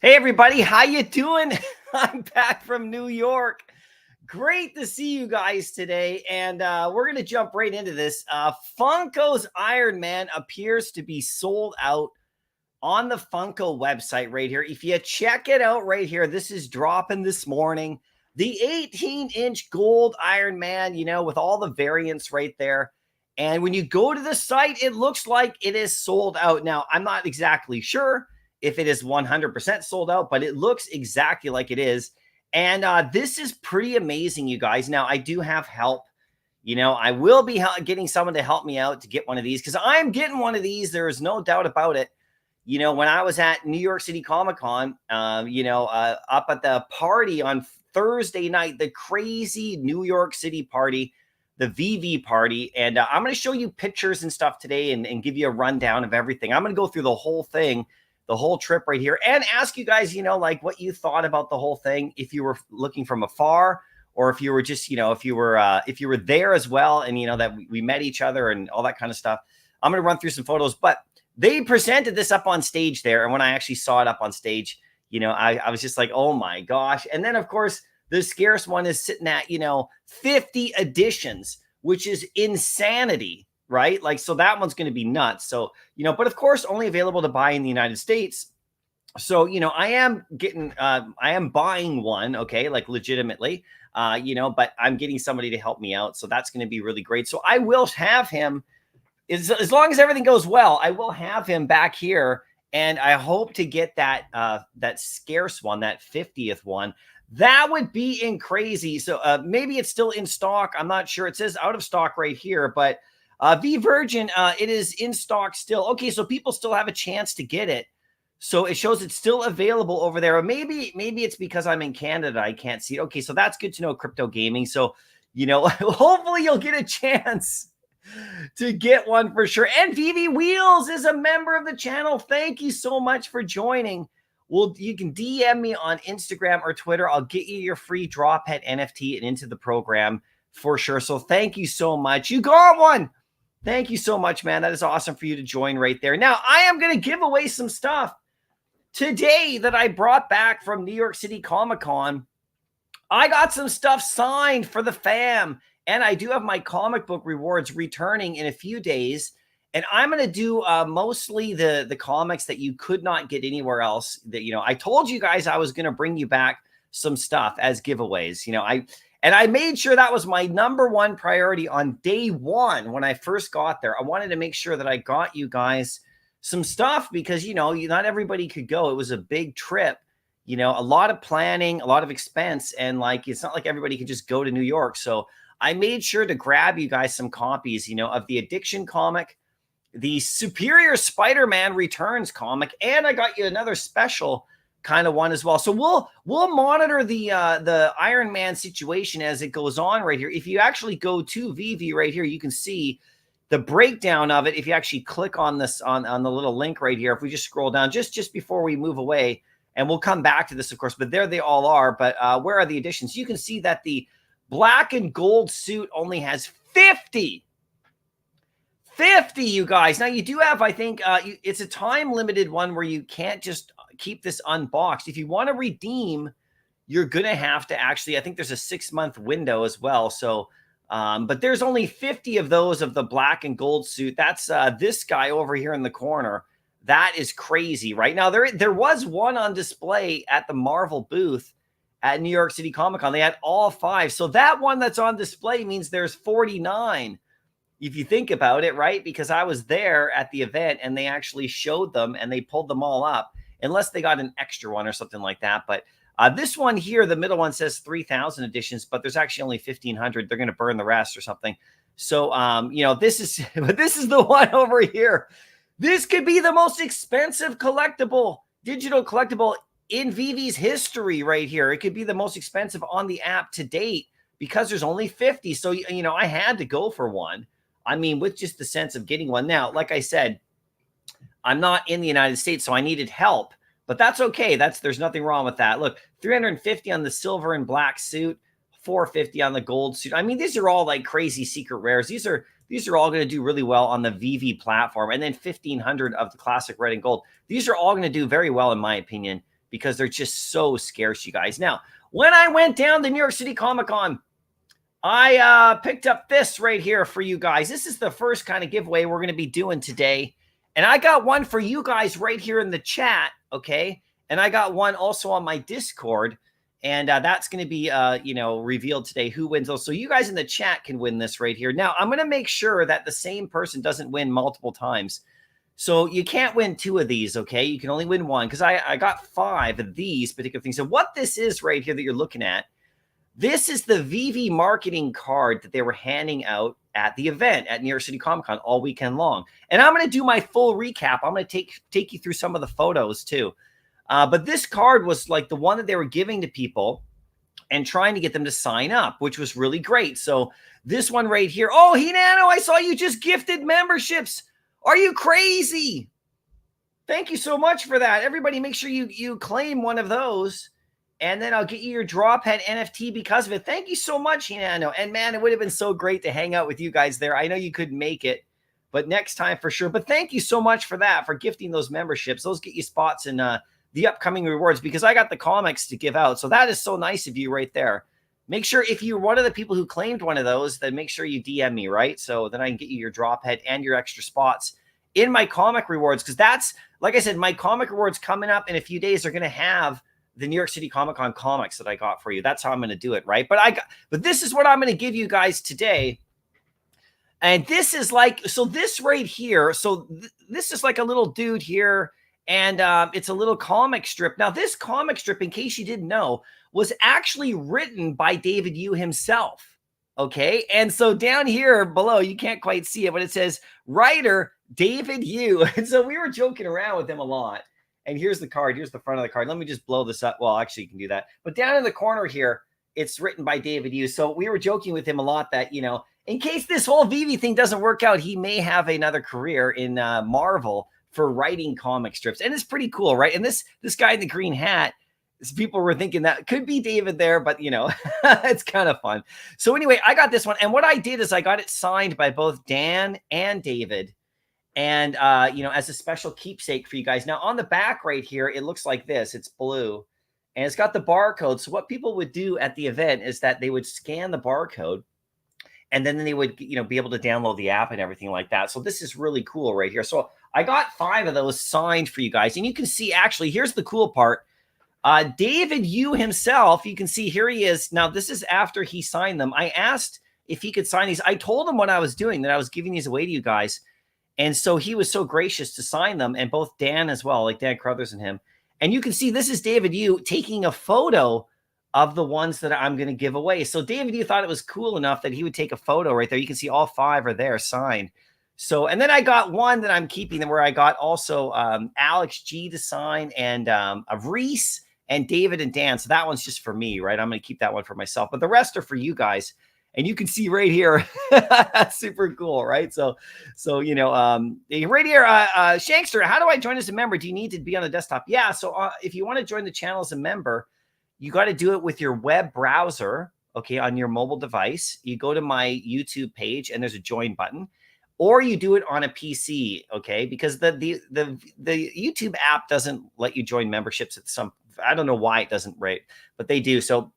Hey everybody, how you doing? I'm back from New York. Great to see you guys today, and we're going to jump right into this. Funko's Iron Man appears to be sold out on the Funko website right here. If you check it out right here, this is dropping this morning. The 18-inch gold Iron Man, with all the variants right there. And when you go to the site, it looks like it is sold out. Now, I'm not exactly sure if it is 100% sold out, but it looks exactly like it is. And this is pretty amazing, you guys. Now, I do have help. I will be getting someone to help me out to get one of these because I'm getting one of these. There is no doubt about it. When I was at New York City Comic Con, up at the party on Thursday night, the crazy New York City party, the Veve party. And I'm going to show you pictures and stuff today and give you a rundown of everything. I'm going to go through the whole thing, the whole trip right here, and ask you guys, like what you thought about the whole thing, if you were looking from afar or if you were just, if you were there as well and, that we met each other and all that kind of stuff. I'm going to run through some photos, but they presented this up on stage there. And when I actually saw it up on stage, I was just like, oh my gosh. And then of course, the scarce one is sitting at, 50 editions, which is insanity, right? Like, so that one's going to be nuts. So, but of course, only available to buy in the United States. So, I am buying one, okay, like legitimately, but I'm getting somebody to help me out. So that's going to be really great. So I will have him, as long as everything goes well, I will have him back here. And I hope to get that scarce one, that 50th one. That would be crazy. So maybe it's still in stock. I'm not sure. It says out of stock right here, but V Virgin, it is in stock still. Okay, so people still have a chance to get it. So it shows it's still available over there. Or maybe it's because I'm in Canada, I can't see it. Okay, so that's good to know, Crypto Gaming. So, hopefully you'll get a chance to get one for sure. And Veve Wheels is a member of the channel. Thank you so much for joining. Well, you can DM me on Instagram or Twitter. I'll get you your free Draw Pet NFT and into the program for sure. So thank you so much. You got one. Thank you so much, man. That is awesome for you to join right there. Now, I am going to give away some stuff today that I brought back from New York City Comic Con. I got some stuff signed for the fam. And I do have my comic book rewards returning in a few days. And I'm going to do mostly the comics that you could not get anywhere else. That, I told you guys I was going to bring you back some stuff as giveaways. I made sure that was my number one priority on day one when I first got there. I wanted to make sure that I got you guys some stuff because, not everybody could go. It was a big trip, a lot of planning, a lot of expense. And it's not like everybody could just go to New York. So I made sure to grab you guys some copies, of the Addiction comic, the Superior Spider-Man Returns comic, and I got you another special kind of one as well. So we'll monitor the Iron Man situation as it goes on right here. If you actually go to Veve right here, you can see the breakdown of it. If you actually click on this on the little link right here, if we just scroll down just before we move away, and we'll come back to this, of course, but there they all are. But where are the editions? You can see that the black and gold suit only has 50, you guys. Now you do have, I think it's a time limited one where you can't just keep this unboxed. If you want to redeem, you're going to have to actually, I think there's a 6-month window as well. So, but there's only 50 of those of the black and gold suit. That's this guy over here in the corner. That is crazy. Right now, there was one on display at the Marvel booth at New York City Comic Con. They had all 5. So that one that's on display means there's 49. If you think about it, right? Because I was there at the event and they actually showed them and they pulled them all up, unless they got an extra one or something like that. But this one here, the middle one says 3,000 editions, but there's actually only 1,500. They're going to burn the rest or something. So, this is the one over here. This could be the most expensive digital collectible in Veve's history right here. It could be the most expensive on the app to date because there's only 50. So, I had to go for one. I mean, with just the sense of getting one. Now, like I said, I'm not in the United States, so I needed help, but that's okay. There's nothing wrong with that. Look, 350 on the silver and black suit, 450 on the gold suit. I mean, these are all like crazy secret rares. These are all going to do really well on the Veve platform. And then 1,500 of the classic red and gold. These are all going to do very well, in my opinion, because they're just so scarce, you guys. Now, when I went down to New York City Comic Con, I picked up this right here for you guys. This is the first kind of giveaway we're going to be doing today. And I got one for you guys right here in the chat, okay? And I got one also on my Discord. And that's going to be, revealed today, who wins those. So you guys in the chat can win this right here. Now, I'm going to make sure that the same person doesn't win multiple times. So you can't win 2 of these, okay? You can only win 1 because I got 5 of these particular things. So what this is right here that you're looking at, this is the Veve marketing card that they were handing out at the event at New York City Comic Con all weekend long. And I'm going to do my full recap. I'm going to take you through some of the photos too. But this card was like the one that they were giving to people and trying to get them to sign up, which was really great. So this one right here. Oh, Hinano, I saw you just gifted memberships. Are you crazy? Thank you so much for that. Everybody make sure you claim one of those. And then I'll get you your drop head NFT because of it. Thank you so much, Hinano. And man, it would have been so great to hang out with you guys there. I know you couldn't make it, but next time for sure. But thank you so much for that, for gifting those memberships. Those get you spots in the upcoming rewards because I got the comics to give out. So that is so nice of you right there. Make sure if you're one of the people who claimed one of those, then make sure you DM me, right? So then I can get you your drop head and your extra spots in my comic rewards. Because that's, like I said, my comic rewards coming up in a few days are going to have the New York City Comic Con comics that I got for you. That's how I'm going to do it, right? But this is what I'm going to give you guys today. And this is like, so this right here, so this is like a little dude here, and it's a little comic strip. Now, this comic strip, in case you didn't know, was actually written by David Yu himself, okay? And so down here below, you can't quite see it, but it says, writer David Yu. And so we were joking around with him a lot. And here's the card. Here's the front of the card. Let me just blow this up. Well, actually, you can do that. But down in the corner here, it's written by David Yu. So we were joking with him a lot that, in case this whole Veve thing doesn't work out, he may have another career in Marvel for writing comic strips. And it's pretty cool, right? And this guy in the green hat, people were thinking that could be David there, but, it's kind of fun. So anyway, I got this one. And what I did is I got it signed by both Dan and David. And, as a special keepsake for you guys. Now, on the back right here, it looks like this. It's blue. And it's got the barcode. So what people would do at the event is that they would scan the barcode. And then they would, be able to download the app and everything like that. So this is really cool right here. So I got 5 of those signed for you guys. And you can see, actually, here's the cool part. David Yu himself, you can see here he is. Now, this is after he signed them. I asked if he could sign these. I told him what I was doing, that I was giving these away to you guys. And so he was so gracious to sign them, and both Dan as well, like Dan Crothers and him. And you can see this is David Yu taking a photo of the ones that I'm going to give away. So David Yu thought it was cool enough that he would take a photo right there. You can see all 5 are there signed. So, and then I got one that I'm keeping where I got also Alex G to sign and Reese and David and Dan. So that one's just for me, right? I'm going to keep that one for myself, but the rest are for you guys. And you can see right here, that's super cool, right? So right here, Shankster, how do I join as a member? Do you need to be on the desktop? Yeah, so if you want to join the channel as a member, you got to do it with your web browser, okay, on your mobile device. You go to my YouTube page, and there's a join button, or you do it on a PC, okay? Because the YouTube app doesn't let you join memberships at some, I don't know why it doesn't, right? But they do. So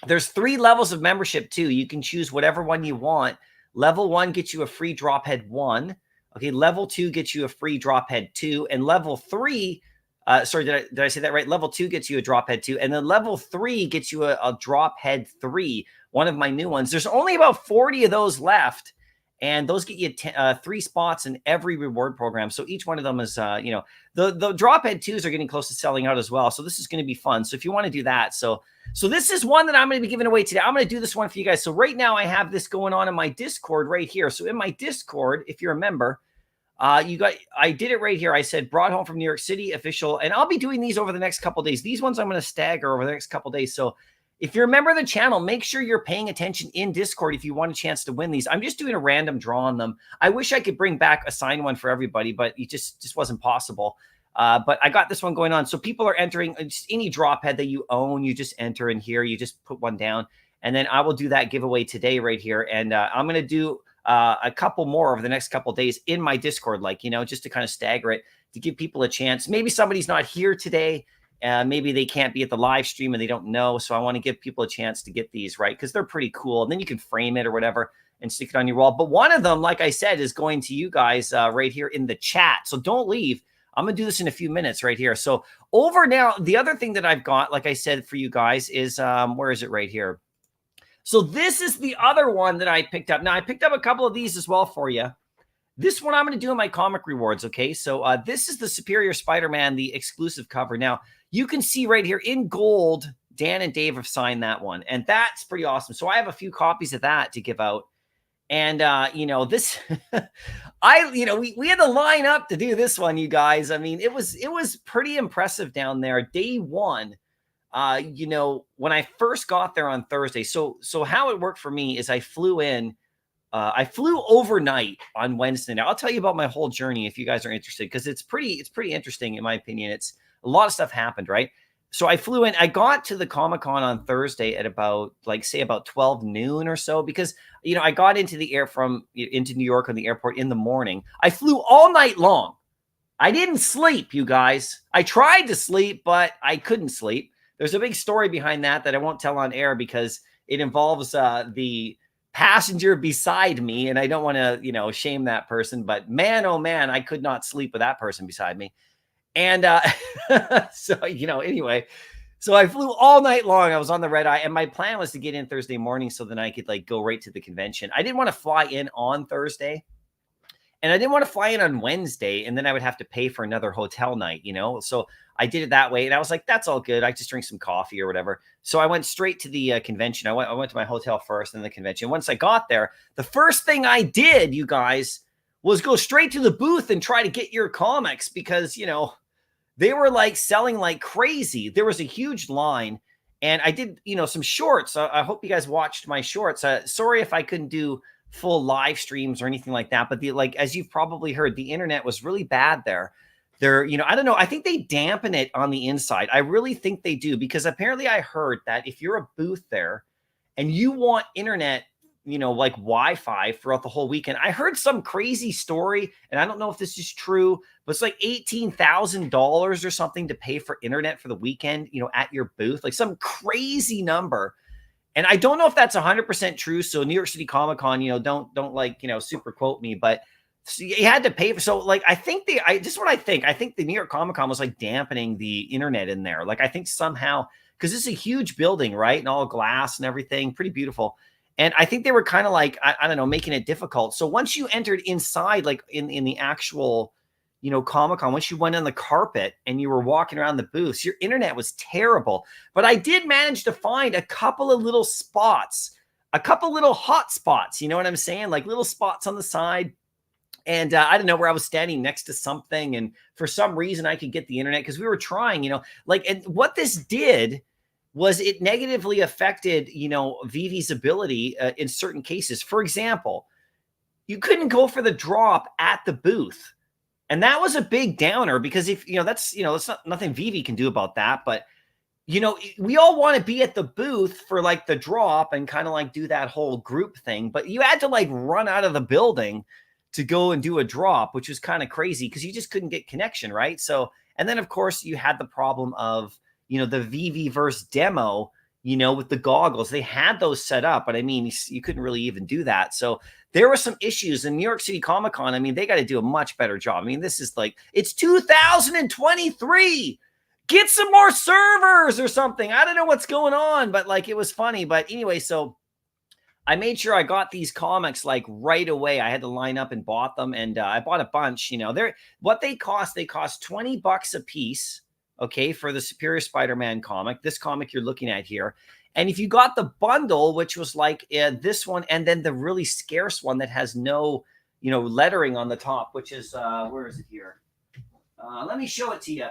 there's 3 levels of membership too. You can choose whatever one you want. Level 1 gets you a free drop head 1. Okay, level 2 gets you a free drop head 2, and level 3. Sorry, did I say that right? Level 2 gets you a drop head 2, and then level 3 gets you a drop head 3. One of my new ones. There's only about 40 of those left, and those get you 3 spots in every reward program. So each one of them is, the drop head 2s are getting close to selling out as well. So this is going to be fun. So if you want to do that, so this is one that I'm going to be giving away today. I'm going to do this one for you guys. So right now I have this going on in my Discord right here. So in my Discord, if you're a member, I did it right here. I said brought home from New York City official, and I'll be doing these over the next couple of days. These ones I'm going to stagger over the next couple of days. So if you're a member of the channel, make sure you're paying attention in Discord if you want a chance to win these. I'm just doing a random draw on them. I wish I could bring back a signed one for everybody, but it just wasn't possible. But I got this one going on. So people are entering just any drop head that you own. You just enter in here. You just put one down. And then I will do that giveaway today right here. And I'm going to do a couple more over the next couple of days in my Discord, just to kind of stagger it, to give people a chance. Maybe somebody's not here today Maybe they can't be at the live stream and they don't know. So I want to give people a chance to get these, right? Because they're pretty cool. And then you can frame it or whatever and stick it on your wall. But one of them, like I said, is going to you guys right here in the chat. So don't leave. I'm going to do this in a few minutes right here. So over now, the other thing that I've got, like I said, for you guys is, where is it right here? So this is the other one that I picked up. Now, I picked up a couple of these as well for you. This one I'm going to do in my comic rewards, okay? So this is the Superior Spider-Man, the exclusive cover. Now, you can see right here in gold, Dan and Dave have signed that one, and that's pretty awesome. So I have a few copies of that to give out. And, you know, this, we had to line up to do this one, you guys. I mean, it was pretty impressive down there. Day one, you know, when I first got there on Thursday. So how it worked for me is I flew in, I flew overnight on Wednesday. Now I'll tell you about my whole journey if you guys are interested, because it's pretty interesting in my opinion. It's a lot of stuff happened, right? So I flew in, I got to the Comic-Con on Thursday at about, like, say about 12 noon or so, because, you know, I got into the air into New York on the airport in the morning. I flew all night long. I didn't sleep, you guys. I tried to sleep, but I couldn't sleep. There's a big story behind that I won't tell on air because it involves the passenger beside me. And I don't want to, you know, shame that person, but man, oh man, I could not sleep with that person beside me. And so, you know, anyway, so I flew all night long. I was on the red eye, and my plan was to get in Thursday morning so then I could like go right to the convention. I didn't want to fly in on Thursday, and I didn't want to fly in on Wednesday, and then I would have to pay for another hotel night, you know? So I did it that way, and I was like, that's all good. I just drink some coffee or whatever. So I went straight to the convention. I went to my hotel first and the convention. Once I got there, the first thing I did, you guys, was go straight to the booth and try to get your comics because, you know, they were like selling like crazy. There was a huge line, and I did, you know, some shorts. I hope you guys watched my shorts. Sorry if I couldn't do full live streams or anything like that, but like, as you've probably heard, the internet was really bad there. You know, I don't know. I think they dampen it on the inside. I really think they do, because apparently I heard that if you're a booth there and you want internet, you know, like Wi-Fi throughout the whole weekend. I heard some crazy story, and I don't know if this is true, but it's like $18,000 or something to pay for internet for the weekend, you know, at your booth, like some crazy number. And I don't know if that's 100% true. So New York City Comic-Con, you know, don't like, you know, super quote me, but so you had to pay for, so like, I think just what I think the New York Comic-Con was like dampening the internet in there. Like, I think somehow, because it's a huge building, right? And all glass and everything, pretty beautiful. And I think they were kind of like, I don't know, making it difficult. So once you entered inside, like in the actual, you know, Comic-Con, once you went on the carpet and you were walking around the booths, your internet was terrible. But I did manage to find a couple of little spots, a couple little hot spots. You know what I'm saying? Like little spots on the side. And I don't know, where I was standing next to something. And for some reason I could get the internet because we were trying, you know, like, and what this did was it negatively affected, you know, Veve's ability in certain cases. For example, you couldn't go for the drop at the booth. And that was a big downer because if, you know, that's not nothing Veve can do about that. But, you know, we all want to be at the booth for like the drop and kind of like do that whole group thing. But you had to like run out of the building to go and do a drop, which was kind of crazy because you just couldn't get connection, right? So, and then of course you had the problem of, you know, the Veveverse demo, you know, with the goggles. They had those set up, but I mean, you couldn't really even do that. So there were some issues in New York City Comic-Con. I mean, they got to do a much better job. I mean, this is like, it's 2023. Get some more servers or something. I don't know what's going on, but like, it was funny. But anyway, so I made sure I got these comics like right away. I had to line up and bought them, and I bought a bunch. You know, they cost $20 a piece. Okay, for the Superior Spider-Man comic, this comic you're looking at here. And if you got the bundle, which was like this one, and then the really scarce one that has no, you know, lettering on the top, which is, where is it here? Let me show it to you.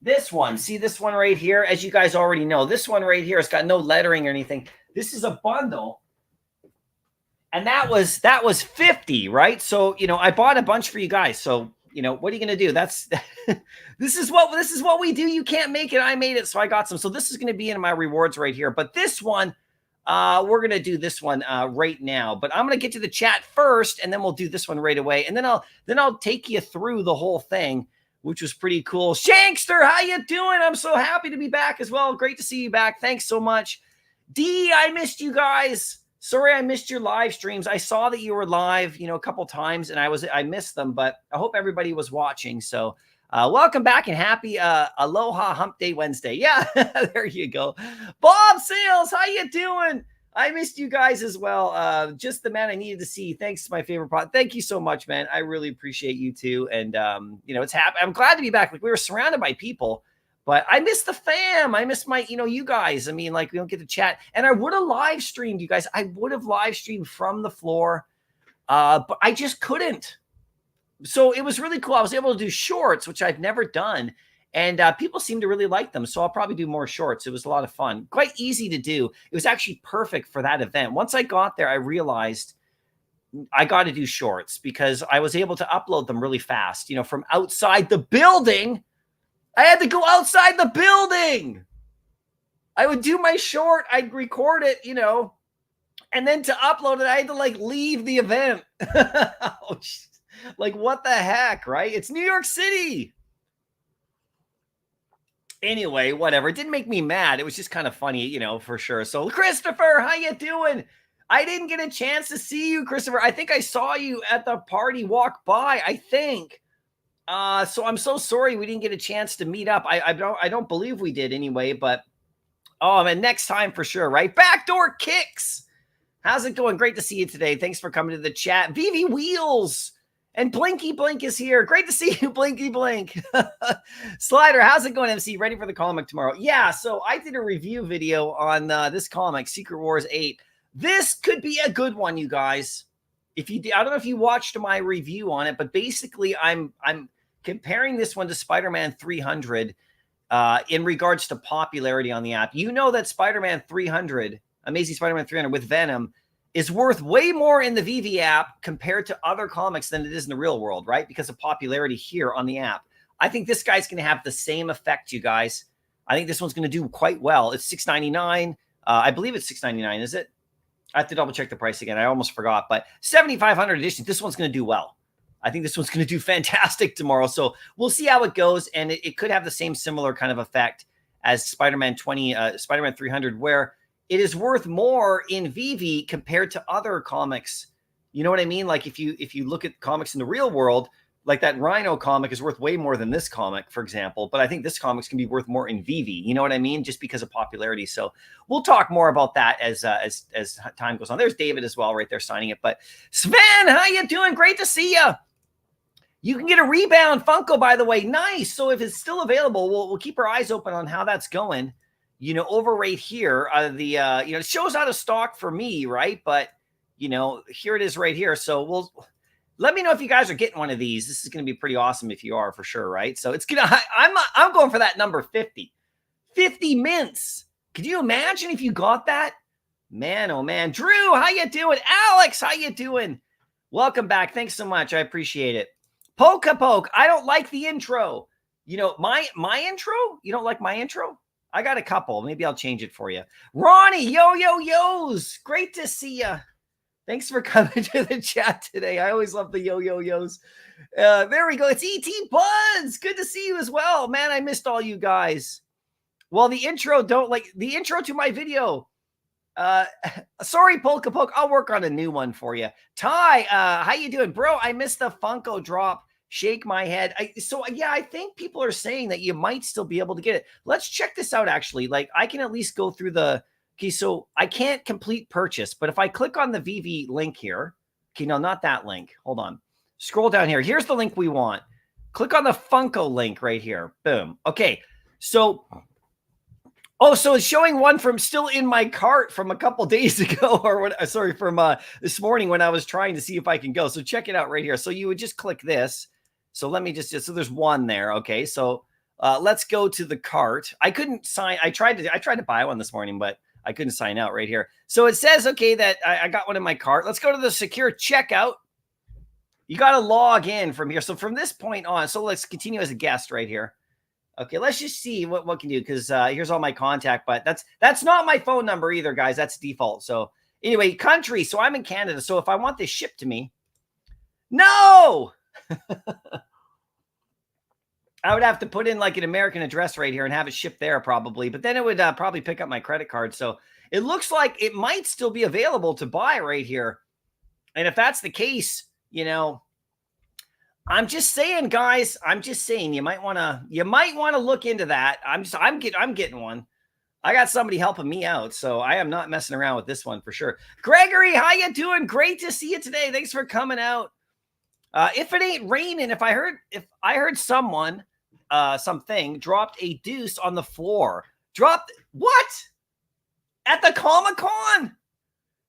This one, see this one right here? As you guys already know, this one right here, it's got no lettering or anything. This is a bundle. And that was 50, right? So, you know, I bought a bunch for you guys. So, you know, what are you going to do? That's, this is what we do. You can't make it. I made it. So I got some. So this is going to be in my rewards right here. But this one, we're going to do this one right now, but I'm going to get to the chat first, and then we'll do this one right away. And then I'll take you through the whole thing which was pretty cool. Shankster, how you doing? I'm so happy to be back as well. Great to see you back. Thanks so much. D, I missed you guys. Sorry I missed your live streams. I saw that you were live, a couple times, and I missed them, but I hope everybody was watching. So welcome back and happy Aloha Hump Day Wednesday. Yeah, there you go. Bob Sales, how you doing? I missed you guys as well. Just the man I needed to see. Thanks to my favorite pod. Thank you so much, man. I really appreciate you too. And it's happy. I'm glad to be back. Like, we were surrounded by people, but I miss the fam. I miss my, you guys. I mean, like, we don't get to chat. And I would have live streamed, you guys. I would have live streamed from the floor, but I just couldn't. So it was really cool. I was able to do shorts, which I've never done. And people seem to really like them. So I'll probably do more shorts. It was a lot of fun. Quite easy to do. It was actually perfect for that event. Once I got there, I realized I got to do shorts because I was able to upload them really fast. From outside the building, I had to go outside the building. I would do my short. I'd record it, and then to upload it, I had to leave the event. Oh, what the heck, right? It's New York City. Anyway, whatever. It didn't make me mad. It was just kind of funny, for sure. So, Christopher, how you doing? I didn't get a chance to see you, Christopher. I think I saw you at the party walk by, I think. So I'm so sorry we didn't get a chance to meet up. I don't believe we did anyway, but oh man, next time for sure, right? Backdoor Kicks. How's it going? Great to see you today. Thanks for coming to the chat. Veve Wheels. And Blinky Blink is here. Great to see you, Blinky Blink. Slider, how's it going, MC? Ready for the comic tomorrow? Yeah, so I did a review video on this comic, Secret Wars 8. This could be a good one, you guys. I don't know if you watched my review on it, but basically I'm comparing this one to Spider-Man 300 in regards to popularity on the app. You know that Spider-Man 300, Amazing Spider-Man 300 with Venom, is worth way more in the Veve app compared to other comics than it is in the real world, right? Because of popularity here on the app. I think this guy's going to have the same effect, you guys. I think this one's going to do quite well. It's $6.99. I believe it's $6.99, is it? I have to double check the price again. I almost forgot, but 7,500 editions. This one's going to do well. I think this one's going to do fantastic tomorrow. So we'll see how it goes. And it could have the same similar kind of effect as Spider-Man 300, where it is worth more in Veve compared to other comics. You know what I mean? Like if you look at comics in the real world, like that Rhino comic is worth way more than this comic, for example. But I think this comic's can be worth more in Veve. You know what I mean? Just because of popularity. So we'll talk more about that as time goes on. There's David as well, right there signing it. But Sven, how you doing? Great to see you. You can get a Rebound Funko, by the way. Nice. So if it's still available, we'll keep our eyes open on how that's going. Over right here, it shows out of stock for me, right? But, here it is right here. So let me know if you guys are getting one of these. This is going to be pretty awesome if you are, for sure, right? So I'm going for that number 50. 50 mints. Could you imagine if you got that? Man, oh man. Drew, how you doing? Alex, how you doing? Welcome back. Thanks so much. I appreciate it. Poke. I don't like the intro. My intro? You don't like my intro? I got a couple. Maybe I'll change it for you. Ronnie, yo-yo-yos. Great to see you. Thanks for coming to the chat today. I always love the yo-yo-yos. There we go. It's E.T. Buds. Good to see you as well. Man, I missed all you guys. Well, the intro to my video. Sorry, Polka Poke. I'll work on a new one for you. Ty, how you doing? Bro, I missed the Funko drop. Shake my head. I think people are saying that you might still be able to get it. Let's check this out, actually. I can at least go through okay, so I can't complete purchase, but if I click on the Veve link here, okay, no, not that link. Hold on. Scroll down here. Here's the link we want. Click on the Funko link right here. Boom. Okay, so so it's showing one from still in my cart from a couple days ago, from this morning when I was trying to see if I can go. So check it out right here. So you would just click this. So let me so there's one there. Okay. So let's go to the cart. I couldn't sign. I tried to buy one this morning, but I couldn't sign out right here. So it says, okay, that I got one in my cart. Let's go to the secure checkout. You got to log in from here. So from this point on, so let's continue as a guest right here. Okay, let's just see what can do, because here's all my contact, but that's not my phone number either, guys. That's default. So anyway, country. So I'm in Canada. So if I want this shipped to me, no. I would have to put in like an American address right here and have it shipped there probably, but then it would probably pick up my credit card. So it looks like it might still be available to buy right here. And if that's the case, you know, I'm just saying, guys, I'm just saying you might want to look into that. I'm getting one. I got somebody helping me out, so I am not messing around with this one for sure. Gregory, how you doing? Great to see you today. Thanks for coming out. If it ain't raining, if I heard someone, something dropped a deuce on the floor. Dropped what? At the Comic-Con?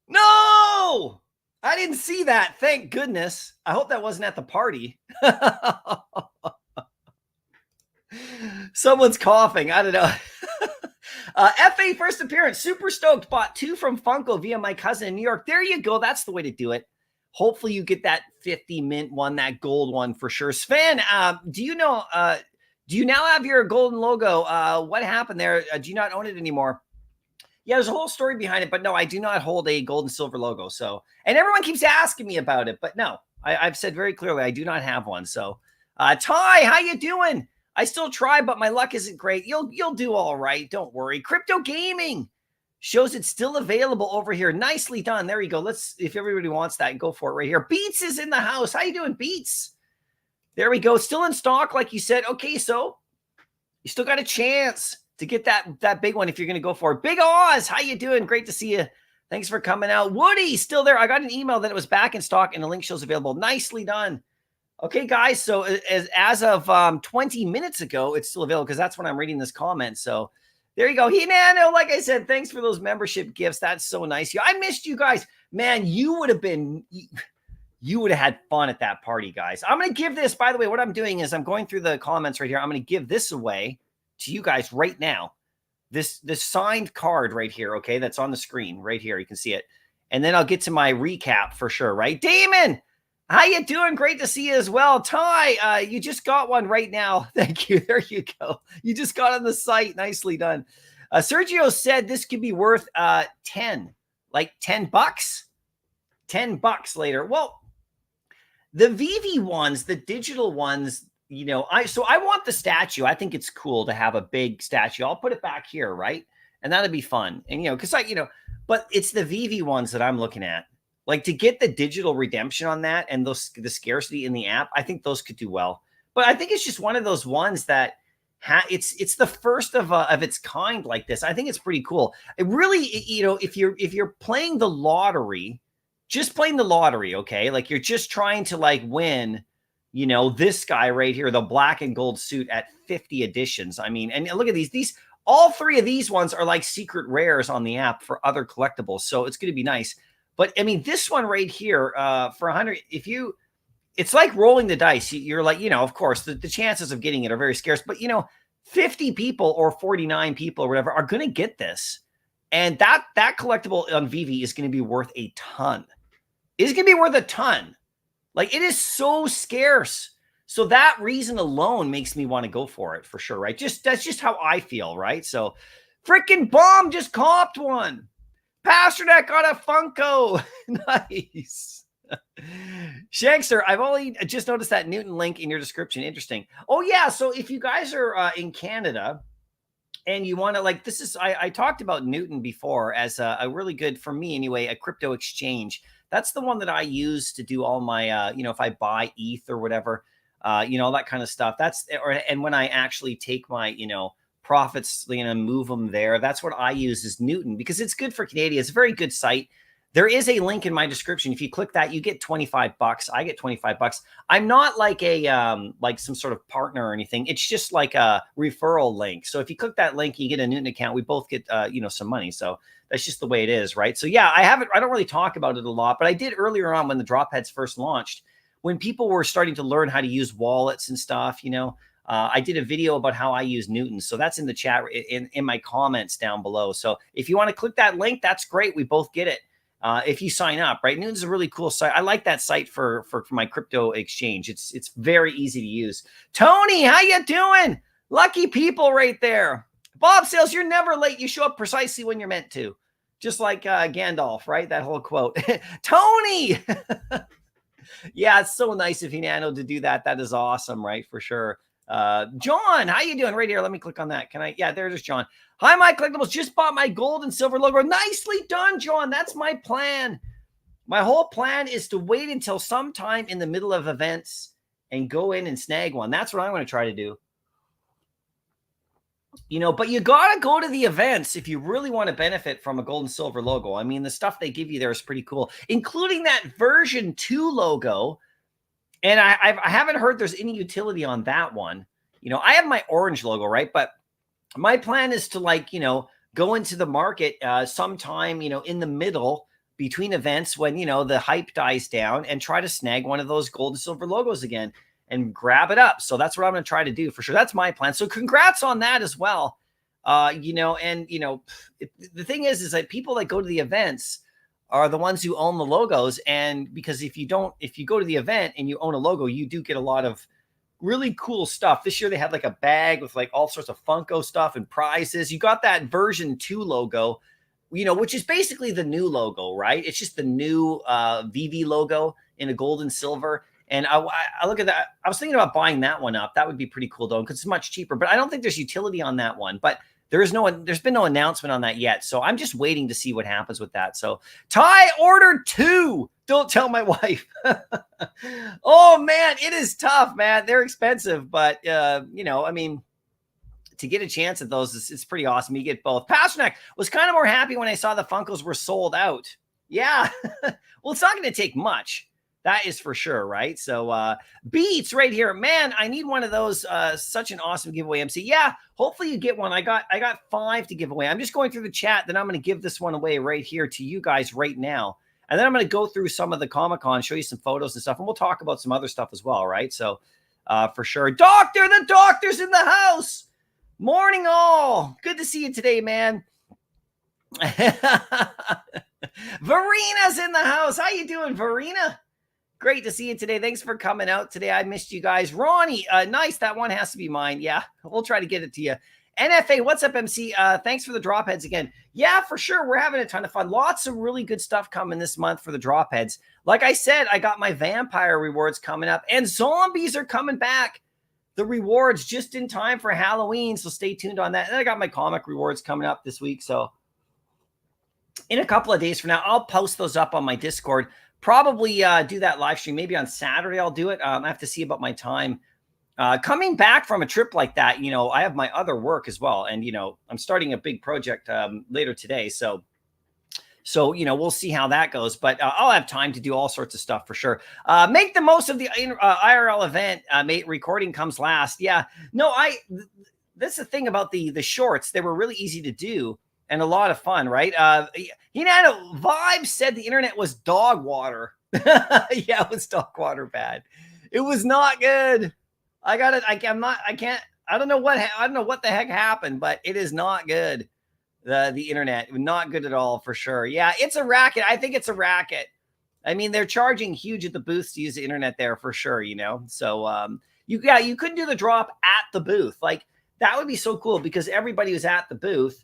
No, I didn't see that. Thank goodness. I hope that wasn't at the party. Someone's coughing. I don't know. FA first appearance. Super stoked. Bought 2 from Funko via my cousin in New York. There you go. That's the way to do it. Hopefully you get that 50 mint one, that gold one for sure. Sven, do you know, do you now have your golden logo? What happened there? Do you not own it anymore? Yeah, there's a whole story behind it, but no, I do not hold a gold and silver logo. So, and everyone keeps asking me about it, but no, I've said very clearly, I do not have one. So, Ty, how you doing? I still try, but my luck isn't great. You'll do all right. Don't worry. Crypto Gaming shows it's still available over here. Nicely done. There you go. If everybody wants that, go for it right here. Beats is in the house. How you doing, Beats? There we go. Still in stock, like you said. Okay, so you still got a chance to get that big one if you're going to go for it. Big Oz, how you doing? Great to see you. Thanks for coming out. Woody, still there. I got an email that it was back in stock and the link shows available. Nicely done. Okay, guys, so as of 20 minutes ago, it's still available because that's when I'm reading this comment. So there you go. He-Nano, like I said, thanks for those membership gifts. That's so nice. I missed you guys. Man, you would have had fun at that party, guys. I'm going to give this, by the way, what I'm doing is I'm going through the comments right here. I'm going to give this away to you guys right now. This signed card right here, okay, that's on the screen right here. You can see it. And then I'll get to my recap for sure, right? Damon, how you doing? Great to see you as well. Ty, you just got one right now. Thank you. There you go. You just got on the site. Nicely done. Sergio said this could be worth 10 bucks. $10 later. Well, the Veve ones, the digital ones, you know, I want the statue. I think it's cool to have a big statue. I'll put it back here, right? And that'd be fun. And, you know, because but it's the Veve ones that I'm looking at. Like to get the digital redemption on that and the scarcity in the app, I think those could do well. But I think it's just one of those ones that it's the first of its kind like this. I think it's pretty cool. It really, you know, if you're playing the lottery, just playing the lottery, okay? Like you're just trying to like win, you know, this guy right here, the black and gold suit at 50 editions. I mean, and look at these all 3 of these ones are like secret rares on the app for other collectibles. So it's going to be nice. But I mean, this one right here for 100, it's like rolling the dice. You're like, you know, of course, the chances of getting it are very scarce. But, you know, 50 people or 49 people or whatever are going to get this. And that collectible on Veve is going to be worth a ton. It's going to be worth a ton. Like, it is so scarce. So that reason alone makes me want to go for it for sure, right? That's just how I feel, right? So freaking Bomb just copped one. Pasternak got a Funko. Nice. Shankster, I've only just noticed that Newton link in your description. Interesting. Oh, yeah. So if you guys are in Canada and you want to, like, this is, I talked about Newton before as a really good, for me anyway, a crypto exchange. That's the one that I use to do all my, you know, if I buy ETH or whatever, you know, all that kind of stuff. And when I actually take my, you know, profits, you know, move them there. That's what I use is Newton because it's good for Canadians. It's a very good site. There is a link in my description. If you click that, you get $25. I get $25. I'm not like like some sort of partner or anything. It's just like a referral link. So if you click that link, you get a Newton account. We both get, you know, some money. So that's just the way it is, right? So yeah, I don't really talk about it a lot, but I did earlier on when the drop heads first launched, when people were starting to learn how to use wallets and stuff, you know. I did a video about how I use Newton. So that's in the chat in my comments down below. So if you want to click that link, that's great. We both get it. If you sign up, right? Newton's a really cool site. I like that site for my crypto exchange. It's very easy to use. Tony, how you doing? Lucky people right there. Bob Sales, you're never late. You show up precisely when you're meant to. Just like Gandalf, right? That whole quote. Tony! Yeah, it's so nice of you, Nano, to do that. That is awesome, right? For sure. John, how you doing? Right here. Let me click on that. Can I? Yeah, there's John. Hi, Mycollectables. Just bought my gold and silver logo. Nicely done, John. That's my plan. My whole plan is to wait until sometime in the middle of events and go in and snag one. That's what I'm going to try to do. You know, but you got to go to the events if you really want to benefit from a gold and silver logo. I mean, the stuff they give you there is pretty cool, including that version 2 logo. And I haven't heard there's any utility on that one. You know, I have my orange logo, right? But my plan is to, like, you know, go into the market sometime, you know, in the middle between events when, you know, the hype dies down and try to snag one of those gold and silver logos again and grab it up. So that's what I'm going to try to do for sure. That's my plan. So congrats on that as well. You know, and, you know, the thing is that people that go to the events are the ones who own the logos. And because if you go to the event and you own a logo, you do get a lot of really cool stuff. This year they had like a bag with like all sorts of Funko stuff and prizes. You got that version 2 logo, you know, which is basically the new logo, right? It's just the new Veve logo in a gold and silver. And I look at that. I was thinking about buying that one up. That would be pretty cool though, because it's much cheaper. But I don't think there's utility on that one. But there's been no announcement on that yet. So I'm just waiting to see what happens with that. So Ty ordered 2. Don't tell my wife. Oh man, it is tough, man. They're expensive, but you know, I mean, to get a chance at those, it's pretty awesome. You get both. Pasternak was kind of more happy when I saw the Funkos were sold out. Yeah. Well, it's not going to take much. That is for sure, right? So Beats right here. Man, I need one of those. Such an awesome giveaway, MC. Yeah, hopefully you get one. I got 5 to give away. I'm just going through the chat. Then I'm going to give this one away right here to you guys right now. And then I'm going to go through some of the Comic-Con, show you some photos and stuff. And we'll talk about some other stuff as well, right? So for sure. Doctor, the doctor's in the house. Morning all. Good to see you today, man. Verina's in the house. How you doing, Verina? Great to see you today. Thanks for coming out today. I missed you guys. Ronnie, nice. That one has to be mine. Yeah, we'll try to get it to you. NFA, what's up, MC? Thanks for the drop heads again. Yeah, for sure. We're having a ton of fun. Lots of really good stuff coming this month for the drop heads. Like I said, I got my vampire rewards coming up, and zombies are coming back. The rewards just in time for Halloween, so stay tuned on that. And I got my comic rewards coming up this week, so in a couple of days from now, I'll post those up on my Discord. Probably do that live stream. Maybe on Saturday I'll do it. I have to see about my time. Coming back from a trip like that, you know, I have my other work as well. And, you know, I'm starting a big project later today. So, you know, we'll see how that goes. But I'll have time to do all sorts of stuff for sure. Make the most of the IRL event. Recording comes last. Yeah. No, that's the thing about the shorts. They were really easy to do and a lot of fun, right? Vibe said the internet was dog water. Yeah, it was dog water bad. It was not good. I don't know what the heck happened, but it is not good. The internet, not good at all for sure. Yeah, it's a racket. I think it's a racket. I mean, they're charging huge at the booths to use the internet there for sure, you know? So you couldn't do the drop at the booth. Like that would be so cool because everybody was at the booth.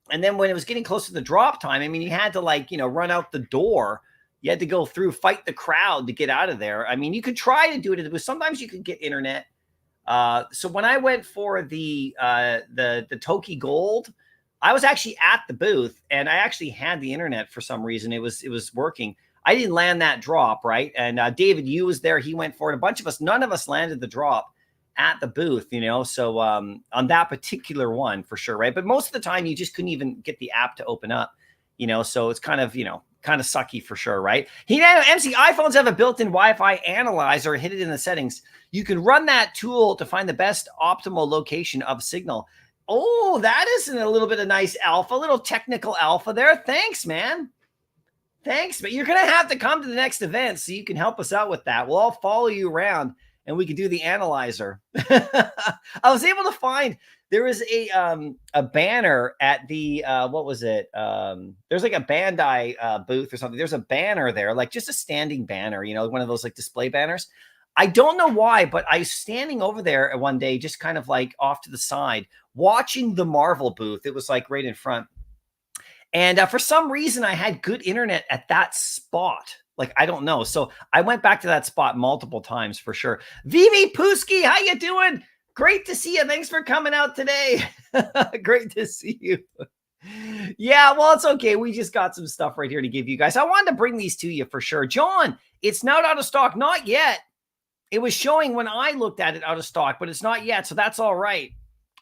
And then when it was getting close to the drop time, I mean, you had to like, you know, run out the door. You had to go through, fight the crowd to get out of there. I mean, you could try to do it, but sometimes you could get internet. So when I went for the Toki Gold, I was actually at the booth and I actually had the internet for some reason. It was working. I didn't land that drop, right? And David Yu was there. He went for it. A bunch of us, none of us landed the drop at the booth, you know, so on that particular one for sure, right? But most of the time you just couldn't even get the app to open up, you know, so it's kind of, you know, kind of sucky for sure, right? MC iPhones have a built-in Wi-Fi analyzer. Hit it in the settings. You can run that tool to find the best optimal location of signal. Oh, that isn't a little bit of nice alpha, little technical alpha there. Thanks, man. Thanks, but you're going to have to come to the next event so you can help us out with that. We'll all follow you around and we can do the analyzer. I was able to find, there was a banner at the, what was it? There's like a Bandai booth or something. There's a banner there, like just a standing banner, you know, one of those like display banners. I don't know why, but I was standing over there one day, just kind of like off to the side, watching the Marvel booth. It was like right in front. And for some reason, I had good internet at that spot. Like, I don't know. So I went back to that spot multiple times for sure. Veve Pooski, how you doing? Great to see you. Thanks for coming out today. Great to see you. Yeah, well, it's okay. We just got some stuff right here to give you guys. I wanted to bring these to you for sure. John, it's not out of stock. Not yet. It was showing when I looked at it out of stock, but it's not yet. So that's all right.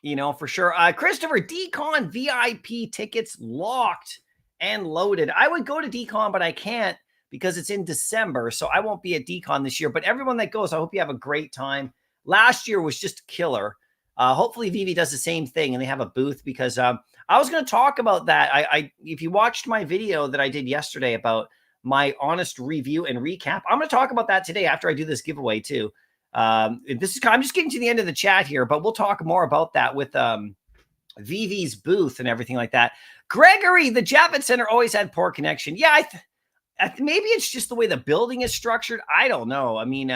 You know, for sure. Christopher, Decon VIP tickets locked and loaded. I would go to Decon, but I can't because it's in December. So I won't be at Decon this year. But everyone that goes, I hope you have a great time. Last year was just killer. Hopefully Veve does the same thing and they have a booth because I was going to talk about that. If you watched my video that I did yesterday about my honest review and recap, I'm going to talk about that today after I do this giveaway too. I'm just getting to the end of the chat here, but we'll talk more about that with Veve's booth and everything like that. Gregory, the Javits Center always had poor connection. Yeah, maybe it's just the way the building is structured. I don't know. I mean,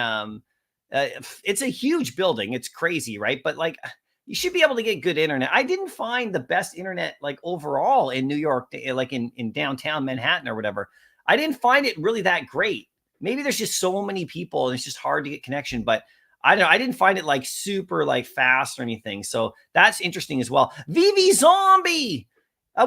it's a huge building. It's crazy, right? But like, you should be able to get good internet. I didn't find the best internet like overall in New York, like in downtown Manhattan or whatever. I didn't find it really that great. Maybe there's just so many people and it's just hard to get connection, but I don't know. I didn't find it like super like fast or anything. So that's interesting as well. Veve Zombie.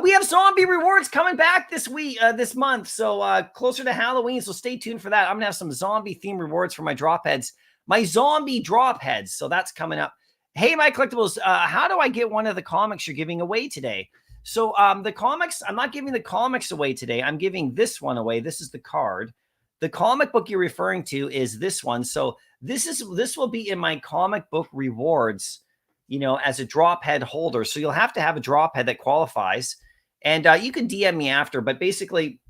We have zombie rewards coming back this week, this month. So closer to Halloween. So stay tuned for that. I'm gonna have some zombie theme rewards for my drop heads, my zombie drop heads. So that's coming up. Hey, Mycollectables, how do I get one of the comics you're giving away today? So the comics, I'm not giving the comics away today. I'm giving this one away. This is the card. The comic book you're referring to is this one. So this will be in my comic book rewards, you know, as a drop head holder. So you'll have to have a drop head that qualifies. And you can DM me after, but basically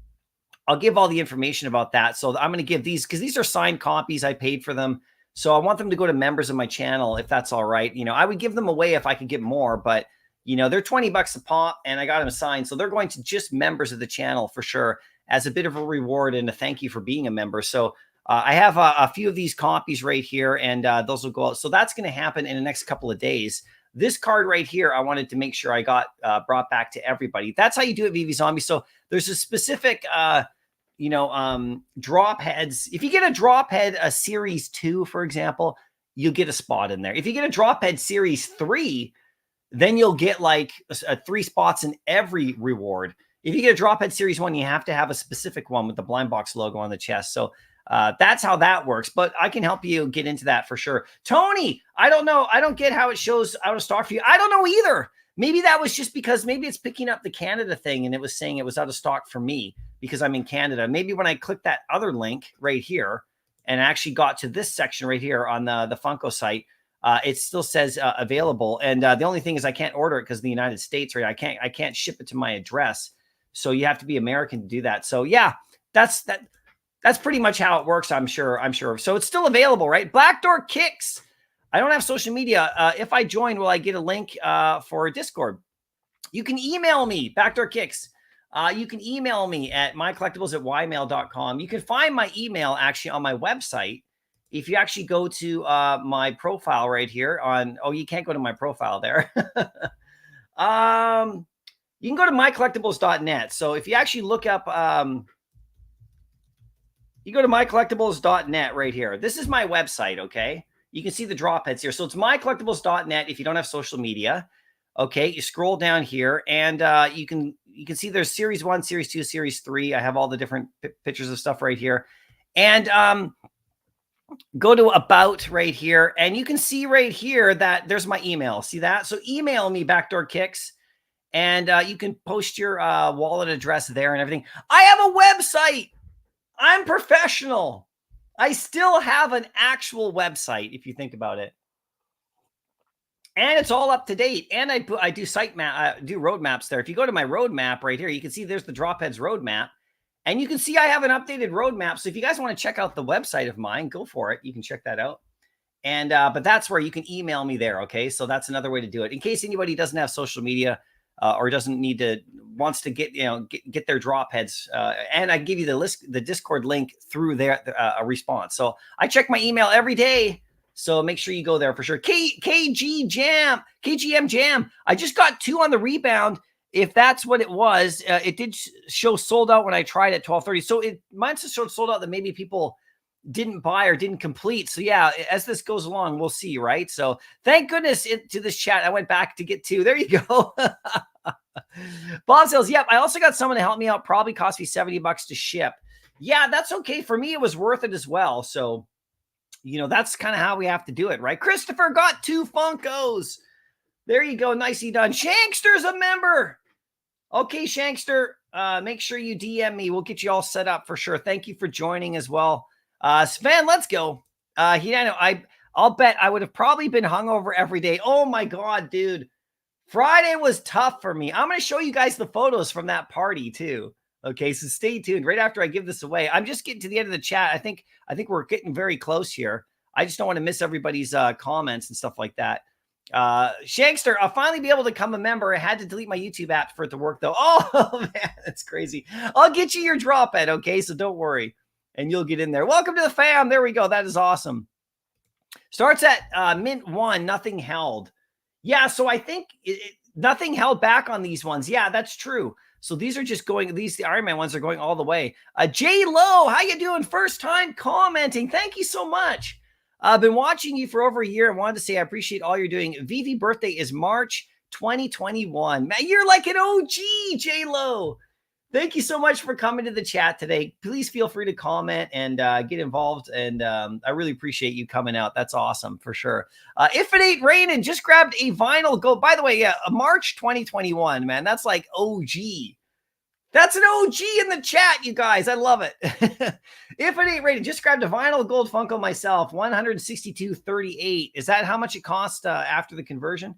I'll give all the information about that. So I'm going to give these because these are signed copies. I paid for them. So I want them to go to members of my channel, if that's all right. You know, I would give them away if I could get more, but you know, they're 20 bucks a pop and I got them signed. So they're going to just members of the channel for sure as a bit of a reward and a thank you for being a member. So I have a few of these copies right here and those will go out. So that's going to happen in the next couple of days. This card right here, I wanted to make sure I got brought back to everybody. That's how you do it, Veve Zombie. So there's a specific, you know, drop heads. If you get a drop head, a series 2, for example, you'll get a spot in there. If you get a drop head series 3, then you'll get like 3 spots in every reward. If you get a drop head series 1, you have to have a specific one with the blind box logo on the chest. So that's how that works, but I can help you get into that for sure. Tony, I don't know. I don't get how it shows out of stock for you. I don't know either. Maybe that was just because maybe it's picking up the Canada thing and it was saying it was out of stock for me because I'm in Canada. Maybe when I clicked that other link right here and actually got to this section right here on the Funko site, it still says available. And the only thing is I can't order it because the United States, right? I can't ship it to my address. So you have to be American to do that. So yeah, that's pretty much how it works. I'm sure. So it's still available, right? Blackdoor Kicks. I don't have social media. If I join, will I get a link for Discord? You can email me, Backdoor Kicks. You can email me at mycollectables@ymail.com. You can find my email actually on my website. If you actually go to my profile right here on, oh, you can't go to my profile there. You can go to mycollectables.net. So if you actually look up, you go to mycollectables.net right here. This is my website, okay? You can see the drop heads here. So it's mycollectables.net if you don't have social media. Okay, you scroll down here and you can see there's series 1, series 2, series 3. I have all the different pictures of stuff right here. And go to about right here and you can see right here that there's my email. See that? So email me, Backdoor Kicks, and you can post your wallet address there and everything. I have a website. I'm professional. I still have an actual website if you think about it. And it's all up to date. And I do site map, do roadmaps there. If you go to my roadmap right here, you can see there's the Drop Heads roadmap. And you can see I have an updated roadmap. So if you guys want to check out the website of mine, go for it. You can check that out. And but that's where you can email me there. Okay, so that's another way to do it. In case anybody doesn't have social media or doesn't need to, wants to get get their drop heads, and I can give you the Discord link through there a response. So I check my email every day. So make sure you go there for sure. KGM Jam. I just got 2 on the rebound. if that's what it was, it did show sold out when I tried at 12:30. So it might have showed sold out that maybe people didn't buy or didn't complete. So yeah, as this goes along, we'll see, right? So thank goodness to this chat. I went back to get to. There you go. Bob says, yep. I also got someone to help me out. Probably cost me $70 to ship. Yeah, that's okay. For me, it was worth it as well. So, that's kind of how we have to do it, right? Christopher got 2 Funkos. There you go. Nicely done. Shankster's a member. Okay, Shankster, make sure you DM me. We'll get you all set up for sure. Thank you for joining as well. Sven, let's go. I'll bet I would have probably been hungover every day. Oh my God, dude. Friday was tough for me. I'm going to show you guys the photos from that party too. Okay, so stay tuned. Right after I give this away, I'm just getting to the end of the chat. I think we're getting very close here. I just don't want to miss everybody's comments and stuff like that. Shankster, I'll finally be able to become a member. I had to delete my YouTube app for it to work though. Oh man, that's crazy. I'll get you your drop at, okay? So don't worry. And you'll get in there. Welcome to the fam. There we go. That is awesome. Starts at mint 1, nothing held. Yeah, so I think nothing held back on these ones. Yeah, that's true. So these are just going, the Iron Man ones are going all the way. J Lo, how you doing? First time commenting. Thank you so much. I've been watching you for over a year and wanted to say I appreciate all you're doing. Veve birthday is March 2021. Man, you're like an OG, J Lo. Thank you so much for coming to the chat today. Please feel free to comment and get involved. And I really appreciate you coming out. That's awesome for sure. If it ain't raining, just grabbed a vinyl gold. By the way, yeah, March 2021, man. That's like OG. That's an OG in the chat, you guys. I love it. If it ain't raining, just grabbed a vinyl gold Funko myself. $162.38. Is that how much it cost after the conversion?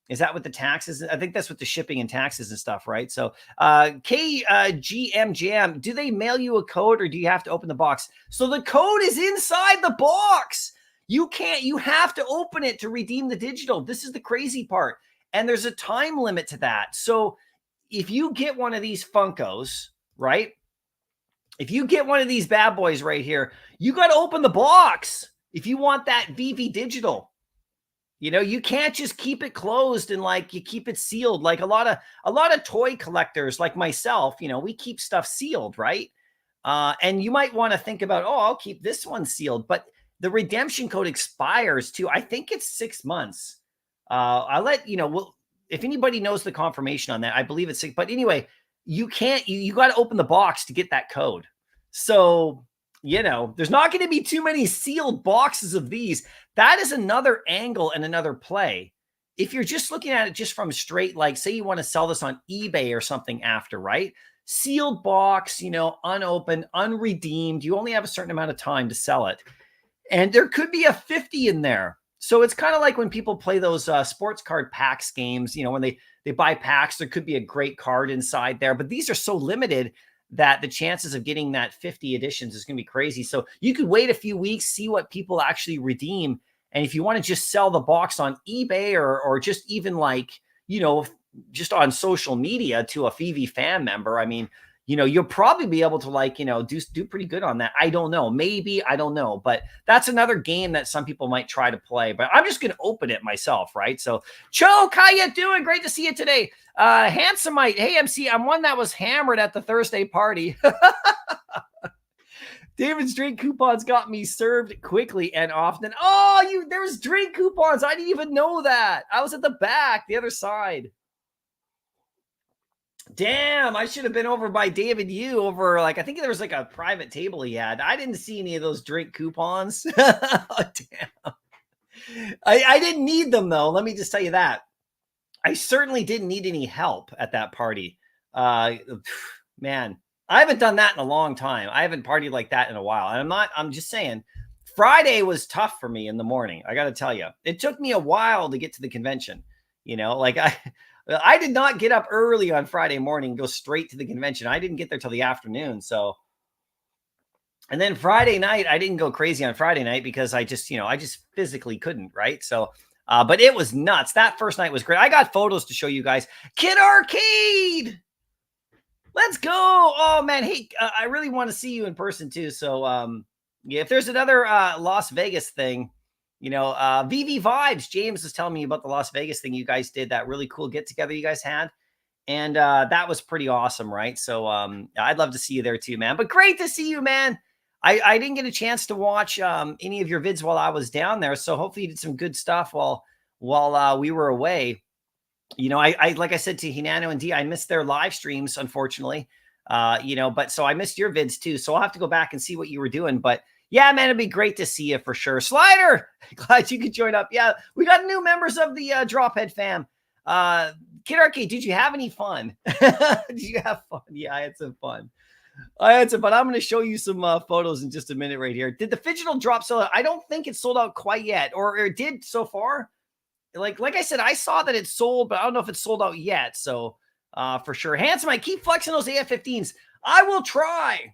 Is that with the taxes? I think that's with the shipping and taxes and stuff, right? So KGM Jam, do they mail you a code or do you have to open the box? So the code is inside the box. You have to open it to redeem the digital. This is the crazy part. And there's a time limit to that. So if you get one of these Funkos, right? If you get one of these bad boys right here, you got to open the box if you want that Veve digital. You can't just keep it closed and like you keep it sealed. Like a lot of toy collectors like myself, we keep stuff sealed, right? And you might want to think about, I'll keep this one sealed, but the redemption code expires too. I think it's 6 months. I'll let if anybody knows the confirmation on that, I believe it's 6. But anyway, you can't. You got to open the box to get that code. So there's not going to be too many sealed boxes of these. That is another angle and another play. If you're just looking at it just from straight, like say you want to sell this on eBay or something after, right? Sealed box, unopened, unredeemed. You only have a certain amount of time to sell it. And there could be a 50 in there. So it's kind of like when people play those sports card packs games, when they buy packs, there could be a great card inside there. But these are so limited that the chances of getting that 50 editions is going to be crazy. So you could wait a few weeks, see what people actually redeem. And if you want to just sell the box on eBay or just even like, just on social media to a Veve fan member, I mean, you'll probably be able to like, do pretty good on that. I don't know. Maybe, I don't know. But that's another game that some people might try to play. But I'm just going to open it myself, right? So, Choke, how you doing? Great to see you today. Handsomite, hey, MC, I'm one that was hammered at the Thursday party. David's drink coupons got me served quickly and often. Oh, there was drink coupons. I didn't even know that. I was at the back, the other side. Damn, I should have been over by David Yu over I think there was like a private table he had. I didn't see any of those drink coupons. Oh, damn. I didn't need them though. Let me just tell you that. I certainly didn't need any help at that party. Man, I haven't done that in a long time. I haven't partied like that in a while. And I'm just saying, Friday was tough for me in the morning. I got to tell you, it took me a while to get to the convention. I did not get up early on Friday morning, go straight to the convention. I didn't get there till the afternoon. So, and then Friday night, I didn't go crazy on Friday night because I just physically couldn't, right? So, but it was nuts. That first night was great. I got photos to show you guys. Kid Arcade! Let's go. Oh man. Hey, I really want to see you in person too. So, yeah, if there's another Las Vegas thing, Veve Vibes, James was telling me about the Las Vegas thing you guys did, that really cool get together you guys had. And that was pretty awesome, right? So I'd love to see you there too, man. But great to see you, man. I didn't get a chance to watch any of your vids while I was down there. So hopefully you did some good stuff while we were away. You know, I like I said to Hinano and D, I missed their live streams, unfortunately. You know, but so I missed your vids too. So I'll have to go back and see what you were doing. But yeah, man, it'd be great to see you for sure. Slider, glad you could join up. Yeah, we got new members of the Drophead fam. Kid Arcade, did you have any fun? Did you have fun? Yeah, I had some fun. I'm going to show you some photos in just a minute right here. Did the Fidgetal drop sell out? I don't think it's sold out quite yet, or it did so far. Like I said, I saw that it's sold, but I don't know if it's sold out yet. So for sure. Handsome, I keep flexing those AF-15s. I will try.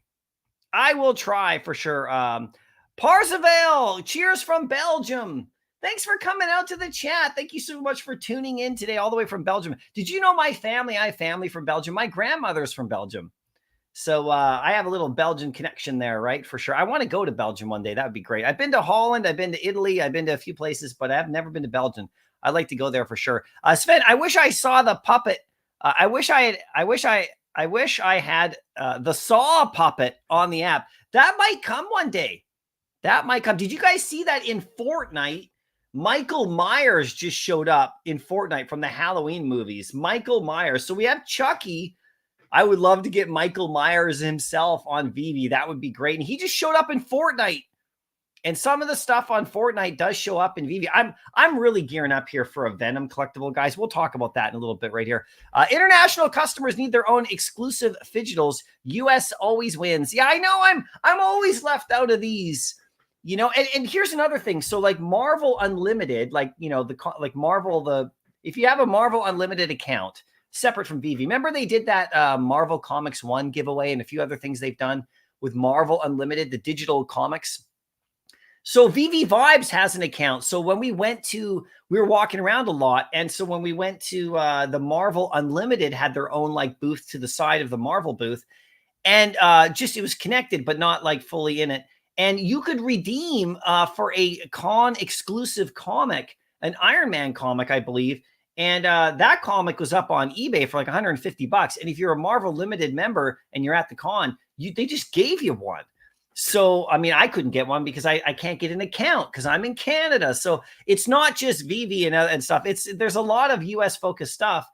For sure. Parzival, cheers from Belgium. Thanks for coming out to the chat. Thank you so much for tuning in today all the way from Belgium. Did you know my family? I have family from Belgium. My grandmother's from Belgium. So I have a little Belgian connection there, right? For sure. I want to go to Belgium one day. That would be great. I've been to Holland. I've been to Italy. I've been to a few places, but I've never been to Belgium. I'd like to go there for sure. Sven, I wish I saw the puppet. I wish I had the Saw puppet on the app. That might come one day. That might come. Did you guys see that in Fortnite? Michael Myers just showed up in Fortnite from the Halloween movies. Michael Myers. So we have Chucky. I would love to get Michael Myers himself on Veve. That would be great. And he just showed up in Fortnite. And some of the stuff on Fortnite does show up in Veve. I'm really gearing up here for a Venom collectible, guys. We'll talk about that in a little bit right here. International customers need their own exclusive Fidgetals. US always wins. Yeah, I know. I'm always left out of these. You know, and here's another thing. So like Marvel Unlimited, like, you know, if you have a Marvel Unlimited account separate from Veve, remember they did that Marvel Comics 1 giveaway and a few other things they've done with Marvel Unlimited, the digital comics. So Veve Vibes has an account. So when we were walking around a lot. And so when we went to the Marvel Unlimited had their own like booth to the side of the Marvel booth. And it was connected, but not like fully in it. And you could redeem for a con exclusive comic, an Iron Man comic, I believe. And that comic was up on eBay for like $150. And if you're a Marvel Limited member and you're at the con, they just gave you one. So, I mean, I couldn't get one because I can't get an account because I'm in Canada. So it's not just Veve and stuff. There's a lot of US focused stuff.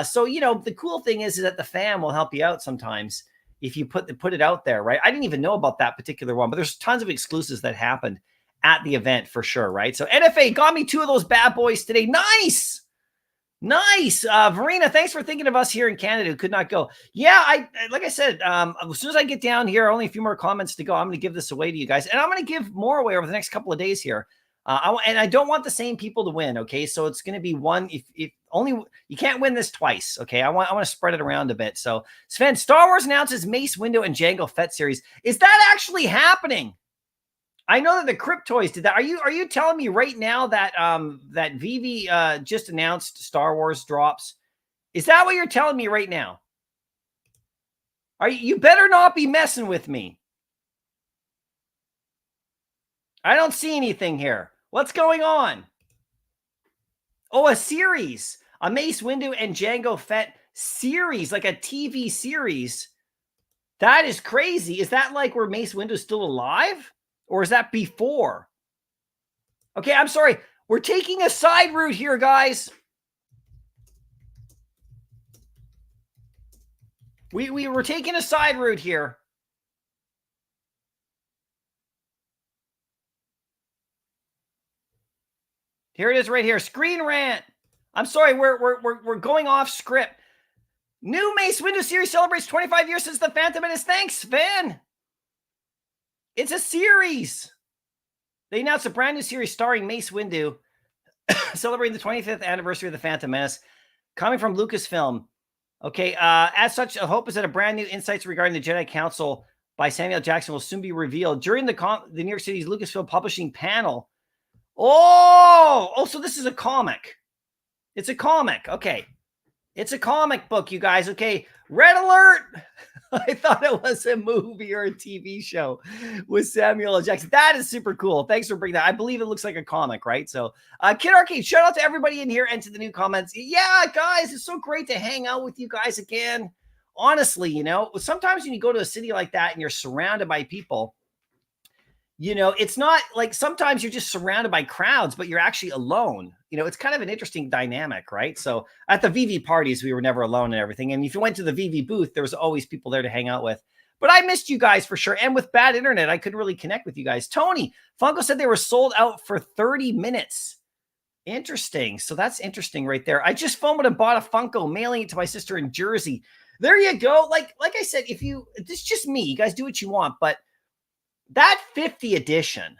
So, you know, the cool thing is that the fam will help you out sometimes if you put it out there, right? I didn't even know about that particular one, but there's tons of exclusives that happened at the event for sure, right? So NFA got me 2 of those bad boys today. Nice. Verena, thanks for thinking of us here in Canada who could not go. Yeah, like I said, as soon as I get down here, only a few more comments to go. I'm going to give this away to you guys, and I'm going to give more away over the next couple of days here. And I don't want the same people to win. Okay, so it's going to be one. If only you can't win this twice. Okay, I want to spread it around a bit. So Sven, Star Wars announces Mace Windu and Jango Fett series. Is that actually happening? I know that the Cryptoys did that. Are you telling me right now that that Veve just announced Star Wars drops? Is that what you're telling me right now? You better not be messing with me. I don't see anything here. What's going on? Oh, a series. A Mace Windu and Jango Fett series, like a TV series. That is crazy. Is that like where Mace Windu's still alive? Or is that before? Okay, I'm sorry. We're taking a side route here, guys. We were taking a side route here. Here it is right here. Screen rant. I'm sorry, we're going off script. New Mace Windu series celebrates 25 years since the Phantom Menace. Thanks, Van. It's a series. They announced a brand new series starring Mace Windu, celebrating the 25th anniversary of the Phantom Menace, coming from Lucasfilm. Okay, as such, a hope is that a brand new insights regarding the Jedi Council by Samuel Jackson will soon be revealed during the New York City's Lucasfilm Publishing panel. Oh, so this is a comic. It's a comic. Okay. It's a comic book, you guys. Okay. Red alert. I thought it was a movie or a TV show with Samuel L. Jackson. That is super cool. Thanks for bringing that. I believe it looks like a comic, right? So, Kid Arcade, shout out to everybody in here and to the new comments. Yeah, guys, it's so great to hang out with you guys again. Honestly, you know, sometimes when you go to a city like that and you're surrounded by people, you know, it's not like sometimes you're just surrounded by crowds, but you're actually alone. You know, it's kind of an interesting dynamic, right? So at the Veve parties, we were never alone and everything. And if you went to the Veve booth, there was always people there to hang out with. But I missed you guys for sure. And with bad internet, I couldn't really connect with you guys. Tony, Funko said they were sold out for 30 minutes. Interesting. So that's interesting right there. I just phoned and bought a Funko, mailing it to my sister in Jersey. There you go. Like I said, if you, it's just me, you guys do what you want, but that 50 edition,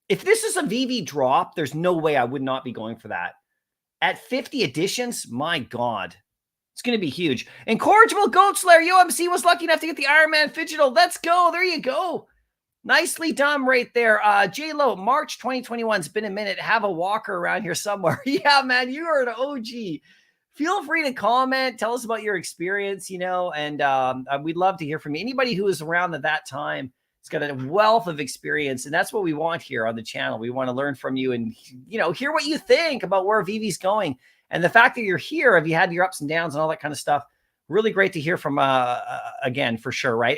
if this is a Veve drop, there's no way I would not be going for that. At 50 editions, my God, it's going to be huge. Incorrigible Goat Slayer, UMC was lucky enough to get the Iron Man Fidgetal. Let's go. There you go. Nicely done right there. J-Lo, March 2021. It's been a minute. Have a walker around here somewhere. Yeah, man, you are an OG. Feel free to comment. Tell us about your experience, you know, and we'd love to hear from you. Anybody who was around at that time, it's got a wealth of experience, and that's what we want here on the channel. We want to learn from you and, you know, hear what you think about where Veve's going. And the fact that you're here, have you had your ups and downs and all that kind of stuff? Really great to hear from, again, for sure, right?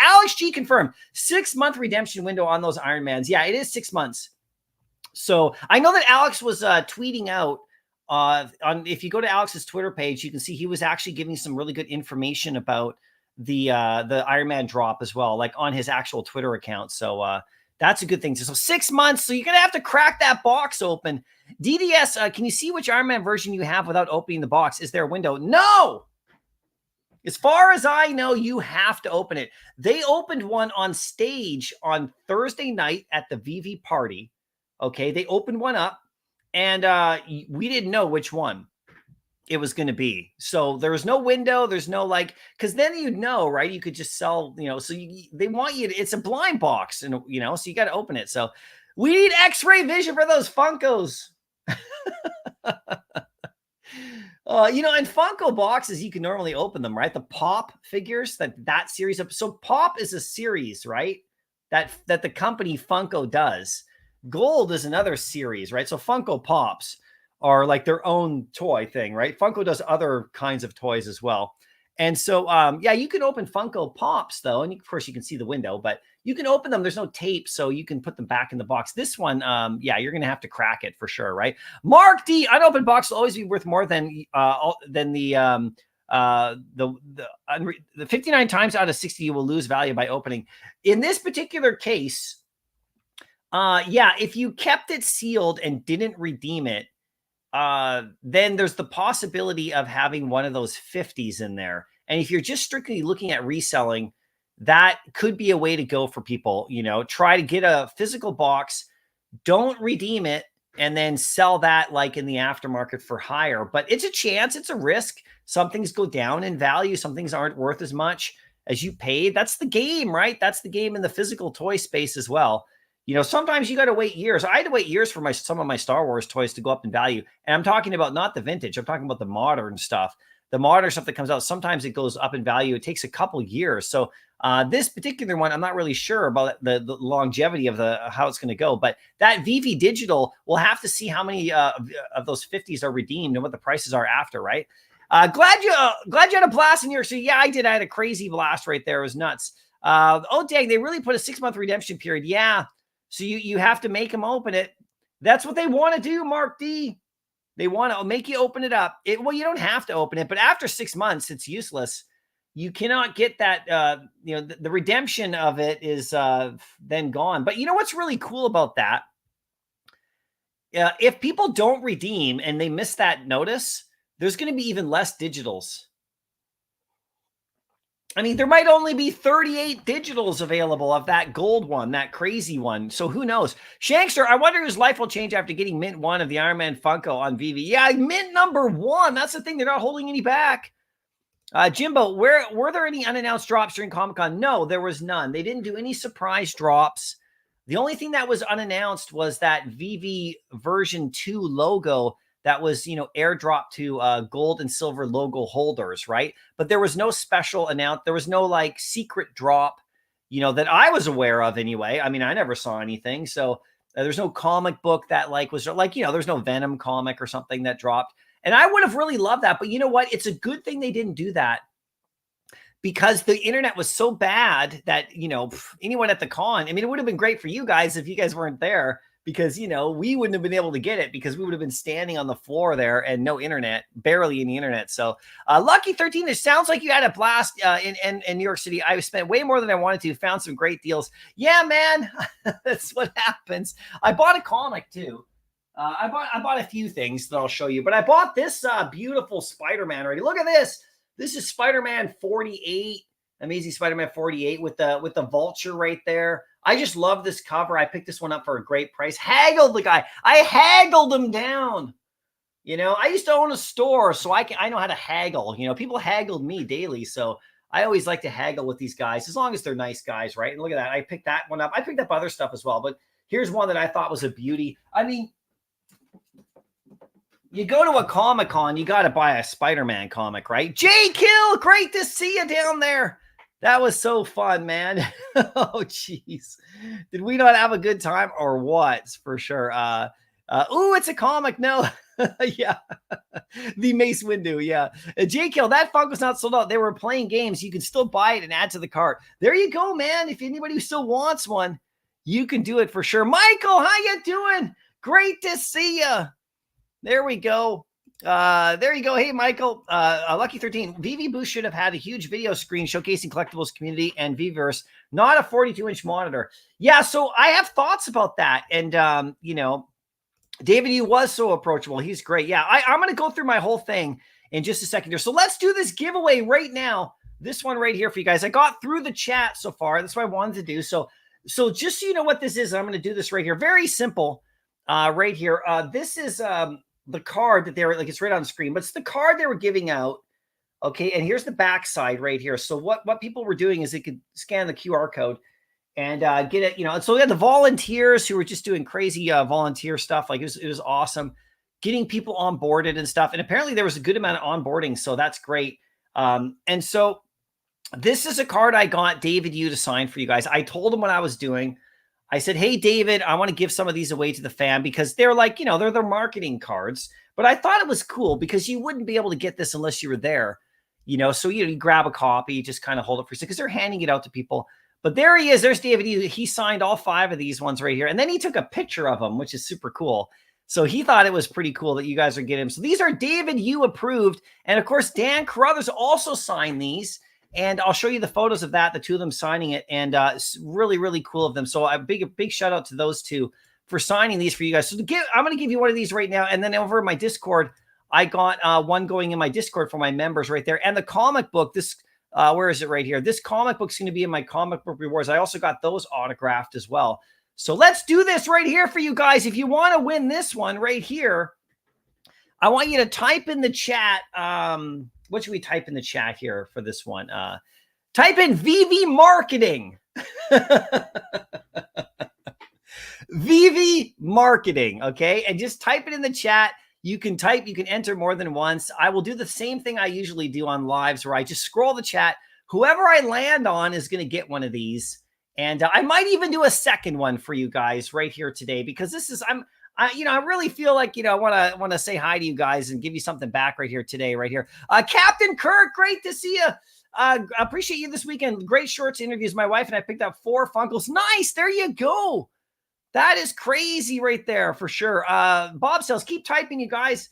Alex G confirmed 6-month redemption window on those Iron Mans. Yeah, it is 6 months. So I know that Alex was tweeting out if you go to Alex's Twitter page, you can see he was actually giving some really good information about the Iron Man drop as well, like on his actual Twitter account. So that's a good thing. So 6 months. So you're going to have to crack that box open. DDS, can you see which Iron Man version you have without opening the box? Is there a window? No. As far as I know, you have to open it. They opened one on stage on Thursday night at the Veve party. Okay. They opened one up and we didn't know which one it was going to be. So there was no window. There's no like, because then you'd know, right? You could just sell, you know, so they want you to, it's a blind box and, you know, so you got to open it. So we need X-ray vision for those Funkos. You know, in Funko boxes, you can normally open them, right? The Pop figures, that series of, so Pop is a series, right? That the company Funko does. Gold is another series, right? So Funko Pops are like their own toy thing, right? Funko does other kinds of toys as well. And so, yeah, you can open Funko Pops though. And of course you can see the window, but you can open them. There's no tape, so you can put them back in the box. This one, yeah, you're going to have to crack it for sure, right? Mark D, unopened box will always be worth more than the 59 times out of 60 you will lose value by opening. In this particular case, yeah, if you kept it sealed and didn't redeem it, then there's the possibility of having one of those 50s in there. And if you're just strictly looking at reselling, that could be a way to go for people. You know, try to get a physical box, don't redeem it, and then sell that like in the aftermarket for higher. But it's a chance, it's a risk. Some things go down in value, some things aren't worth as much as you paid. That's the game, right? That's the game in the physical toy space as well. You know, sometimes you got to wait years. I had to wait years for some of my Star Wars toys to go up in value. And I'm talking about not the vintage. I'm talking about the modern stuff. The modern stuff that comes out, sometimes it goes up in value. It takes a couple years. So this particular one, I'm not really sure about the longevity of how it's going to go. But that Veve Digital, we'll have to see how many of those 50s are redeemed and what the prices are after, right? Glad you had a blast in New York City. Yeah, I did. I had a crazy blast right there. It was nuts. Oh, dang, they really put a 6-month redemption period. Yeah. So you have to make them open it. That's what they want to do, Mark D. They want to make you open it up. Well, you don't have to open it, but after 6 months, it's useless. You cannot get that, you know, the redemption of it is then gone. But you know what's really cool about that? If people don't redeem and they miss that notice, there's going to be even less digitals. I mean, there might only be 38 digitals available of that gold one, that crazy one. So who knows? Shankster, I wonder whose life will change after getting mint 1 of the Iron Man Funko on Veve. Yeah, mint number 1. That's the thing. They're not holding any back. Jimbo, were there any unannounced drops during Comic-Con? No, there was none. They didn't do any surprise drops. The only thing that was unannounced was that Veve version 2 logo that was, you know, airdropped to gold and silver logo holders, right? But there was no special announce. There was no like secret drop, you know, that I was aware of anyway. I mean, I never saw anything. So there's no comic book that like was like, you know, there's no Venom comic or something that dropped. And I would have really loved that. But you know what? It's a good thing they didn't do that, because the internet was so bad that, you know, anyone at the con, I mean, it would have been great for you guys if you guys weren't there, because, you know, we wouldn't have been able to get it because we would have been standing on the floor there and no internet, barely any internet. So Lucky 13, it sounds like you had a blast in New York City. I spent way more than I wanted to, found some great deals. Yeah, man, that's what happens. I bought a comic too. I bought a few things that I'll show you, but I bought this beautiful Spider-Man already. Look at this. This is Spider-Man 48, Amazing Spider-Man 48 with the vulture right there. I just love this cover. I picked this one up for a great price. Haggled the guy. I haggled him down. You know, I used to own a store, so I know how to haggle. You know, people haggled me daily, so I always like to haggle with these guys as long as they're nice guys, right? And look at that. I picked that one up. I picked up other stuff as well, but here's one that I thought was a beauty. I mean, you go to a Comic-Con, you got to buy a Spider-Man comic, right? J-Kill, great to see you down there. That was so fun, man. Oh, jeez. Did we not have a good time or what? For sure. Ooh, it's a comic. No. Yeah. The Mace Windu. Yeah. J-Kill, that Funko's not sold out. They were playing games. You can still buy it and add to the cart. There you go, man. If anybody who still wants one, you can do it for sure. Michael, how you doing? Great to see you. There we go. There you go. Hey, Michael, Lucky 13. Veve booth should have had a huge video screen showcasing collectibles community and Veverse, not a 42-inch monitor. Yeah, so I have thoughts about that. And, you know, David, you was so approachable. He's great. Yeah, I'm going to go through my whole thing in just a second here. So let's do this giveaway right now. This one right here for you guys. I got through the chat so far. That's what I wanted to do. So just so you know what this is, I'm going to do this right here. Very simple right here. This is the card that they were like, it's right on screen, but it's the card they were giving out. Okay. And here's the back side right here. So what people were doing is they could scan the QR code and get it, you know. And so we had the volunteers who were just doing crazy volunteer stuff. Like it was awesome getting people onboarded and stuff. And apparently there was a good amount of onboarding. So that's great. And so this is a card I got David Yu to sign for you guys. I told him what I was doing. I said, hey, David, I want to give some of these away to the fam because they're like, you know, they're their marketing cards. But I thought it was cool because you wouldn't be able to get this unless you were there, you know. So, you know, you grab a copy, you just kind of hold it for a second because they're handing it out to people. But there he is. There's David. He signed all 5 of these ones right here. And then he took a picture of them, which is super cool. So he thought it was pretty cool that you guys are getting them. So these are David Yu approved. And of course, Dan Carruthers also signed these. And I'll show you the photos of that, the two of them signing it. And it's really, really cool of them. So a big shout out to those two for signing these for you guys. So I'm going to give you one of these right now. And then over in my Discord, I got one going in my Discord for my members right there. And the comic book, this, where is it right here? This comic book's going to be in my comic book rewards. I also got those autographed as well. So let's do this right here for you guys. If you want to win this one right here, I want you to type in the chat. What should we type in the chat here for this one? Type in Veve marketing. Veve marketing. Okay. And just type it in the chat. You can enter more than once. I will do the same thing I usually do on lives where I just scroll the chat. Whoever I land on is going to get one of these. And I might even do a second one for you guys right here today, because this is, I really feel like, I want to say hi to you guys and give you something back right here today, right here. Captain Kirk, great to see you. Appreciate you this weekend. Great shorts interviews. My wife and I picked up 4 Funkos. Nice. There you go. That is crazy right there for sure. Bob says, keep typing, you guys.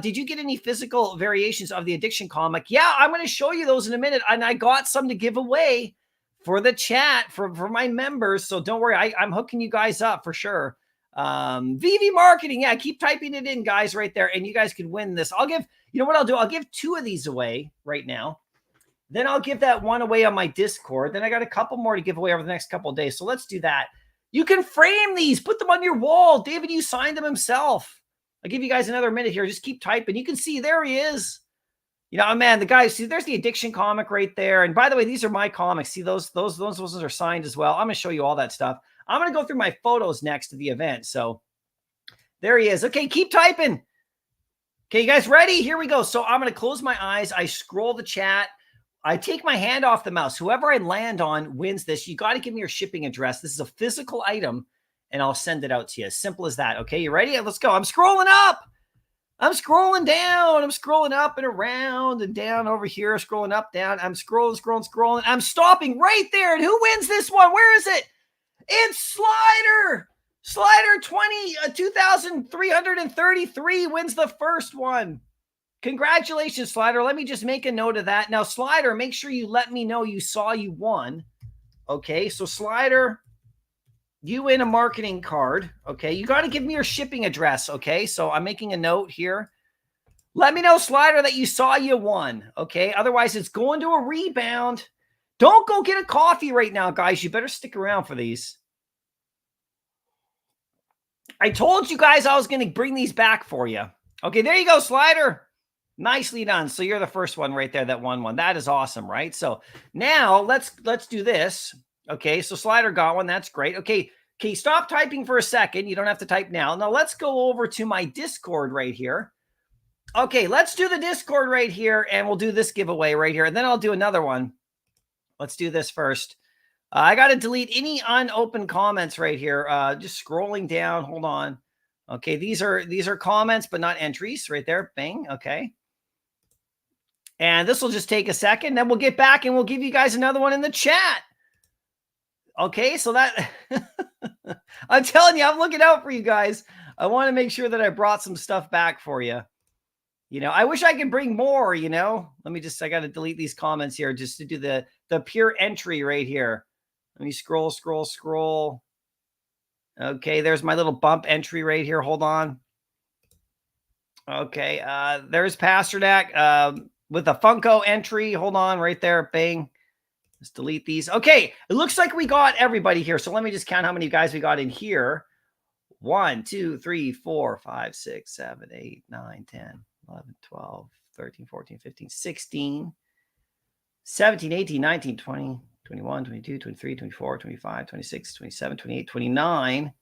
Did you get any physical variations of the Addiction comic? Yeah, I'm going to show you those in a minute. And I got some to give away for the chat for my members. So don't worry. I'm hooking you guys up for sure. Veve marketing. Yeah, keep typing it in, guys, right there. And you guys can win this. I'll give, what I'll do? I'll give 2 of these away right now. Then I'll give that one away on my Discord. Then I got a couple more to give away over the next couple of days. So let's do that. You can frame these, put them on your wall. David, you signed them himself. I'll give you guys another minute here. Just keep typing. You can see there he is. Man, the guy, see, there's the Addiction comic right there. And by the way, these are my comics. See, those are signed as well. I'm going to show you all that stuff. I'm going to go through my photos next to the event. So there he is. Okay, keep typing. Okay, you guys ready? Here we go. So I'm going to close my eyes. I scroll the chat. I take my hand off the mouse. Whoever I land on wins this. You got to give me your shipping address. This is a physical item, and I'll send it out to you. As simple as that. Okay, you ready? Let's go. I'm scrolling up. I'm scrolling down. I'm scrolling up and around and down over here. Scrolling up, down. I'm scrolling. I'm stopping right there. And who wins this one? Where is it? It's Slider. Slider 2,333 wins the first one. Congratulations, Slider. Let me just make a note of that. Now, Slider, make sure you let me know you saw you won. Okay, so Slider, you win a marketing card. Okay, you got to give me your shipping address. Okay, so I'm making a note here. Let me know, Slider, that you saw you won. Okay, otherwise it's going to a rebound. Don't go get a coffee right now, guys. You better stick around for these. I told you guys I was going to bring these back for you. Okay, there you go, Slider. Nicely done. So you're the first one right there that won one. That is awesome, right? So now let's do this. Okay, so Slider got one. That's great. Okay, stop typing for a second. You don't have to type now. Now let's go over to my Discord right here. Okay, let's do the Discord right here, and we'll do this giveaway right here, and then I'll do another one. Let's do this first. I got to delete any unopened comments right here. Just scrolling down. Hold on. Okay, these are comments, but not entries right there. Bang. Okay. And this will just take a second. Then we'll get back and we'll give you guys another one in the chat. Okay, so that I'm telling you, I'm looking out for you guys. I want to make sure that I brought some stuff back for you. You know, I wish I could bring more, you know. Let me just, I got to delete these comments here just to do the pure entry right here. Let me scroll. Okay, there's my little bump entry right here. Hold on. Okay, there's Pasternak with a Funko entry. Hold on right there. Bang. Let's delete these. Okay, it looks like we got everybody here. So let me just count how many guys we got in here. 1, 2, 3, 4, 5, 6, 7, 8, 9, 10, 11, 12, 13, 14, 15, 16, 17, 18, 19, 20, 21, 22, 23, 24, 25, 26, 27, 28, 29,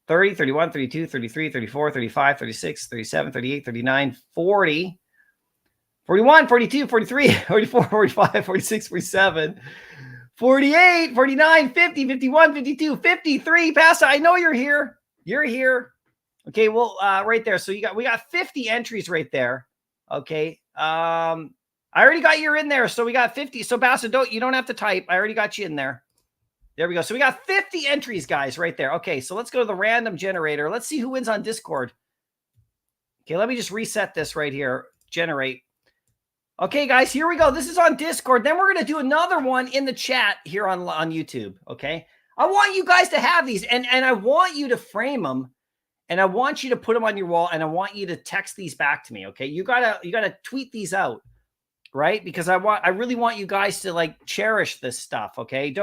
30, 31, 32, 33, 34, 35, 36, 37, 38, 39, 40, 41, 42, 43, 44, 45, 46, 47, 48, 49, 50, 51, 52, 53. Pastor, I know you're here. You're here. Okay, well, right there. So we got 50 entries right there. Okay. I already got you in there. So we got 50. So Pastor, you don't have to type. I already got you in there. There we go. So we got 50 entries, guys, right there. Okay, so let's go to the random generator. Let's see who wins on Discord. Okay, let me just reset this right here. Generate. Okay, guys, here we go. This is on Discord. Then we're going to do another one in the chat here on YouTube, okay? I want you guys to have these, and I want you to frame them, and I want you to put them on your wall, and I want you to text these back to me, okay? You gotta tweet these out, right? Because I really want you guys to, like, cherish this stuff, okay?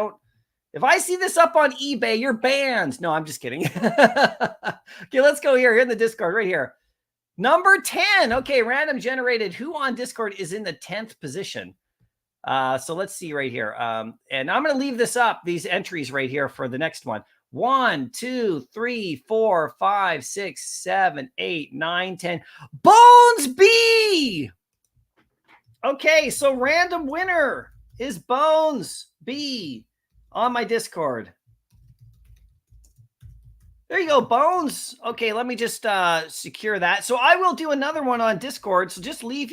If I see this up on eBay, you're banned. No, I'm just kidding. Okay, let's go here in the Discord right here. Number 10. Okay, random generated. Who on Discord is in the 10th position? So let's see right here. And I'm going to leave this up, these entries right here for the next one. 1, 2, 3, 4, 5, 6, 7, 8, 9, 10. Bones B. Okay, so random winner is Bones B on my Discord. There you go, Bones. Okay, let me just secure that. So I will do another one on Discord. So just leave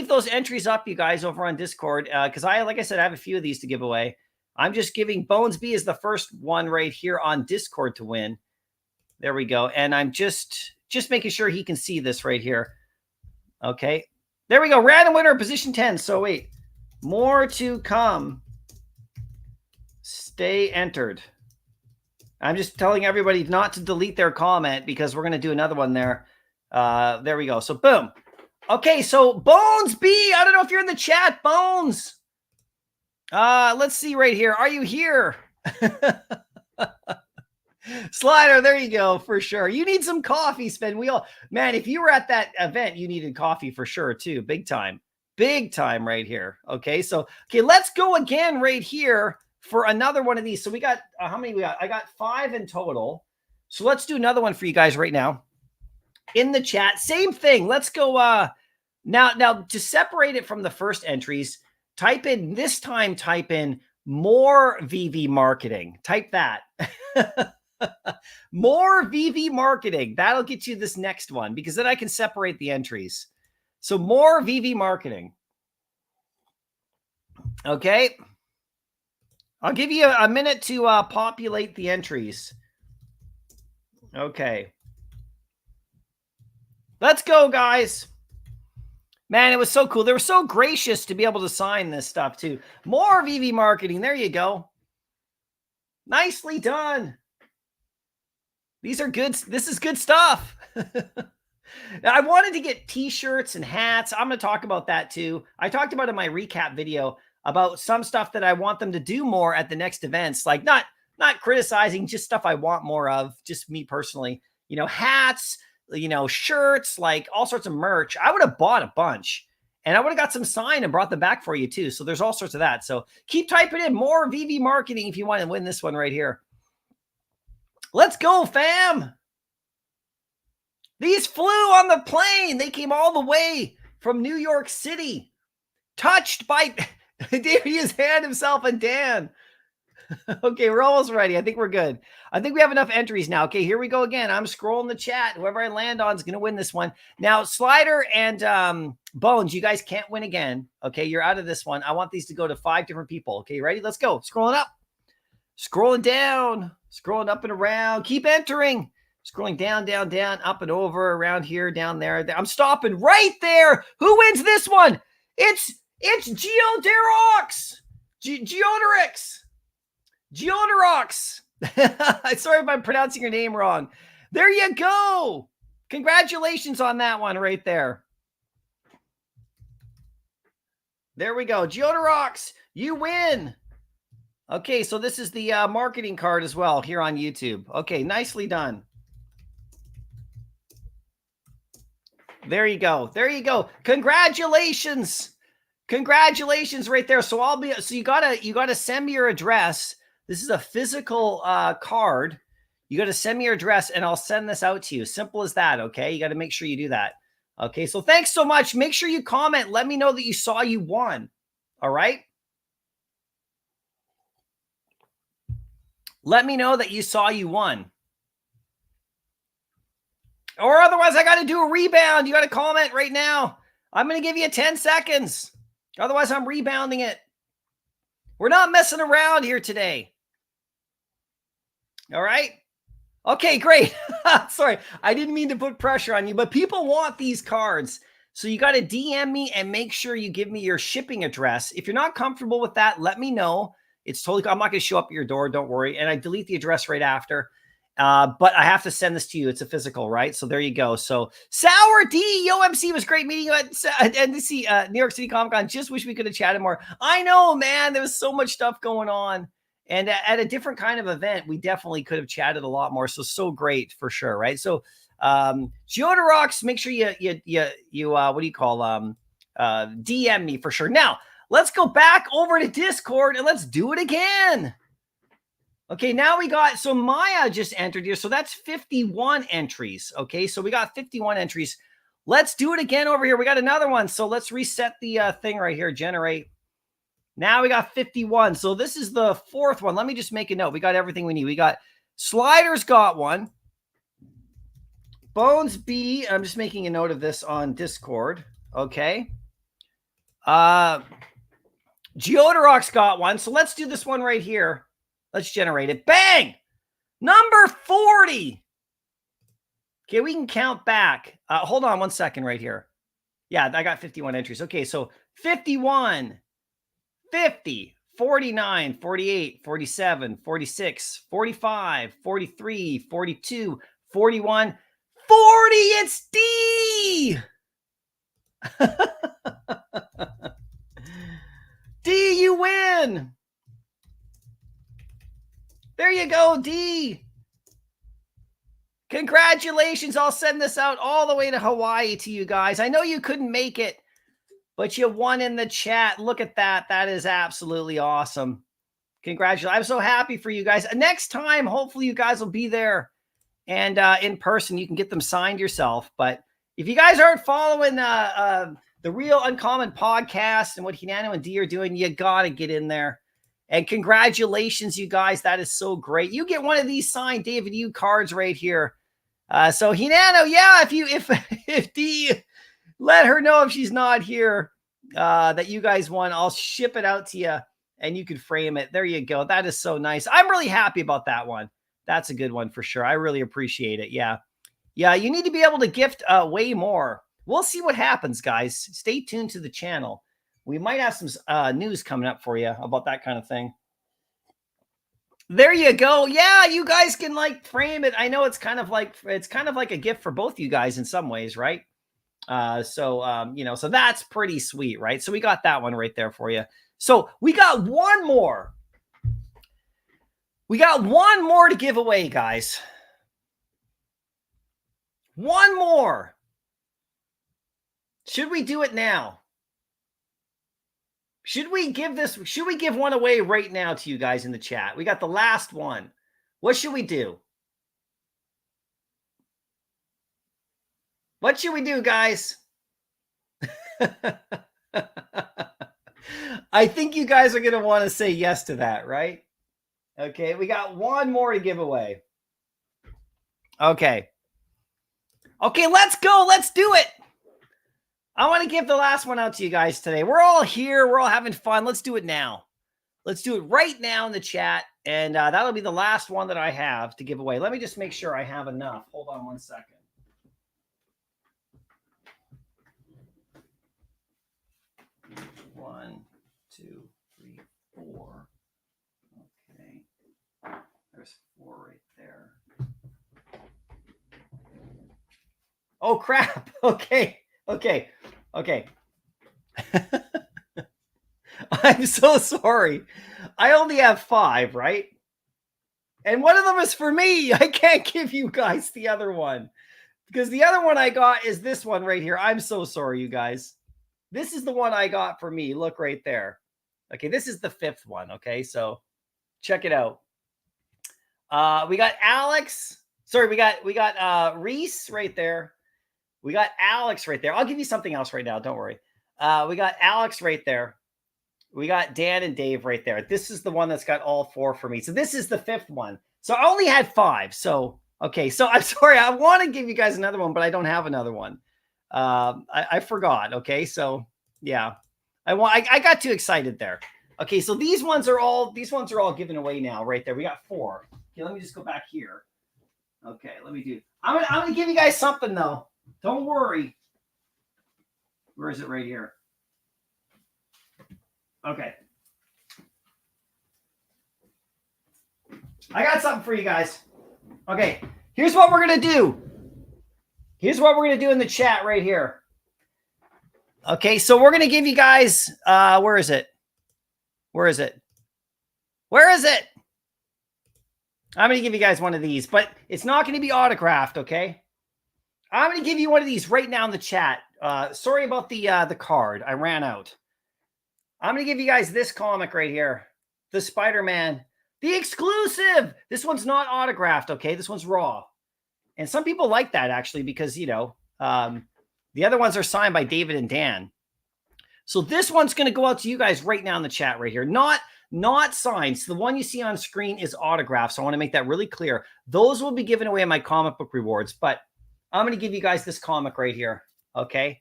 those entries up, you guys, over on Discord. Because like I said, I have a few of these to give away. I'm just giving Bones B as the first one right here on Discord to win. There we go. And I'm just making sure he can see this right here. Okay. There we go. Random winner, position 10. So wait, more to come. Stay entered. I'm just telling everybody not to delete their comment because we're going to do another one there. There we go. So boom. Okay, so Bones B, I don't know if you're in the chat, Bones. Let's see right here. Are you here? Slider, there you go, for sure. You need some coffee, Sven. Man, if you were at that event, you needed coffee for sure, too. Big time. Big time right here. Okay, so, let's go again right here for another one of these. So we got, how many we got? I got 5 in total. So let's do another one for you guys right now. in the chat. Same thing. Let's go. Now to separate it from the first entries, type in more Veve marketing. Type that. More Veve marketing. That'll get you this next one because then I can separate the entries. So more Veve marketing. Okay. I'll give you a minute to populate the entries. Okay. Let's go, guys. Man, it was so cool. They were so gracious to be able to sign this stuff too. More Veve marketing. There you go. Nicely done. These are good. This is good stuff. I wanted to get t-shirts and hats. I'm going to talk about that too. I talked about in my recap video about some stuff that I want them to do more at the next events. Like not criticizing, just stuff I want more of, just me personally. You know, hats, you know, shirts, like all sorts of merch. I would have bought a bunch and I would have got some signed and brought them back for you too. So there's all sorts of that. So keep typing in more Veve marketing if you want to win this one right here. Let's go, fam. These flew on the plane. They came all the way from New York City. Touched by David, his hand himself and Dan. Okay, we're almost ready. I think we're good. I think we have enough entries now. Okay, here we go again. I'm scrolling the chat. Whoever I land on is going to win this one. Now, Slider and Bones, you guys can't win again. Okay, you're out of this one. I want these to go to 5 different people. Okay, you ready? Let's go. Scrolling up. Scrolling down. Scrolling up and around. Keep entering. Scrolling down, down, down, up and over, around here, down there. I'm stopping right there. Who wins this one? It's Geoderox. Geoderox. Sorry if I'm pronouncing your name wrong. There you go. Congratulations on that one right there. There we go. Geoderox, you win. Okay, so this is the marketing card as well here on YouTube. Okay, nicely done. There you go. There you go. Congratulations. Congratulations right there. So you gotta send me your address. This is a physical card. You got to send me your address and I'll send this out to you. Simple as that. Okay. You got to make sure you do that. Okay. So thanks so much. Make sure you comment. Let me know that you saw you won. All right. Let me know that you saw you won. Or otherwise, I got to do a rebound. You got to comment right now. I'm going to give you 10 seconds. Otherwise, I'm rebounding it. We're not messing around here today. All right. Okay, great. Sorry, I didn't mean to put pressure on you, but people want these cards. So you got to DM me and make sure you give me your shipping address. If you're not comfortable with that, let me know. It's totally, I'm not going to show up at your door. Don't worry. And I delete the address right after. But I have to send this to you. It's a physical, right? So there you go. So Sour D, Yo MC, was great meeting you at NYCC, New York City Comic Con. Just wish we could have chatted more. I know, man. There was so much stuff going on. And at a different kind of event, we definitely could have chatted a lot more. So great for sure, right? So Geoderox, make sure you what do you call DM me for sure. Now let's go back over to Discord and let's do it again. Okay, now we got, so Maya just entered here. So that's 51 entries. Okay, so we got 51 entries. Let's do it again over here. We got another one. So let's reset the thing right here, generate. Now we got 51. So this is the 4th one. Let me just make a note. We got everything we need. We got Sliders got one. Bones B. I'm just making a note of this on Discord. Okay. Geoderox got one. So let's do this one right here. Let's generate it. Bang! Number 40. Okay, we can count back. Hold on one second right here. Yeah, I got 51 entries. Okay, so 51, 50, 49, 48, 47, 46, 45, 43, 42, 41, 40. It's D! D, you win! There you go, D. Congratulations. I'll send this out all the way to Hawaii to you guys. I know you couldn't make it, but you won in the chat. Look at that. That is absolutely awesome. Congratulations. I'm so happy for you guys. Next time, hopefully you guys will be there And in person, you can get them signed yourself. But if you guys aren't following the Real Uncommon podcast and what Hinano and D are doing, you got to get in there. And congratulations, you guys. That is so great. You get one of these signed David U cards right here. So Hinano, yeah, if D, let her know if she's not here that you guys won. I'll ship it out to you and you can frame it. There you go. That is so nice. I'm really happy about that one. That's a good one for sure. I really appreciate it. Yeah. Yeah. You need to be able to gift way more. We'll see what happens, guys. Stay tuned to the channel. We might have some news coming up for you about that kind of thing. There you go. Yeah, you guys can like frame it. I know it's kind of like a gift for both you guys in some ways, right? So that's pretty sweet, right? So we got that one right there for you. So we got one more. We got one more to give away, guys. One more. Should we do it now? Should we give one away right now to you guys in the chat? We got the last one. What should we do? What should we do, guys? I think you guys are going to want to say yes to that, right? Okay, we got one more to give away. Okay. Okay, let's go. Let's do it. I want to give the last one out to you guys today. We're all here. We're all having fun. Let's do it now. Let's do it right now in the chat. And that'll be the last one that I have to give away. Let me just make sure I have enough. Hold on one second. One, two, three, four. Okay. There's four right there. Oh, crap. Okay. Okay. Okay. I'm so sorry. I only have 5, right? And one of them is for me. I can't give you guys the other one because the other one I got is this one right here. I'm so sorry, you guys. This is the one I got for me. Look right there. Okay, this is the 5th one. Okay, so check it out. We got Alex. Sorry, we got Reese right there. We got Alex right there. I'll give you something else right now. Don't worry. We got Alex right there. We got Dan and Dave right there. This is the one that's got all 4 for me. So this is the 5th one. So I only had 5. So, okay. So I'm sorry. I want to give you guys another one, but I don't have another one. I forgot. Okay. So yeah, I got too excited there. Okay. So these ones are all given away now right there. We got 4. Okay. Let me just go back here. Okay. Let me do, I'm going to give you guys something though. Don't worry. Where is it? Right here. Okay. I got something for you guys. Okay. Here's what we're going to do. Here's what we're going to do in the chat right here. Okay. So we're going to give you guys, where is it? Where is it? Where is it? I'm going to give you guys one of these, but it's not going to be autographed. Okay. I'm going to give you one of these right now in the chat. Sorry about the card. I ran out. I'm going to give you guys this comic right here. The Spider-Man. The exclusive. This one's not autographed, okay? This one's raw. And some people like that, actually, because, you know, the other ones are signed by David and Dan. So this one's going to go out to you guys right now in the chat right here. Not signed. So the one you see on screen is autographed. So I want to make that really clear. Those will be given away in my comic book rewards. But I'm going to give you guys this comic right here, okay?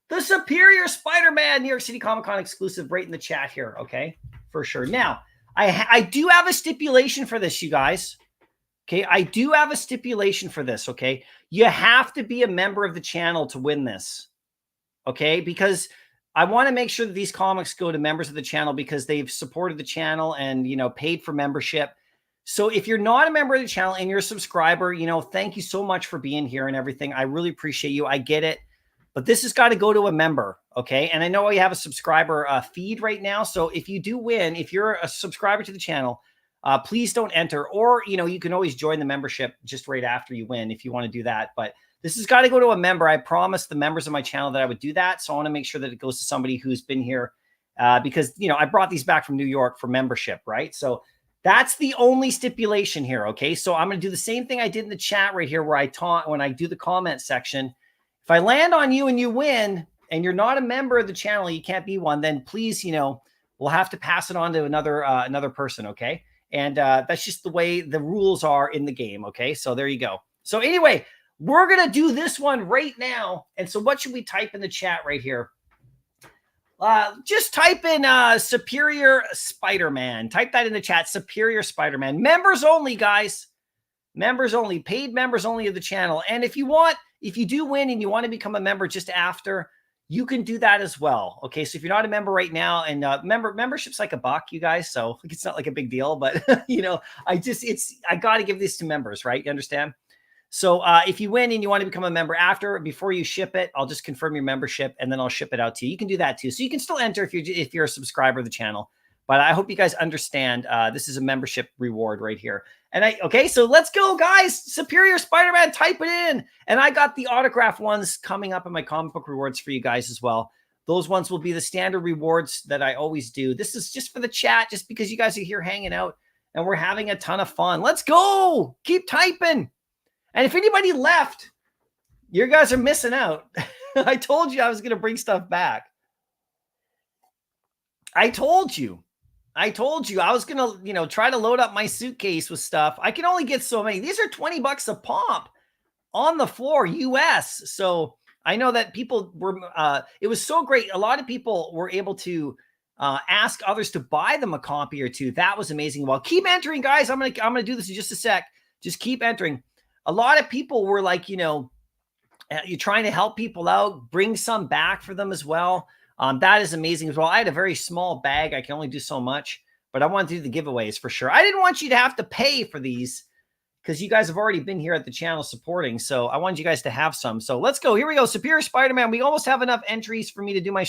The Superior Spider-Man New York City Comic Con exclusive right in the chat here, okay? For sure. Now, I do have a stipulation for this, you guys. Okay, I do have a stipulation for this, okay? You have to be a member of the channel to win this, okay? Because I want to make sure that these comics go to members of the channel because they've supported the channel and, you know, paid for membership. So if you're not a member of the channel and you're a subscriber, you know, thank you so much for being here and everything. I really appreciate you. I get it. But this has got to go to a member, okay? And I know we have a subscriber feed right now. So if you do win, if you're a subscriber to the channel, please don't enter. Or, you know, you can always join the membership just right after you win if you want to do that. But this has got to go to a member. I promised the members of my channel that I would do that. So I want to make sure that it goes to somebody who's been here because, you know, I brought these back from New York for membership, right? So That's the only stipulation here, okay? So I'm going to do the same thing I did in the chat right here where I taunt when I do the comment section. If I land on you and you win and you're not a member of the channel, you can't be one, then please, we'll have to pass it on to another person, okay? And that's just the way the rules are in the game, okay? So there you go. So anyway, we're going to do this one right now. And so what should we type in the chat right here? Just type in Superior Spider-Man. Type that in the chat, Superior Spider-Man. Members only, guys. Members only. Paid members only of the channel. And if you do win and you want to become a member just after, you can do that as well. Okay, so if you're not a member right now, and membership's like $1, you guys, so it's not like a big deal, but I got to give this to members, right? You understand? So if you win and you want to become a member before you ship it, I'll just confirm your membership and then I'll ship it out to you. You can do that too. So you can still enter if you're a subscriber of the channel. But I hope you guys understand this is a membership reward right here. And okay, so let's go, guys. Superior Spider-Man, type it in. And I got the autograph ones coming up in my comic book rewards for you guys as well. Those ones will be the standard rewards that I always do. This is just for the chat, just because you guys are here hanging out and we're having a ton of fun. Let's go. Keep typing. And if anybody left, you guys are missing out. I told you I was going to bring stuff back. I told you I was going to, try to load up my suitcase with stuff. I can only get so many. These are $20 a pop on the floor, US. So I know that people were, it was so great. A lot of people were able to ask others to buy them a copy or two. That was amazing. Well, keep entering, guys. I'm going to do this in just a sec. Just keep entering. A lot of people were like, you're trying to help people out, bring some back for them as well. That is amazing as well. I had a very small bag. I can only do so much, but I want to do the giveaways for sure. I didn't want you to have to pay for these because you guys have already been here at the channel supporting. So I wanted you guys to have some. So let's go. Here we go. Superior Spider-Man. We almost have enough entries for me to do my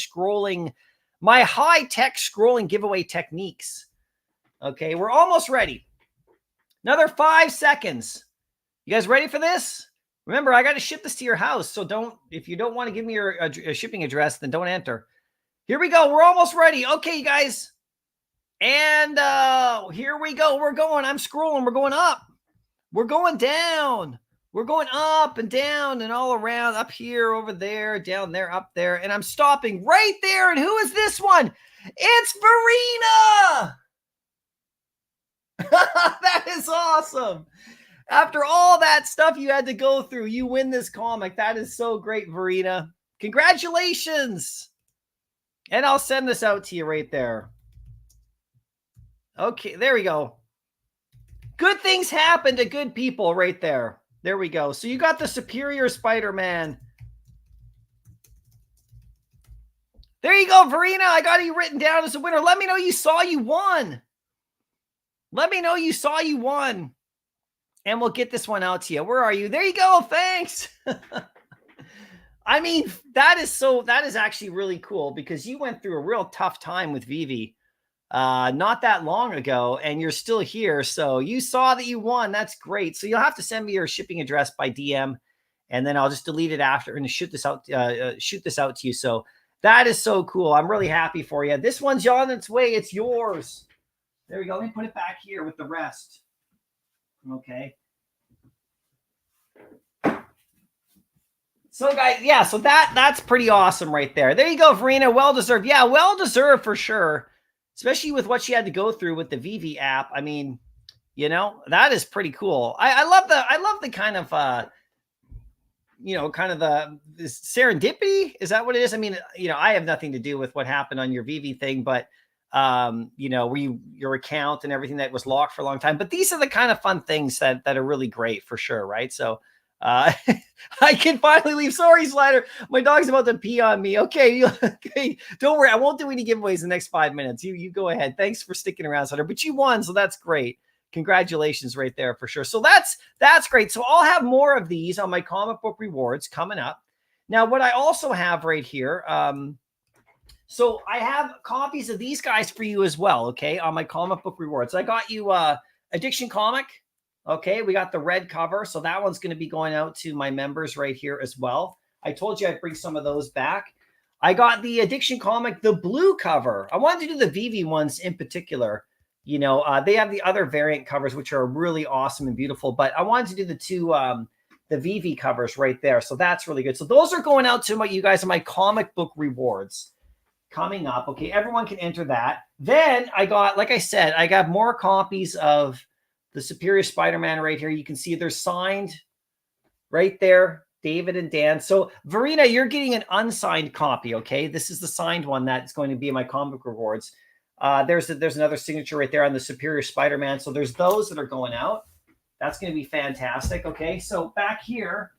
high-tech scrolling giveaway techniques. Okay, we're almost ready. Another 5 seconds. You guys ready for this? Remember, I got to ship this to your house. So if you don't want to give me your shipping address, then don't enter. Here we go. We're almost ready. Okay, you guys. And here we go. We're going. I'm scrolling. We're going up. We're going down. We're going up and down and all around, up here, over there, down there, up there. And I'm stopping right there. And who is this one? It's Verena. That is awesome. After all that stuff you had to go through, you win this comic. That is so great, Verena. Congratulations. And I'll send this out to you right there. Okay, there we go. Good things happen to good people right there. There we go. So you got the Superior Spider-Man. There you go, Verena. I got you written down as a winner. Let me know you saw you won. Let me know you saw you won. And we'll get this one out to you. Where are you? There you go. Thanks. I mean, that is actually really cool because you went through a real tough time with Veve not that long ago, and you're still here. So you saw that you won. That's great. So you'll have to send me your shipping address by DM, and then I'll just delete it after and shoot this out to you. So that is so cool. I'm really happy for you. This one's on its way. It's yours. There we go. Let me put it back here with the rest. Okay. So guys, yeah, so that's pretty awesome right there. There you go, Verena. Well-deserved. Yeah, well-deserved for sure. Especially with what she had to go through with the Veve app. I mean, that is pretty cool. I love the kind of kind of the serendipity. Is that what it is? I mean, I have nothing to do with what happened on your Veve thing, but your account and everything that was locked for a long time. But these are the kind of fun things that are really great for sure, right? So I can finally leave. Sorry, Slider. My dog's about to pee on me. Okay, okay. Don't worry. I won't do any giveaways in the next 5 minutes. You go ahead. Thanks for sticking around, Slider. But you won, so that's great. Congratulations right there for sure. So that's great. So I'll have more of these on my comic book rewards coming up. Now, what I also have right here, so I have copies of these guys for you as well, okay, on my comic book rewards. I got you Addiction Comic. Okay, we got the red cover. So that one's going to be going out to my members right here as well. I told you I'd bring some of those back. I got the Addiction Comic, the blue cover. I wanted to do the Veve ones in particular. You know, they have the other variant covers, which are really awesome and beautiful. But I wanted to do the two, the Veve covers right there. So that's really good. So those are going out to you guys on my comic book rewards coming up. Okay, everyone can enter that. Then I got, like I said, I got more copies of the Superior Spider-Man right here. You can see they're signed right there, David and Dan. So Verena, you're getting an unsigned copy. Okay, this is the signed one that's going to be in my comic book rewards. There's another signature right there on the Superior Spider-Man. So there's those that are going out. That's going to be fantastic. Okay, so back here.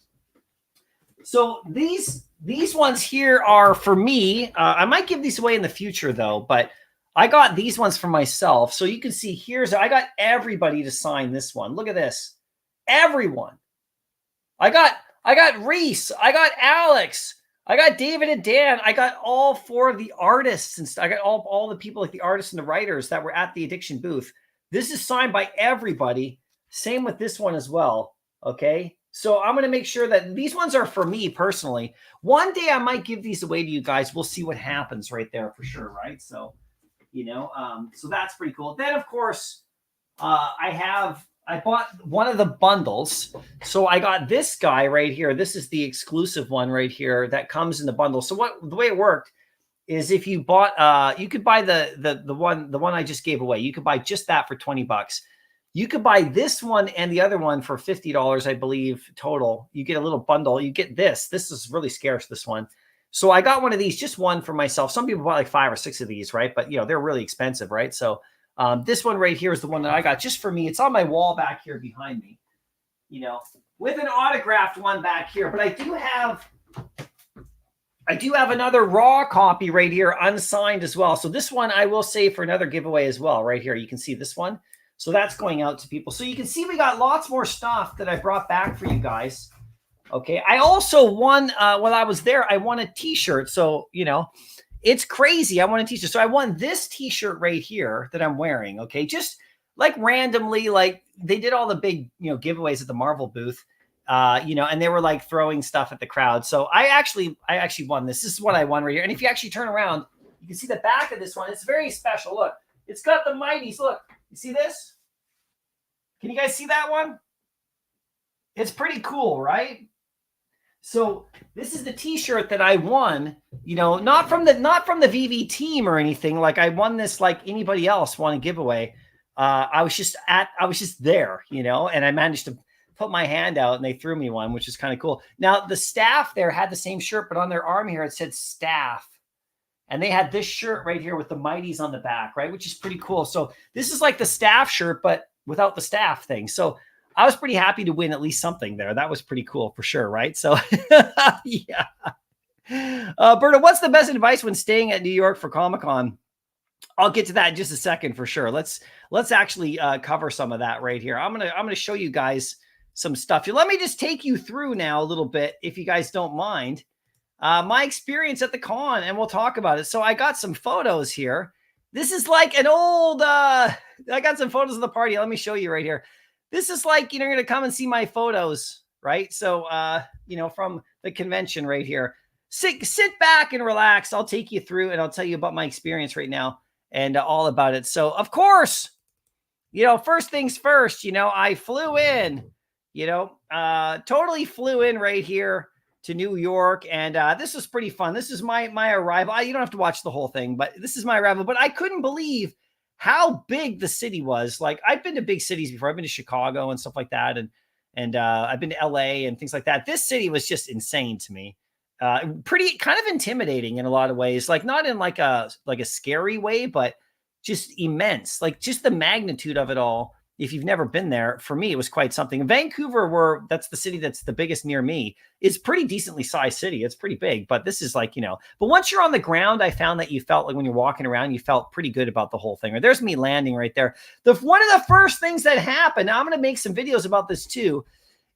So these ones here are for me. I might give these away in the future though, but I got these ones for myself. So you can see I got everybody to sign this one. Look at this. Everyone. I got Reese. I got Alex. I got David and Dan. I got all four of the artists and I got all the people, like the artists and the writers that were at the Addiction booth. This is signed by everybody. Same with this one as well. Okay. So I'm going to make sure that these ones are for me personally. One day I might give these away to you guys. We'll see what happens right there for sure. Right. So, you know, so that's pretty cool. Then of course, I bought one of the bundles. So I got this guy right here. This is the exclusive one right here that comes in the bundle. So the way it worked is if you bought, you could buy the one I just gave away. You could buy just that for $20. You could buy this one and the other one for $50, I believe, total. You get a little bundle. You get this. This is really scarce, this one. So I got one of these, just one for myself. Some people bought like 5 or 6 of these, right? But, you know, they're really expensive, right? So this one right here is the one that I got just for me. It's on my wall back here behind me, you know, with an autographed one back here. But I do have another raw copy right here, unsigned as well. So this one I will save for another giveaway as well, right here. You can see this one. So that's going out to people. So you can see we got lots more stuff that I brought back for you guys. Okay. I also won, while I was there, I won a t-shirt. So, you know, it's crazy. I won a t-shirt. So I won this t-shirt right here that I'm wearing. Okay. Just like randomly, like they did all the big, you know, giveaways at the Marvel booth, you know, and they were like throwing stuff at the crowd. So I actually won this. This is what I won right here. And if you actually turn around, you can see the back of this one. It's very special. Look, it's got the Mighties. Look, you see this? Can you guys see that one? It's pretty cool, right? So this is the t-shirt that I won, you know, not from the Veve team or anything. Like I won this like anybody else won a giveaway. I was just there, you know, and I managed to put my hand out and they threw me one, which is kind of cool. Now the staff there had the same shirt, but on their arm here, it said staff. And they had this shirt right here with the Mighties on the back, right? Which is pretty cool. So this is like the staff shirt, but without the staff thing. So I was pretty happy to win at least something there. That was pretty cool for sure, right? So yeah. Berta, what's the best advice when staying at New York for Comic-Con? I'll get to that in just a second for sure. Let's actually cover some of that right here. I'm gonna show you guys some stuff. Let me just take you through now a little bit, if you guys don't mind, my experience at the con, and we'll talk about it. So I got some photos here. This is like an old, I got some photos of the party. Let me show you right here. This is like, you know, you're going to come and see my photos, right? So, you know, from the convention right here. Sit back and relax. I'll take you through and I'll tell you about my experience right now and all about it. So, of course, you know, first things first, you know, I flew in, you know, totally flew in right here to New York. And this was pretty fun. This is my arrival. You don't have to watch the whole thing, but this is my arrival. But I couldn't believe how big the city was. Like I've been to big cities before. I've been to Chicago and stuff like that. And I've been to LA and things like that. This city was just insane to me. Pretty kind of intimidating in a lot of ways, like not in like a scary way, but just immense, like just the magnitude of it all. If you've never been there, for me, it was quite something. Vancouver, that's the city that's the biggest near me, is pretty decently sized city. It's pretty big, but this is like, you know, but once you're on the ground, I found that you felt like when you're walking around, you felt pretty good about the whole thing. Or there's me landing right there. One of the first things that happened, now I'm going to make some videos about this too,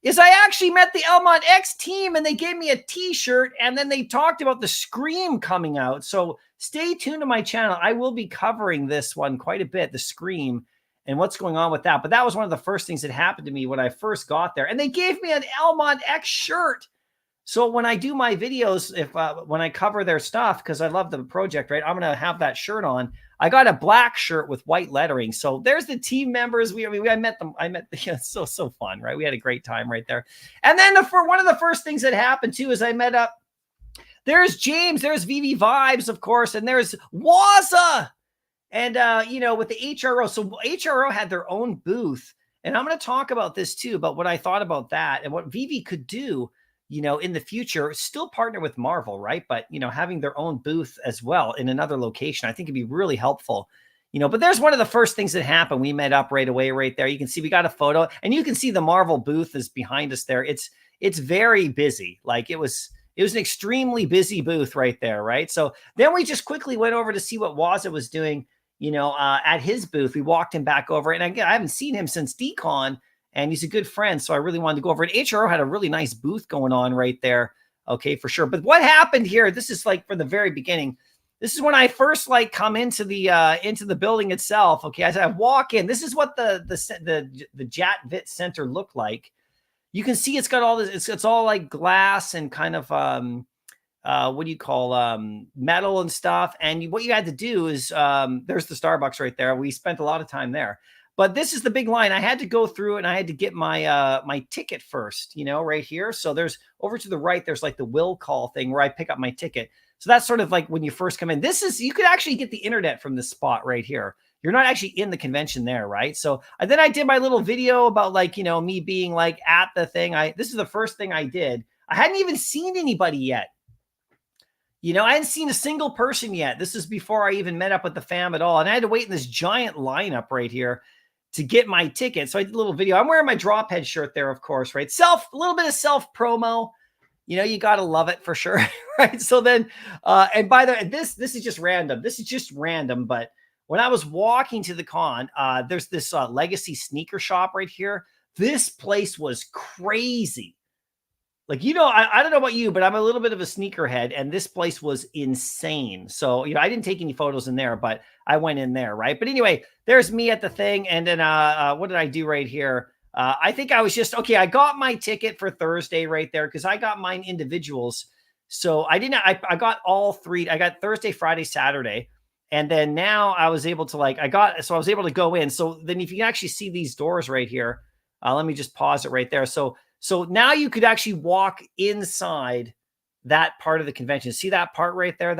is I actually met the Elmont X team and they gave me a t-shirt and then they talked about the Scream coming out. So stay tuned to my channel. I will be covering this one quite a bit, the Scream, and what's going on with that. But that was one of the first things that happened to me when I first got there. And they gave me an Elmont X shirt. So when I do my videos, if when I cover their stuff, because I love the project, right? I'm gonna have that shirt on. I got a black shirt with white lettering. So there's the team members. I met them. Yeah, it's so fun, right? We had a great time right there. And then for one of the first things that happened too is I met up. There's James. There's Veve Vibes, of course, and there's Waza. And, you know, with the HRO, so HRO had their own booth. And I'm going to talk about this too, about what I thought about that and what Veve could do, you know, in the future, still partner with Marvel, right? But, you know, having their own booth as well in another location, I think it'd be really helpful, you know. But there's one of the first things that happened. We met up right away, right there. You can see we got a photo and you can see the Marvel booth is behind us there. It's very busy. Like it was an extremely busy booth right there, right? So then we just quickly went over to see what Waza was doing, you know, at his booth. We walked him back over, and again, I haven't seen him since DCon, and he's a good friend, so I really wanted to go over it. HRO had a really nice booth going on right there, okay, for sure. But what happened here, this is like from the very beginning. This is when I first like come into the building itself, okay? As I walk in, this is what the Jat Vit Center looked like. You can see it's got all this, it's all like glass and kind of what do you call metal and stuff. And what you had to do is there's the Starbucks right there. We spent a lot of time there. But this is the big line. I had to go through and I had to get my my ticket first, you know, right here. So there's over to the right, there's like the will call thing where I pick up my ticket. So that's sort of like when you first come in. This is, you could actually get the internet from this spot right here. You're not actually in the convention there, right? So then I did my little video about like, you know, me being like at the thing. This is the first thing I did. I hadn't even seen anybody yet. You know, I hadn't seen a single person yet. This is before I even met up with the fam at all. And I had to wait in this giant lineup right here to get my ticket. So I did a little video. I'm wearing my drop head shirt there, of course, right? A little bit of self promo. You know, you got to love it for sure, right? So then, and by the way, this is just random. This is just random, but when I was walking to the con, there's this Legacy sneaker shop right here. This place was crazy. Like, you know, I don't know about you, but I'm a little bit of a sneakerhead, and this place was insane. So, you know, I didn't take any photos in there, but I went in there, right? But anyway, there's me at the thing, and then what did I do right here? I think I was just, okay, I got my ticket for Thursday right there because I got mine individuals. So I got all three. I got Thursday, Friday, Saturday. And then now I was able to I was able to go in. So then if you can actually see these doors right here, let me just pause it right there. So now you could actually walk inside that part of the convention. See that part right there?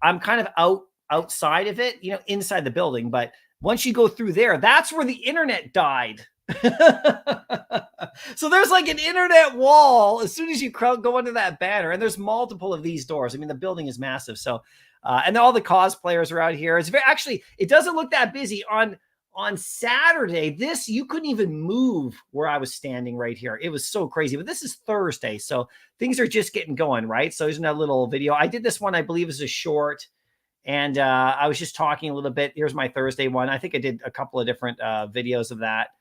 I'm kind of outside of it, you know, inside the building. But once you go through there, that's where the internet died. So there's like an internet wall as soon as you go into that banner, and there's multiple of these doors. I mean, the building is massive. So, and all the cosplayers are out here. It's actually, it doesn't look that busy on Saturday. You couldn't even move where I was standing right here. It was so crazy, but this is Thursday. So things are just getting going, right? So isn't that little video? I did this one, I believe is a short. And I was just talking a little bit. Here's my Thursday one. I think I did a couple of different videos of that.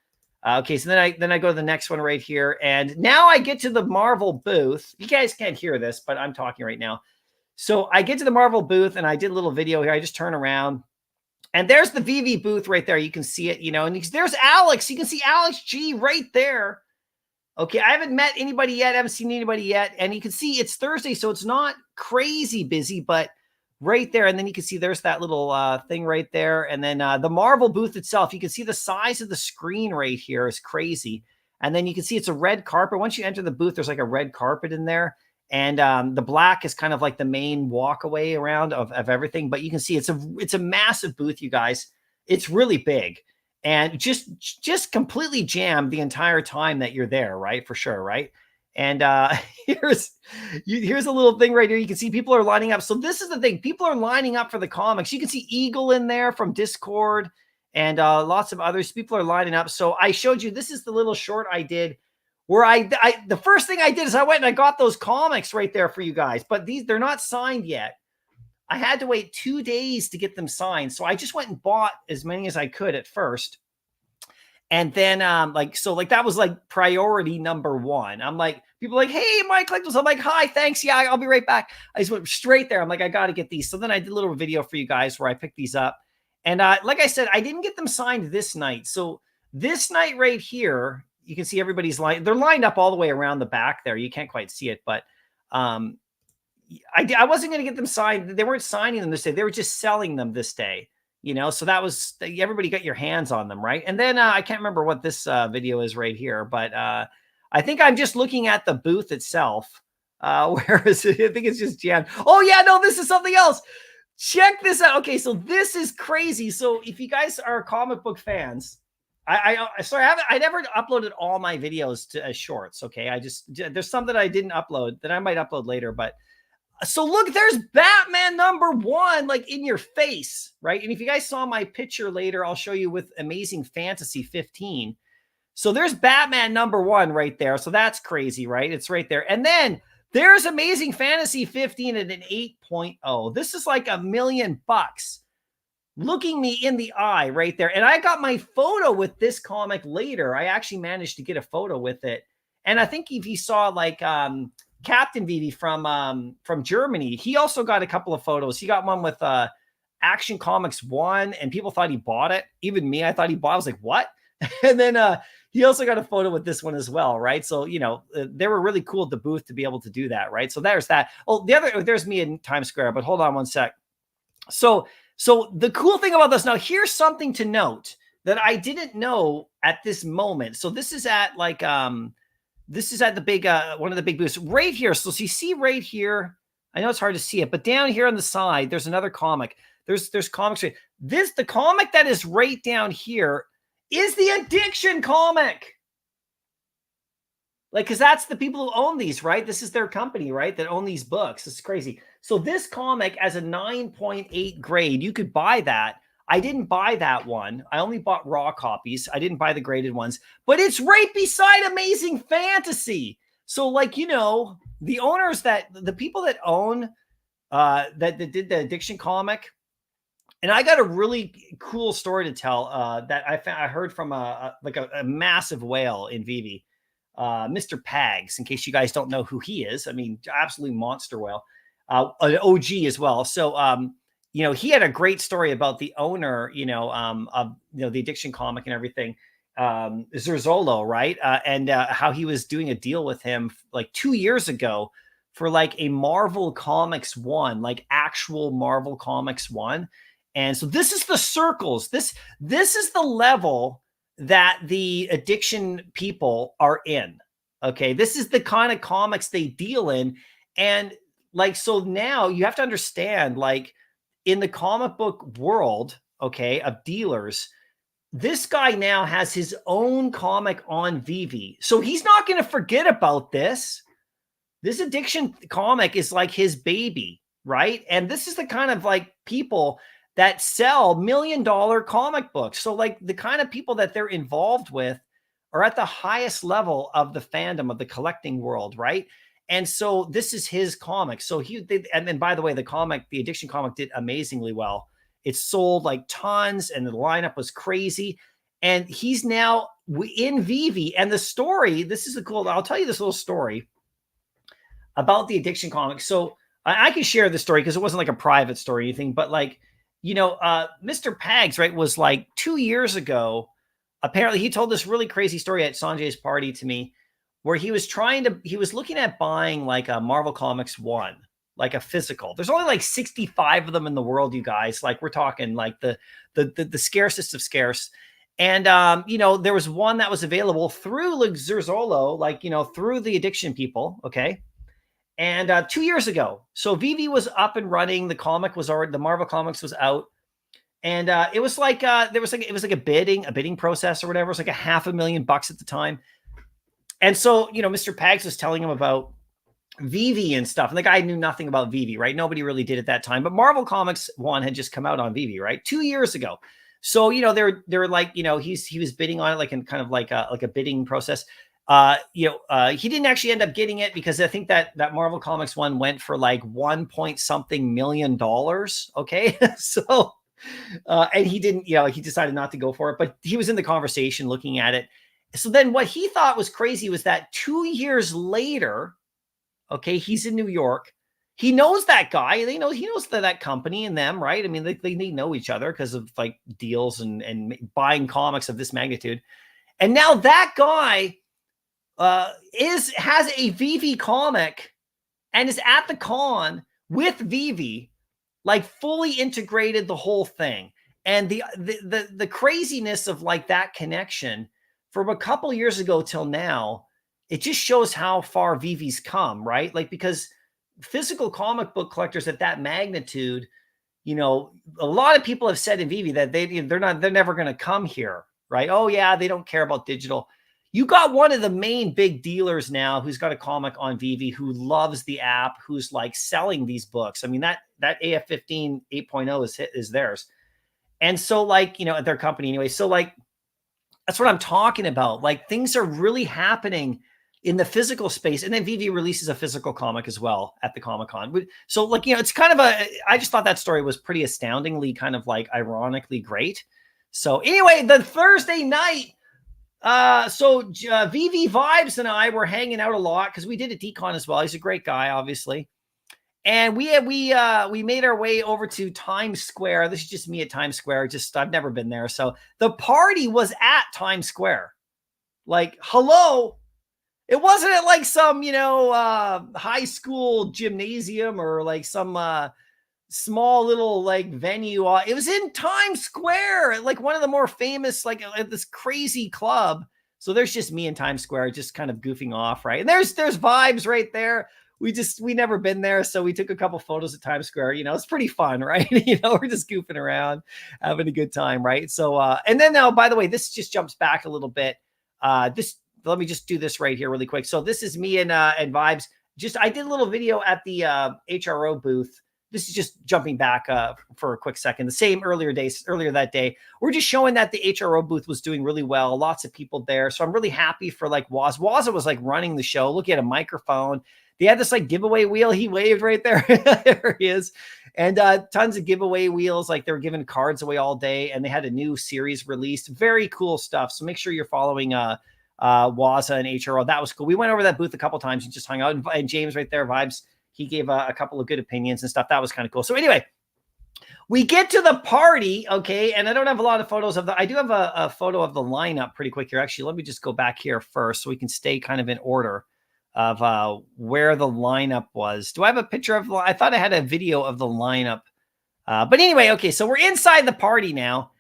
Okay, so then I go to the next one right here. And now I get to the Marvel booth. You guys can't hear this, but I'm talking right now. So I get to the Marvel booth and I did a little video here. I just turn around. And there's the Veve booth right there. You can see it, you know, and there's Alex. You can see Alex G right there. Okay, I haven't met anybody yet. I haven't seen anybody yet. And you can see it's Thursday, so it's not crazy busy, but right there. And then you can see there's that little thing right there. And then the Marvel booth itself, you can see the size of the screen right here is crazy. And then you can see it's a red carpet. Once you enter the booth, there's like a red carpet in there. And the black is kind of like the main walkaway around of everything. But you can see it's a massive booth, you guys. It's really big. And just completely jammed the entire time that you're there, right? For sure, right? And here's a little thing right here. You can see people are lining up. So this is the thing. People are lining up for the comics. You can see Eagle in there from Discord and lots of others. People are lining up. So I showed you, this is the little short I did where the first thing I did is I went and I got those comics right there for you guys. But they're not signed yet. I had to wait 2 days to get them signed. So I just went and bought as many as I could at first. And then that was like priority number one. I'm like, people are like, hey, Mycollectables. I'm like, hi, thanks. Yeah, I'll be right back. I just went straight there. I'm like, I got to get these. So then I did a little video for you guys where I picked these up. And like I said, I didn't get them signed this night. So this night right here, you can see everybody's they're lined up all the way around the back there. You can't quite see it, but Um, I wasn't going to get them signed. They weren't signing them this day. They were just selling them this day, you know? So that was, everybody got your hands on them, right? And then I can't remember what this video is right here, but I think I'm just looking at the booth itself. Whereas I think it's just jammed. Oh yeah, no, this is something else. Check this out. Okay, so this is crazy. So if you guys are comic book fans, sorry, I never uploaded all my videos to as shorts. Okay, there's some that I didn't upload that I might upload later. But so look, there's Batman #1 like in your face, right? And if you guys saw my picture later, I'll show you with Amazing Fantasy 15. So there's Batman #1 right there. So that's crazy, right? It's right there, and then there's Amazing Fantasy 15 at an 8.0. This is like $1 million looking me in the eye right there. And I got my photo with this comic later. I actually managed to get a photo with it. And I think if you saw like Captain Veve from Germany, he also got a couple of photos. He got one with Action Comics 1, and people thought he bought it. Even me, I thought he bought it. I was like, what? And then he also got a photo with this one as well, right? So, you know, they were really cool at the booth to be able to do that, right? So there's that. Oh, there's me in Times Square, but hold on one sec. So the cool thing about this, now here's something to note that I didn't know at this moment. So this is at like, this is at the big, one of the big booths right here. So you see right here, I know it's hard to see it, but down here on the side, there's another comic. There's comics. The comic that is right down here is the Addiction comic. Like, because that's the people who own these, right? This is their company, right? That own these books. It's crazy. So this comic as a 9.8 grade, you could buy that. I didn't buy that one. I only bought raw copies. I didn't buy the graded ones, but it's right beside Amazing Fantasy. So like, you know, the owners the people that own, that did the Addiction comic, and I got a really cool story to tell that I heard from a massive whale in Veve, Mr. Pags, in case you guys don't know who he is. I mean, absolutely monster whale, an OG as well. So, you know, he had a great story about the owner, of, the Addiction comic and everything, Zerzolo, right? And how he was doing a deal with him like 2 years ago for like a Marvel Comics 1, like actual Marvel Comics 1. And so this is the circles. This is the level that the Addiction people are in. Okay. This is the kind of comics they deal in. And like, so now you have to understand, like in the comic book world, okay, of dealers, this guy now has his own comic on Veve. So he's not going to forget about this. This Addiction comic is like his baby, right? And this is the kind of like people that sell $1 million comic books. So like the kind of people that they're involved with are at the highest level of the fandom of the collecting world, right? And so this is his comic. So and then by the way, the Addiction comic did amazingly well. It sold like tons and the lineup was crazy. And he's now in Veve. And the story, this is a cool, I'll tell you this little story about the Addiction comic. So I can share the story because it wasn't like a private story or anything, but like, Mr. Pags, right, was like 2 years ago. Apparently, he told this really crazy story at Sanjay's party to me, where he was looking at buying like a Marvel Comics 1, like a physical. There's only like 65 of them in the world, you guys. Like we're talking like the scarcest of scarce. And there was one that was available through like Zerzolo, like through the Addiction people, okay. And 2 years ago, so Veve was up and running. The comic was already, the Marvel Comics was out, and it was like it was like a bidding process or whatever. It was like $500,000 at the time. And so Mr. Pags was telling him about Veve and stuff, and the guy knew nothing about Veve, right? Nobody really did at that time. But Marvel Comics 1 had just come out on Veve, right? 2 years ago. So they're like he was bidding on it like in kind of like a bidding process. He didn't actually end up getting it because I think that Marvel Comics 1 went for like $1 million. Okay. So, and he didn't, he decided not to go for it, but he was in the conversation looking at it. So then what he thought was crazy was that 2 years later, okay, he's in New York. He knows that guy. He knows that company and them, right? I mean, they know each other because of like deals and buying comics of this magnitude. And now that guy, has a Veve comic and is at the con with Veve, like fully integrated the whole thing. And the craziness of like that connection from a couple years ago till now, it just shows how far Veve's come, right? Like, because physical comic book collectors at that magnitude, you know, a lot of people have said in Veve that they're never going to come here, right? Oh yeah, they don't care about digital. You got one of the main big dealers now who's got a comic on Veve, who loves the app, who's like selling these books. I mean, that AF-15 8.0 is theirs. And so, like, you know, at their company anyway. So like, that's what I'm talking about. Like, things are really happening in the physical space. And then Veve releases a physical comic as well at the Comic-Con. So like, you know, it's kind of I just thought that story was pretty astoundingly kind of like ironically great. So anyway, the Thursday night, Veve Vibes and I were hanging out a lot because we did a decon as well. He's a great guy, obviously. And we made our way over to Times Square. This is just me at Times Square. Just, I've never been there. So the party was at Times Square. Like, hello. It wasn't at like some, you know, high school gymnasium or like some small little like venue. It was in Times Square, like one of the more famous, like at this crazy club. So there's just me in Times Square, just kind of goofing off, right? And there's Vibes right there. We never been there, so we took a couple photos at Times Square. You know, it's pretty fun, right? You know, we're just goofing around, having a good time, right? So, and then now, by the way, this just jumps back a little bit. Let me just do this right here really quick. So this is me and Vibes. I did a little video at the HRO booth. This is just jumping back for a quick second. The same earlier that day, we're just showing that the HRO booth was doing really well. Lots of people there. So I'm really happy for like Waza was like running the show. Look at a microphone. They had this like giveaway wheel. He waved right there. There he is. And tons of giveaway wheels. Like they were giving cards away all day. And they had a new series released. Very cool stuff. So make sure you're following Waza and HRO. That was cool. We went over that booth a couple times and just hung out. And James right there, Vibes, he gave a couple of good opinions and stuff. That was kind of cool. So anyway, we get to the party, okay? And I don't have a lot of photos of I do have a photo of the lineup pretty quick here. Actually, let me just go back here first so we can stay kind of in order of where the lineup was. Do I have a picture of? I thought I had a video of the lineup. But anyway, okay, so we're inside the party now.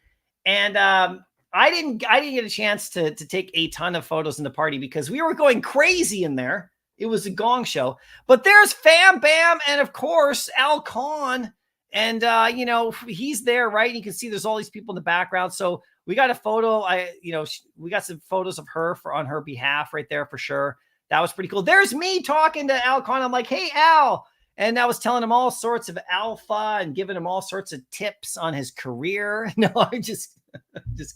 And I didn't get a chance to take a ton of photos in the party because we were going crazy in there. It was a gong show. But there's Fam Bam and, of course, Al Khan. And, you know, he's there, right? And you can see there's all these people in the background. So we got a photo. We got some photos of her on her behalf right there for sure. That was pretty cool. There's me talking to Al Khan. I'm like, hey, Al. And I was telling him all sorts of alpha and giving him all sorts of tips on his career. No, I'm just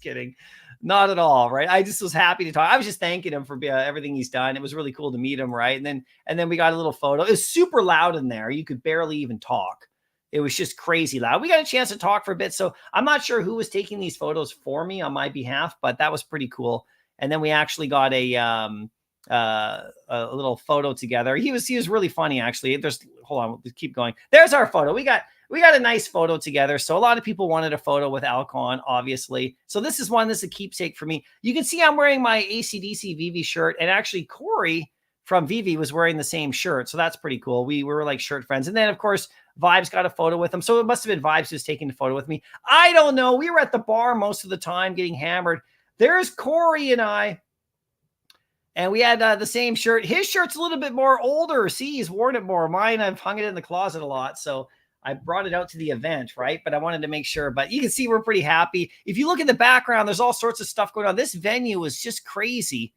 kidding. Not at all, right? I just was happy to talk. I was just thanking him for everything he's done. It was really cool to meet him, right? And then we got a little photo. It was super loud in there. You could barely even talk. It was just crazy loud. We got a chance to talk for a bit. So I'm not sure who was taking these photos for me on my behalf, but that was pretty cool. And then we actually got a little photo together. He was really funny, actually. Hold on, let's keep going. There's our photo. We got a nice photo together. So a lot of people wanted a photo with Alcon, obviously. So this is a keepsake for me. You can see I'm wearing my AC/DC Veve shirt, and actually Corey from Veve was wearing the same shirt. So that's pretty cool. We were like shirt friends. And then of course, Vibes got a photo with him. So it must have been Vibes who was taking the photo with me. I don't know. We were at the bar most of the time getting hammered. There's Corey and I. And we had the same shirt. His shirt's a little bit more older. See, he's worn it more. Mine, I've hung it in the closet a lot. So I brought it out to the event, right? But I wanted to make sure. But you can see we're pretty happy. If you look at the background, there's all sorts of stuff going on. This venue is just crazy.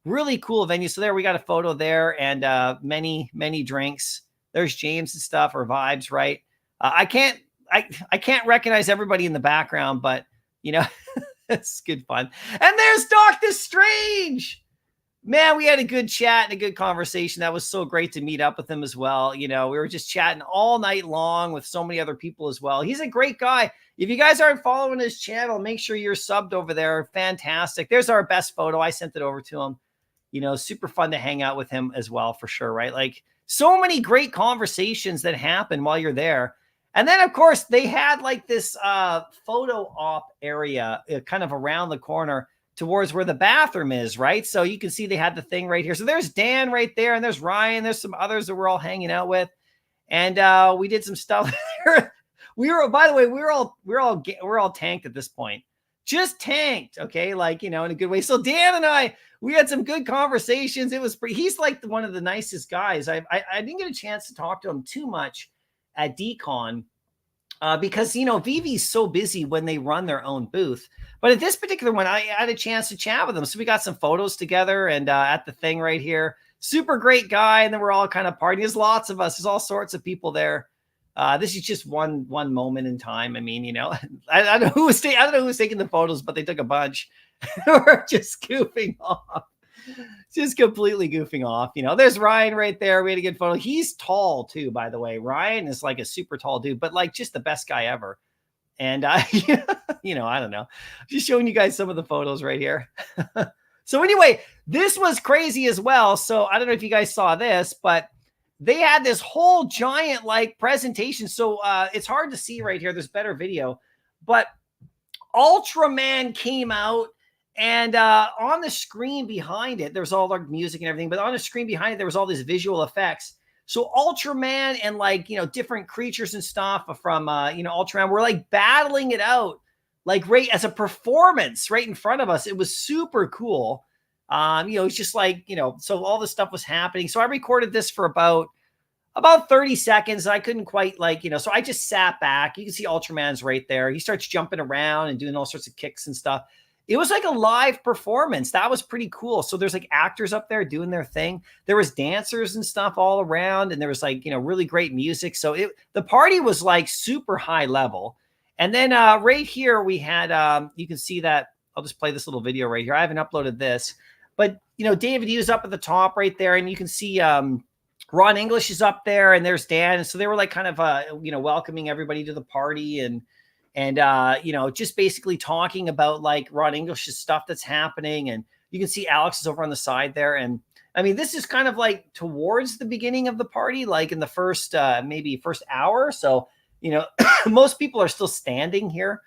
Really cool venue. So there, we got a photo there and many, many drinks. There's James and stuff, or Vibes, right? I can't recognize everybody in the background, but, you know, it's good fun. And there's Doctor Strange. Man, we had a good chat and a good conversation. That was so great to meet up with him as well. You know, we were just chatting all night long with so many other people as well. He's a great guy. If you guys aren't following his channel, make sure you're subbed over there. Fantastic. There's our best photo. I sent it over to him. You know, super fun to hang out with him as well, for sure, right? Like, so many great conversations that happen while you're there. And then, of course, they had like this photo op area kind of around the corner towards where the bathroom is, right? So you can see they had the thing right here. So there's Dan right there, and there's Ryan. There's some others that we're all hanging out with, and we did some stuff. We were, by the way, we're all tanked at this point, just tanked, okay, like, you know, in a good way. So Dan and I, we had some good conversations. It was pretty. He's like one of the nicest guys. I didn't get a chance to talk to him too much at DCon. Because, you know, Veve's so busy when they run their own booth. But at this particular one, I had a chance to chat with him. So we got some photos together and at the thing right here. Super great guy. And then we're all kind of partying. There's lots of us. There's all sorts of people there. This is just one moment in time. I mean, you know, I don't know who was taking the photos, but they took a bunch. We're just goofing off. Just completely goofing off. You know, there's Ryan right there. We had a good photo. He's tall too, by the way. Ryan is like a super tall dude, but like just the best guy ever. And you know, I don't know. Just showing you guys some of the photos right here. So anyway, this was crazy as well. So I don't know if you guys saw this, but they had this whole giant like presentation. So it's hard to see right here. There's better video, but Ultraman came out. And on the screen behind it, there's all the music and everything, but on the screen behind it, there was all these visual effects. So Ultraman and like, you know, different creatures and stuff from, you know, Ultraman were like battling it out, like right as a performance right in front of us. It was super cool. You know, it's just like, you know, so all this stuff was happening. So I recorded this for about 30 seconds. I couldn't quite like, you know, so I just sat back. You can see Ultraman's right there. He starts jumping around and doing all sorts of kicks and stuff. It was like a live performance. That was pretty cool. So there's like actors up there doing their thing. There was dancers and stuff all around. And there was like, you know, really great music. So the party was like super high level. And then right here we had, you can see that. I'll just play this little video right here. I haven't uploaded this. But, you know, David Hughes up at the top right there. And you can see Ron English is up there. And there's Dan. And so they were like kind of, you know, welcoming everybody to the party. And you know, just basically talking about like Ron English's stuff that's happening. And you can see Alex is over on the side there. And I mean, this is kind of like towards the beginning of the party, like in the first, maybe first hour. So, you know, most people are still standing here.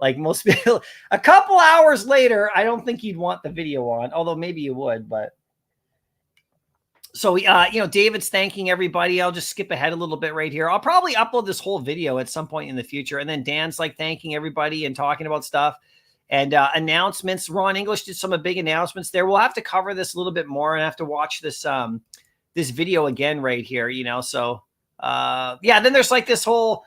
Like most people, a couple hours later, I don't think you'd want the video on, although maybe you would, but. So, you know, David's thanking everybody. I'll just skip ahead a little bit right here. I'll probably upload this whole video at some point in the future. And then Dan's like thanking everybody and talking about stuff and announcements. Ron English did some big announcements there. We'll have to cover this a little bit more and have to watch this this video again right here, you know. So, yeah, then there's like this whole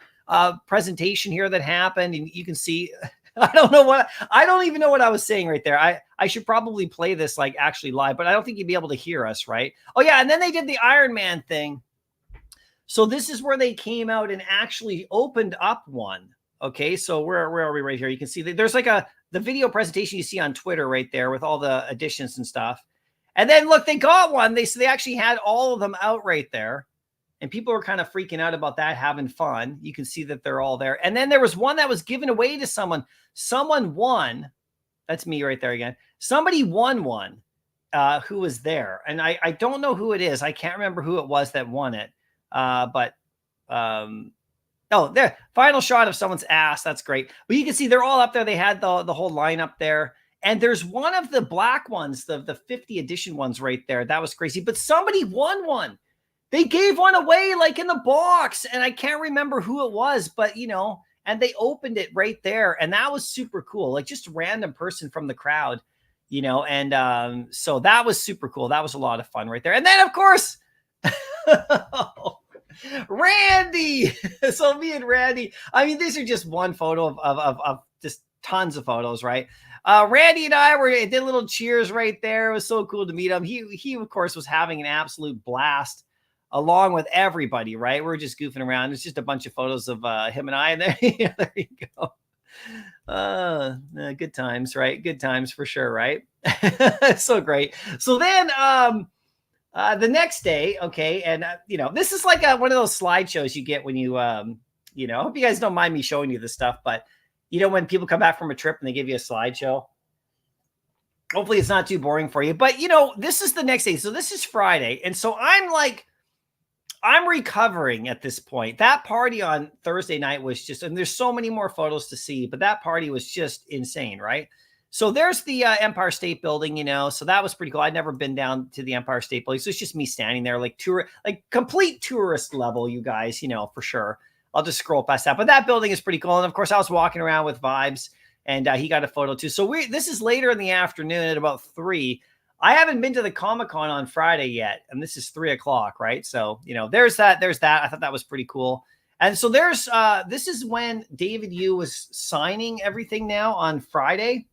presentation here that happened. And you can see, I don't even know what I was saying right there. I should probably play this like actually live, but I don't think you'd be able to hear us, right? Oh yeah, and then they did the Iron Man thing. So this is where they came out and actually opened up one. Okay, so where are we right here? You can see there's like the video presentation you see on Twitter right there with all the additions and stuff. And then look, they got one. They actually had all of them out right there. And people were kind of freaking out about that, having fun. You can see that they're all there. And then there was one that was given away to someone. Someone won. That's me right there again. Somebody won one who was there. And I don't know who it is. I can't remember who it was that won it. Oh, there. Final shot of someone's ass. That's great. But you can see they're all up there. They had the whole lineup there. And there's one of the black ones, the 50 edition ones right there. That was crazy. But somebody won one. They gave one away like in the box, and I can't remember who it was, but you know, and they opened it right there, and that was super cool. Like just a random person from the crowd, you know, and so that was super cool. That was a lot of fun right there. And then of course, Randy. So me and Randy, I mean, these are just one photo of just tons of photos, right? Randy and I did a little cheers right there. It was so cool to meet him. He of course was having an absolute blast along with everybody, right? We're just goofing around. It's just a bunch of photos of him and I. And there, yeah, there you go. Good times, right? Good times for sure, right? So great. So then the next day, okay, and you know, this is like one of those slideshows you get when you, you know, I hope you guys don't mind me showing you this stuff, but you know, when people come back from a trip and they give you a slideshow, hopefully it's not too boring for you. But you know, this is the next day. So this is Friday. And so I'm recovering at this point. That party on Thursday night was just, and there's so many more photos to see, but that party was just insane, right? So there's the Empire State Building, you know, so that was pretty cool. I'd never been down to the Empire State Building. So it's just me standing there like complete tourist level, you guys, you know, for sure. I'll just scroll past that. But that building is pretty cool. And of course, I was walking around with Vibes, and he got a photo too. So this is later in the afternoon at about 3. I haven't been to the Comic-Con on Friday yet, and this is 3 o'clock, right? So, you know, there's that. I thought that was pretty cool. And so this is when David Yu was signing everything now on Friday.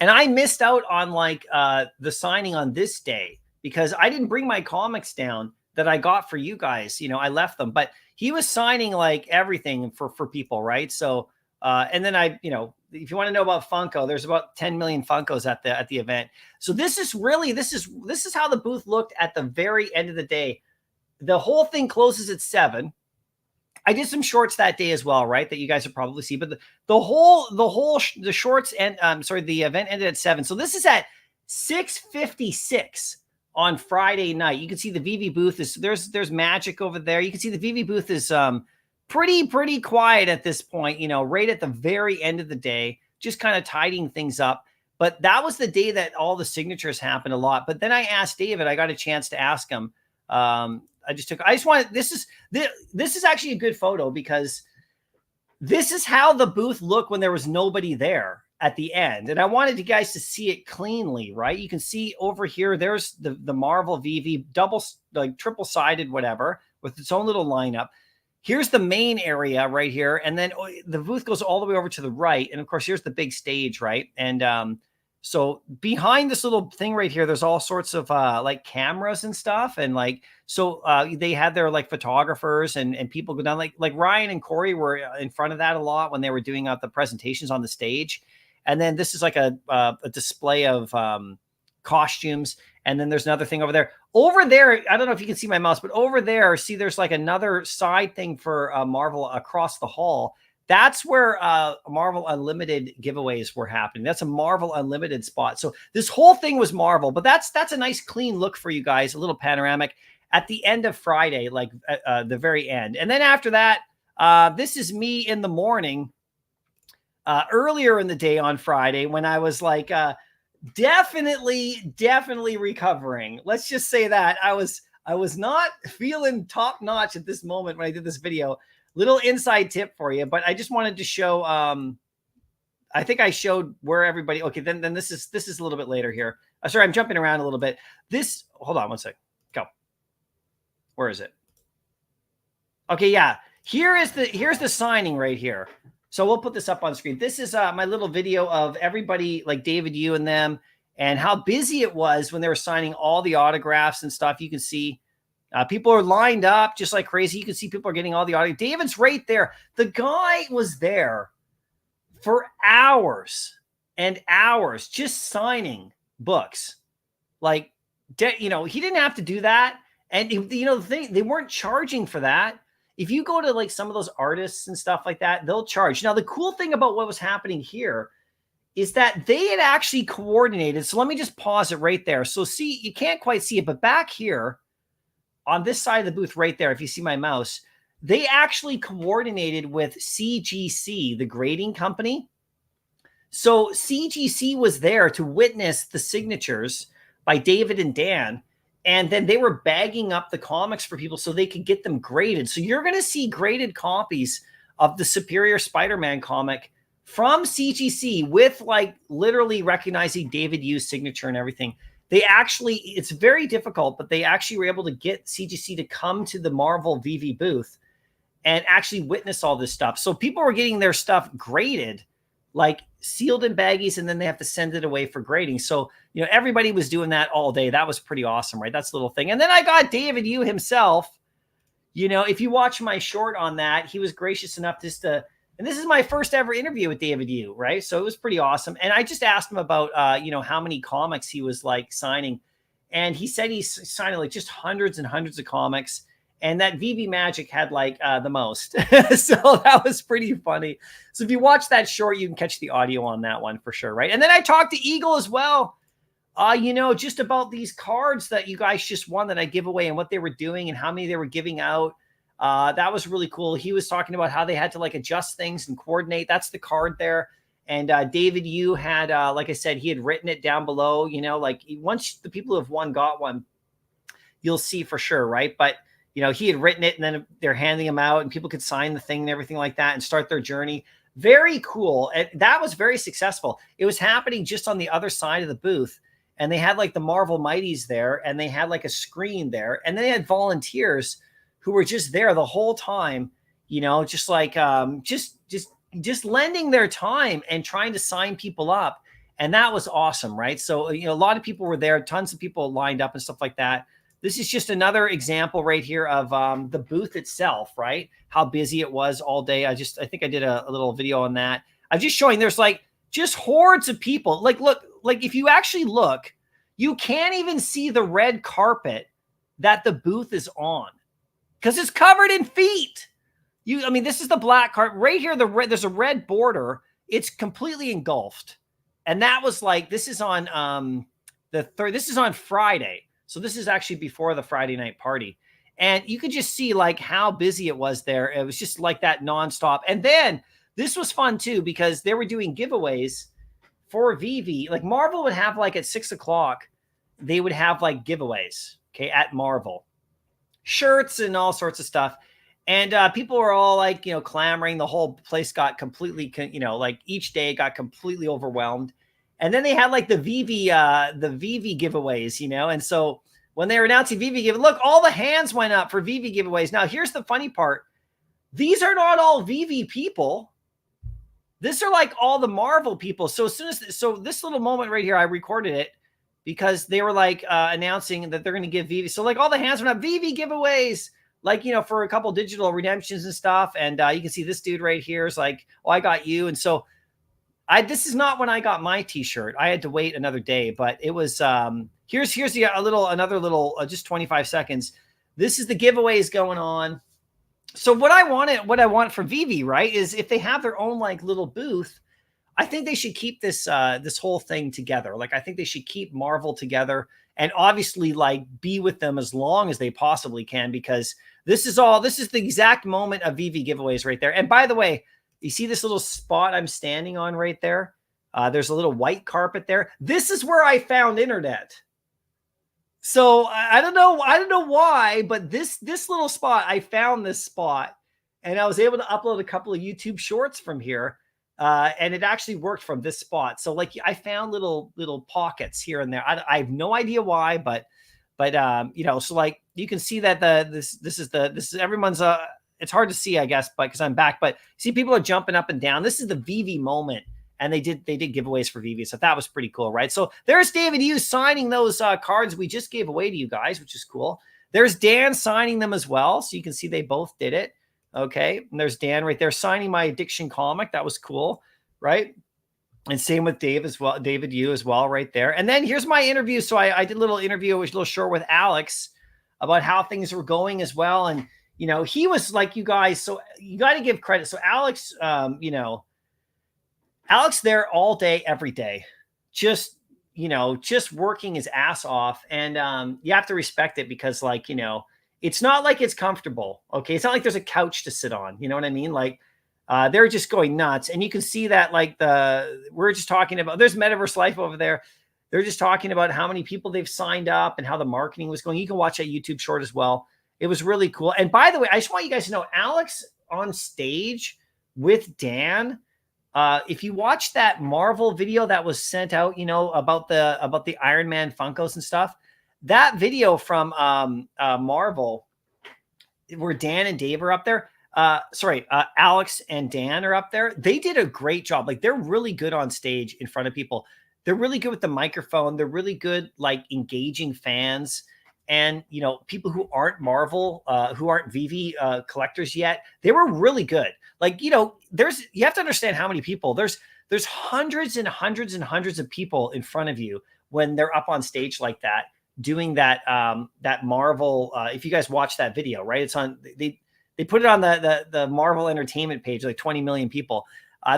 And I missed out on like the signing on this day because I didn't bring my comics down that I got for you guys. You know, I left them, but he was signing like everything for people, right? So, and then you know, if you want to know about Funko, there's about 10 million Funkos at the event. So this is how the booth looked at the very end of the day. The whole thing closes at 7. I did some shorts that day as well, right? That you guys will probably see, but the shorts and the event ended at 7. So this is at 6:56 on Friday night. You can see the Veve booth there's magic over there. You can see the Veve booth is pretty quiet at this point, you know, right at the very end of the day, just kind of tidying things up. But that was the day that all the signatures happened a lot. But then I asked David, I got a chance to ask him. This is actually a good photo because this is how the booth looked when there was nobody there at the end. And I wanted you guys to see it cleanly, right? You can see over here, there's the Marvel Veve triple sided, whatever, with its own little lineup. Here's the main area right here. And then the booth goes all the way over to the right. And of course, here's the big stage, right? And, so behind this little thing right here, there's all sorts of like cameras and stuff. And like, so they had their like photographers and people go down like Ryan and Corey were in front of that a lot when they were doing the presentations on the stage. And then this is like a display of costumes. And then there's another thing over there. Over there, I don't know if you can see my mouse, but over there, see, there's like another side thing for Marvel across the hall. That's where Marvel Unlimited giveaways were happening. That's a Marvel Unlimited spot. So this whole thing was Marvel, but that's a nice clean look for you guys, a little panoramic at the end of Friday, like the very end. And then after that, this is me in the morning, earlier in the day on Friday when I was like definitely recovering. Let's just say that I was not feeling top notch at this moment when I did this video. Little inside tip for you, but I just wanted to show, I think I showed where everybody, okay, then this is a little bit later here. Sorry, I'm jumping around a little bit. Hold on one sec. Go. Where is it? Okay, yeah. Here's the signing right here. So we'll put this up on screen. This is my little video of everybody, like David Yu and them, and how busy it was when they were signing all the autographs and stuff. You can see people are lined up just like crazy. You can see people are getting all the audio. David's right there. The guy was there for hours and hours just signing books. Like, you know, he didn't have to do that. And, you know, the thing, they weren't charging for that. If you go to like some of those artists and stuff like that, they'll charge. Now, the cool thing about what was happening here is that they had actually coordinated. So let me just pause it right there. So see, you can't quite see it, but back here, on this side of the booth right there, if you see my mouse, they actually coordinated with CGC, the grading company. So CGC was there to witness the signatures by David and Dan, and then they were bagging up the comics for people so they could get them graded. So you're going to see graded copies of the Superior Spider-Man comic from CGC with like literally recognizing David Yu's signature and everything. They actually, it's very difficult, but they actually were able to get CGC to come to the Marvel Veve booth and actually witness all this stuff. So people were getting their stuff graded, like sealed in baggies, and then they have to send it away for grading. So, you know, everybody was doing that all day. That was pretty awesome, right? That's a little thing. And then I got David Yu himself. You know, if you watch my short on that, he was gracious enough just to, and this is my first ever interview with David Yu, right? So it was pretty awesome. And I just asked him about, you know, how many comics he was like signing. And he said he's signing like just hundreds and hundreds of comics. And that Veve Magic had like the most. So that was pretty funny. So if you watch that short, you can catch the audio on that one for sure, right? And then I talked to Eagle as well, you know, just about these cards that you guys just won that I give away and what they were doing and how many they were giving out. That was really cool. He was talking about how they had to like adjust things and coordinate. That's the card there. And David, you had, like I said, he had written it down below, you know, like once the people who have won got one, you'll see for sure, right? But, you know, he had written it and then they're handing them out and people could sign the thing and everything like that and start their journey. Very cool. And that was very successful. It was happening just on the other side of the booth. And they had like the Marvel Mighties there and they had like a screen there. And then they had volunteers who were just there the whole time, you know, just like just lending their time and trying to sign people up. And that was awesome, right? So, you know, a lot of people were there, tons of people lined up and stuff like that. This is just another example right here of the booth itself, right? How busy it was all day. I think I did a little video on that. I'm just showing there's like just hordes of people. Like, look, like if you actually look, you can't even see the red carpet that the booth is on because it's covered in feet. I mean, this is the black carpet right here. There's a red border. It's completely engulfed. And that was like, this is on this is on Friday. So this is actually before the Friday night party. And you could just see like how busy it was there. It was just like that nonstop. And then this was fun too, because they were doing giveaways for Veve. Like Marvel would have like at 6 o'clock, they would have like giveaways, okay, at Marvel. Shirts and all sorts of stuff. And people were all like, you know, clamoring. The whole place got completely, you know, like each day got completely overwhelmed. And then they had like the Veve giveaways, you know. And so when they were announcing Veve giveaways, look, all the hands went up for Veve giveaways. Now, here's the funny part. These are not all Veve people. These are like all the Marvel people. So as soon as, so this little moment right here, I recorded it because they were like announcing that they're going to give Veve. So like all the hands went up, Veve giveaways, like, you know, for a couple digital redemptions and stuff. And you can see this dude right here is like, oh, I got you. And so this is not when I got my t-shirt. I had to wait another day, but it was, here's another little, just 25 seconds. This is the giveaways going on. So what I want for Veve, right, is if they have their own like little booth, I think they should keep this, this whole thing together. Like, I think they should keep Marvel together and obviously like be with them as long as they possibly can, because this is the exact moment of Veve giveaways right there. And by the way, you see this little spot I'm standing on right there? There's a little white carpet there. This is where I found internet. So I don't know why, but this little spot, I found this spot and I was able to upload a couple of YouTube shorts from here. And it actually worked from this spot. So like I found little pockets here and there. I have no idea why, but you know, so like you can see that this is everyone's it's hard to see, I guess, but because I'm back, but see people are jumping up and down. This is the Veve moment. And they did giveaways for Veve. So that was pretty cool, right? So there's David Hughes signing those cards we just gave away to you guys, which is cool. There's Dan signing them as well. So you can see they both did it. Okay. And there's Dan right there signing my Addiction comic. That was cool, right? And same with Dave as well, David Yu as well, right there. And then here's my interview. So I did a little interview, which was a little short with Alex about how things were going as well. And, you know, he was like you guys. So you got to give credit. So Alex, you know, Alex there all day, every day, just, you know, just working his ass off. And you have to respect it because, like, you know, it's not like it's comfortable. Okay. It's not like there's a couch to sit on. You know what I mean? Like they're just going nuts. And you can see that, like, we're just talking about, there's Metaverse Life over there. They're just talking about how many people they've signed up and how the marketing was going. You can watch that YouTube short as well. It was really cool. And by the way, I just want you guys to know, Alex on stage with Dan, if you watch that Marvel video that was sent out, you know, about the Iron Man Funkos and stuff, that video from Marvel where Dan and Dave are up there, Alex and Dan are up there. They did a great job. Like, they're really good on stage in front of people. They're really good with the microphone. They're really good, like, engaging fans. And, you know, people who aren't Marvel, who aren't Veve collectors yet, they were really good. Like, you know, you have to understand how many people, there's hundreds and hundreds and hundreds of people in front of you when they're up on stage like that, doing that, that Marvel, if you guys watch that video, right? It's on, they put it on the Marvel Entertainment page, like 20 million people.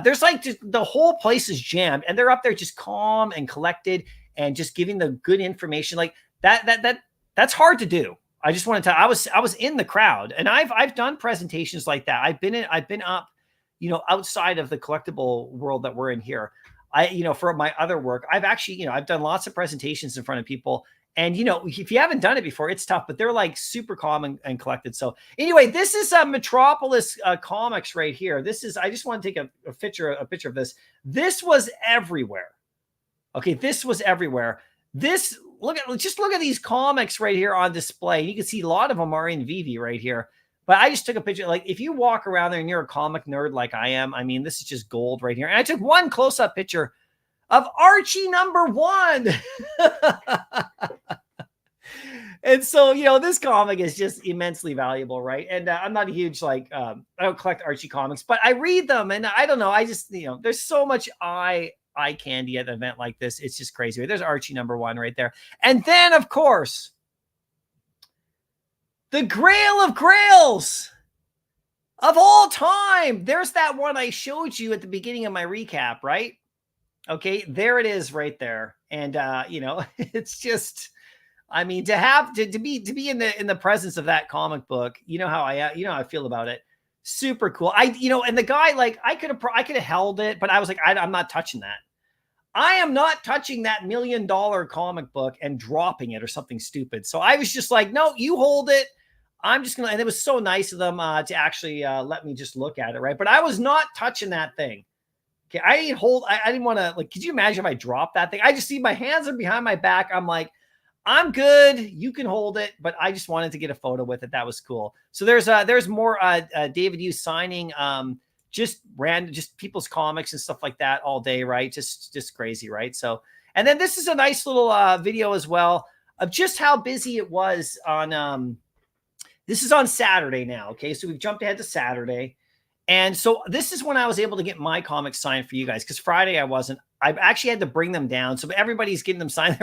There's like just, the whole place is jammed and they're up there just calm and collected and just giving the good information. Like that's hard to do. I just want to tell, I was in the crowd and I've done presentations like that. I've been up, outside of the collectible world that we're in here. For my other work, I've actually, I've done lots of presentations in front of people. And, if you haven't done it before, it's tough, but they're like super common and collected. So anyway, this is Metropolis Comics right here. I just want to take a picture of this. This was everywhere. Okay. This was everywhere. Just look at these comics right here on display. You can see a lot of them are in Veve right here. But I just took a picture. Like if you walk around there and you're a comic nerd like I am, I mean, this is just gold right here. And I took one close-up picture of Archie #1. And so, this comic is just immensely valuable, right? And I'm not a huge, I don't collect Archie comics, but I read them. And I don't know. I just, there's so much eye candy at an event like this. It's just crazy. There's Archie #1 right there. And then, of course, the Grail of Grails of all time. There's that one I showed you at the beginning of my recap, right? Okay, there it is right there. And, it's just, I mean, to be in the presence of that comic book, how I feel about it. Super cool. And the guy, I could have held it, but I was like, I'm not touching that. I am not touching that $1 million comic book and dropping it or something stupid. So I was just like, no, you hold it. I'm just going to, and it was so nice of them to actually let me just look at it. Right. But I was not touching that thing. Okay. I didn't want to, could you imagine if I dropped that thing? I just see my hands are behind my back. I'm like, I'm good. You can hold it, but I just wanted to get a photo with it. That was cool. So there's more David Hughes signing just people's comics and stuff like that all day, right? Just crazy, right? So, and then this is a nice little video as well of just how busy it was on. This is on Saturday now. Okay, so we've jumped ahead to Saturday, and so this is when I was able to get my comics signed for you guys because Friday I wasn't. I actually had to bring them down, so everybody's getting them signed.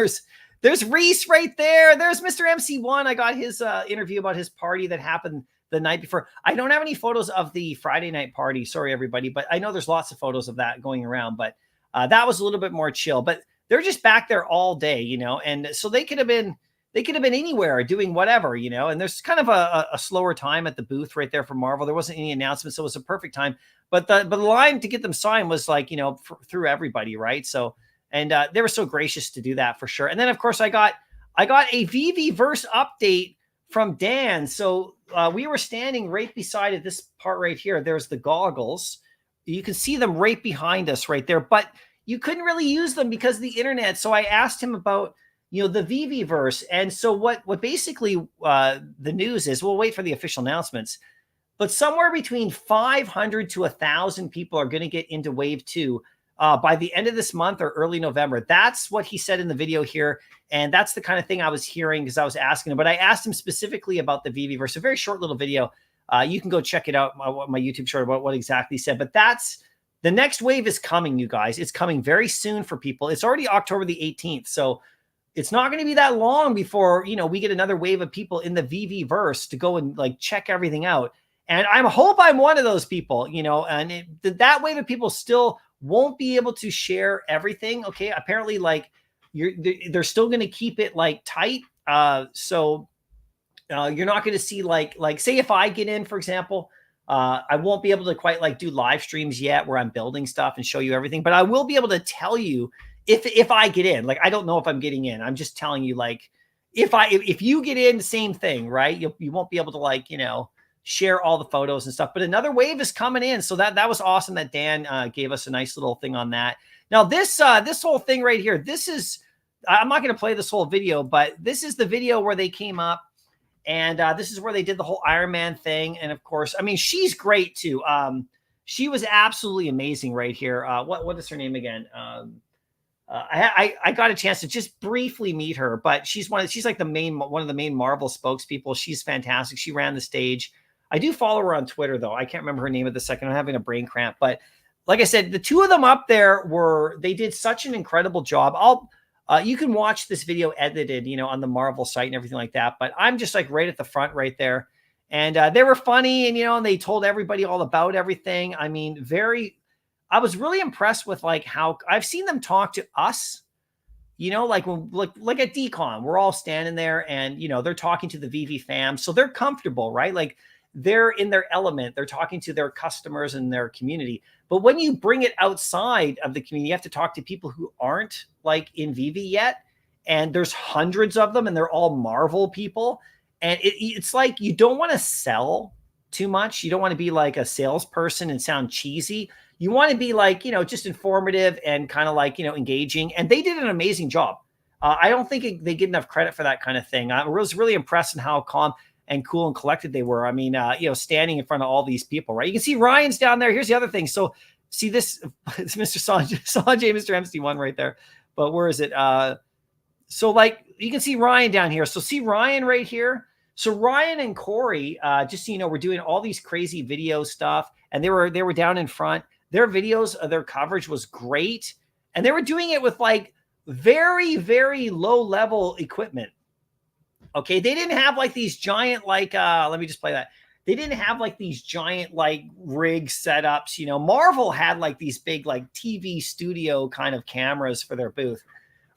There's Reese right there. There's Mr. MC1. I got his interview about his party that happened the night before. I don't have any photos of the Friday night party. Sorry, everybody. But I know there's lots of photos of that going around. But that was a little bit more chill. But they're just back there all day, and so they could have been anywhere doing whatever, and there's kind of a slower time at the booth right there for Marvel. There wasn't any announcements. So it was a perfect time. But the line to get them signed was through everybody. Right. So, and they were so gracious to do that for sure. And then, of course, I got a Veve verse update from Dan. So we were standing right beside it. This part right here, there's the goggles. You can see them right behind us right there, but you couldn't really use them because of the internet. So I asked him about, the Veve verse. And so what basically the news is, we'll wait for the official announcements, but somewhere between 500 to 1,000 people are going to get into Wave 2 by the end of this month or early November. That's what he said in the video here. And that's the kind of thing I was hearing because I was asking him. But I asked him specifically about the Veve verse. A very short little video. You can go check it out, my YouTube short about what exactly he said. But that's the next wave is coming, you guys. It's coming very soon for people. It's already October the 18th. So it's not going to be that long before, we get another wave of people in the Veve verse to go and check everything out. And I hope I'm one of those people, and that wave of people still won't be able to share everything. Okay. Apparently they're still going to keep it tight. So you're not going to see say if I get in, for example, I won't be able to quite do live streams yet where I'm building stuff and show you everything, but I will be able to tell you if I get in. I don't know if I'm getting in. I'm just telling you if you get in, the same thing, right? You won't be able to share all the photos and stuff, but another wave is coming in. So that was awesome that Dan gave us a nice little thing on that. Now this whole thing right here, I'm not going to play this whole video, but this is the video where they came up and this is where they did the whole Iron Man thing. And of course, I mean, she's great too. She was absolutely amazing right here. What is her name again? I got a chance to just briefly meet her, but she's one of the main Marvel spokespeople. She's fantastic. She ran the stage. I do follow her on Twitter though. I can't remember her name at the second. I'm having a brain cramp, but like I said, the two of them up there they did such an incredible job. You can watch this video edited, on the Marvel site and everything like that, but I'm just right at the front right there. And they were funny and, and they told everybody all about everything. I mean, I was really impressed with how I've seen them talk to us, when at DCon, we're all standing there and, they're talking to the Veve fam. So they're comfortable, right? they're in their element. They're talking to their customers and their community. But when you bring it outside of the community, you have to talk to people who aren't like in Veve yet. And there's hundreds of them and they're all Marvel people. And it's like, you don't want to sell too much. You don't want to be like a salesperson and sound cheesy. You want to be like, just informative and kind of like, engaging. And they did an amazing job. I don't think they get enough credit for that kind of thing. I was really impressed in how calm and cool and collected they were. I mean, standing in front of all these people, right? You can see Ryan's down there. Here's the other thing. So see this, it's Mr. Sanjay, Mr. MC1 right there. But where is it? So like you can see Ryan down here. So see Ryan right here. So Ryan and Corey, just so you know, we're doing all these crazy video stuff, and they were down in front. Their videos, their coverage was great, and they were doing it with like very, very low level equipment. Okay, they didn't have like these giant like let me just play that. They didn't have like these giant like rig setups. Marvel had like these big like TV studio kind of cameras for their booth.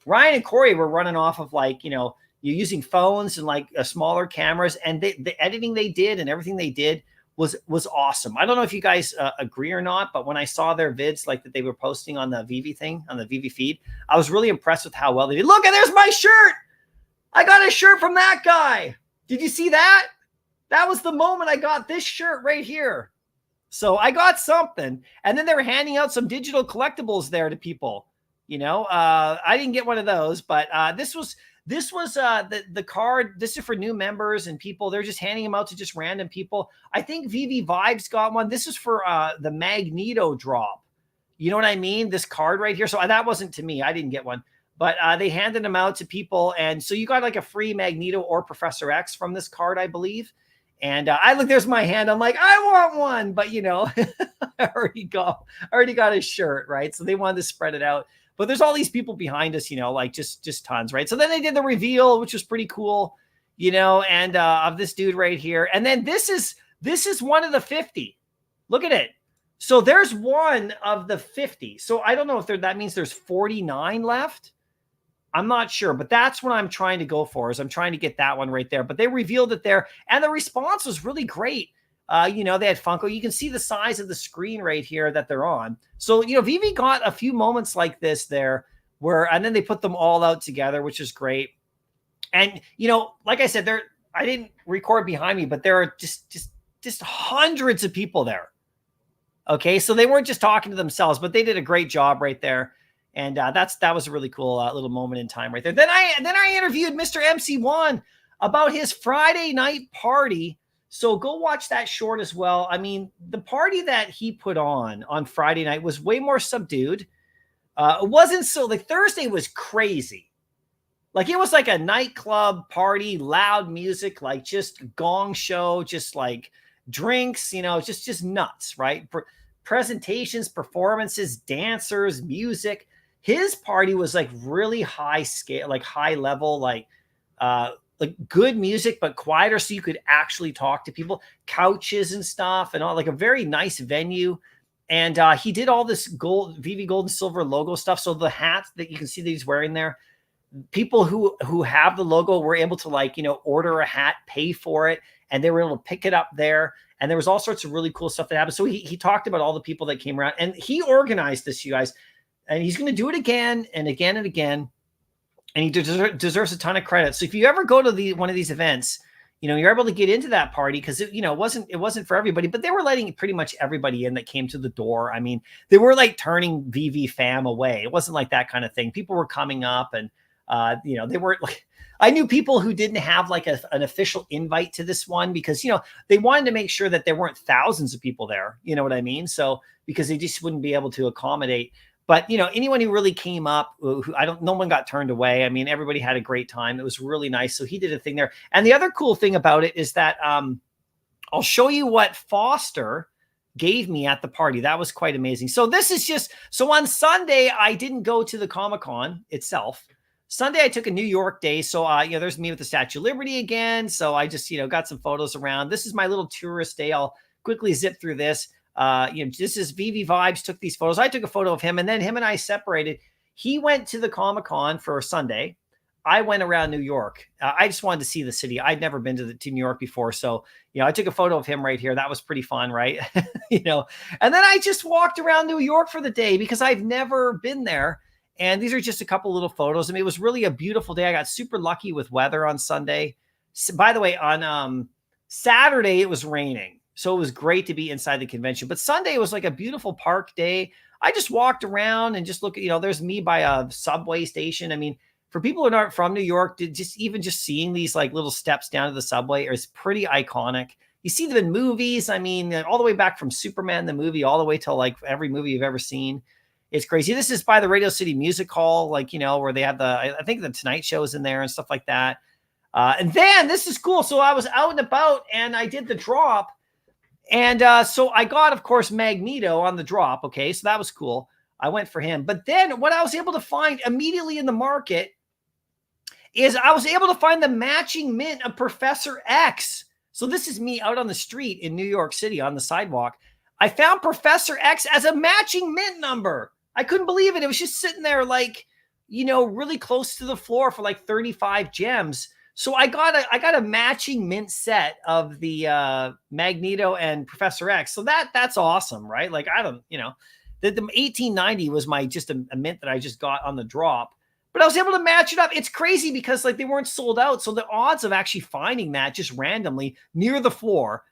Ryan and Corey were running off of like you're using phones and like smaller cameras, and the editing they did and everything they did was awesome. I don't know if you guys agree or not, but when I saw their vids like that they were posting on the Veve thing, on the Veve feed, I was really impressed with how well they did. Look, and there's my shirt. I got a shirt from that guy. Did you see that? That was the moment I got this shirt right here. So I got something. And then they were handing out some digital collectibles there to people. I didn't get one of those, but this was the card. This is for new members and people. They're just handing them out to just random people. I think Veve Vibes got one. This is for the Magneto drop. You know what I mean? This card right here. So that wasn't to me. I didn't get one. But they handed them out to people. And so you got like a free Magneto or Professor X from this card, I believe. And I look, there's my hand. I'm like, I want one. But, I already got a shirt, right? So they wanted to spread it out. But there's all these people behind us, like just tons, right? So then they did the reveal, which was pretty cool, and of this dude right here. And then this is one of the 50. Look at it. So there's one of the 50. So I don't know if that means there's 49 left. I'm not sure, but that's what I'm trying to go for, is I'm trying to get that one right there. But they revealed it there, and the response was really great. They had Funko. You can see the size of the screen right here that they're on. So, Veve got a few moments like this there and then they put them all out together, which is great. And, like I said, I didn't record behind me, but there are just hundreds of people there. Okay. So they weren't just talking to themselves, but they did a great job right there. And that was a really cool little moment in time right there. Then I interviewed Mr. MC1 about his Friday night party. So go watch that short as well. I mean, the party that he put on Friday night was way more subdued. It wasn't so like Thursday was crazy. Like it was like a nightclub party, loud music, like just gong show, just like drinks, just nuts, right? Presentations, performances, dancers, music. His party was like really high scale, like high level, like good music, but quieter, so you could actually talk to people, couches and stuff, and all, like a very nice venue. And he did all this Veve gold and silver logo stuff. So the hat that you can see that he's wearing there, people who have the logo were able to order a hat, pay for it, and they were able to pick it up there. And there was all sorts of really cool stuff that happened. So he talked about all the people that came around, and he organized this, you guys. And he's going to do it again and again and again. And he deserves a ton of credit. So if you ever go to one of these events, you're able to get into that party, because it wasn't for everybody, but they were letting pretty much everybody in that came to the door. I mean, they were like turning Veve fam away. It wasn't like that kind of thing. People were coming up, and they weren't like, I knew people who didn't have like an official invite to this one, because, they wanted to make sure that there weren't thousands of people there. You know what I mean? So, because they just wouldn't be able to accommodate. But, anyone who really came up, no one got turned away. I mean, everybody had a great time. It was really nice. So he did a thing there. And the other cool thing about it is that I'll show you what Foster gave me at the party. That was quite amazing. So this is so on Sunday, I didn't go to the Comic-Con itself. Sunday, I took a New York day. So, there's me with the Statue of Liberty again. So I just, got some photos around. This is my little tourist day. I'll quickly zip through this. This is Veve Vibes took these photos. I took a photo of him, and then him and I separated. He went to the Comic-Con for Sunday. I went around New York. I just wanted to see the city. I'd never been to New York before. So, I took a photo of him right here. That was pretty fun, right? And then I just walked around New York for the day because I've never been there. And these are just a couple little photos. I mean, it was really a beautiful day. I got super lucky with weather on Sunday. By the way, on Saturday, it was raining. So it was great to be inside the convention. But Sunday was like a beautiful park day. I just walked around and just look at, there's me by a subway station. I mean, for people who aren't from New York, just seeing these like little steps down to the subway is pretty iconic. You see them in movies. I mean, all the way back from Superman, the movie, all the way to like every movie you've ever seen. It's crazy. This is by the Radio City Music Hall, like, where they have I think the Tonight Show is in there and stuff like that. And then this is cool. So I was out and about and I did the drop. And so I got, of course, Magneto on the drop. Okay, so that was cool. I went for him. But then what I was able to find immediately in the market is I was able to find the matching mint of Professor X. So this is me out on the street in New York City on the sidewalk. I found Professor X as a matching mint number. I couldn't believe it. It was just sitting there like, really close to the floor for like 35 gems. So I got a matching mint set of the Magneto and Professor X. So that's awesome, right? Like, I don't, the 1890 was just a mint that I just got on the drop. But I was able to match it up. It's crazy because like they weren't sold out. So the odds of actually finding that just randomly near the floor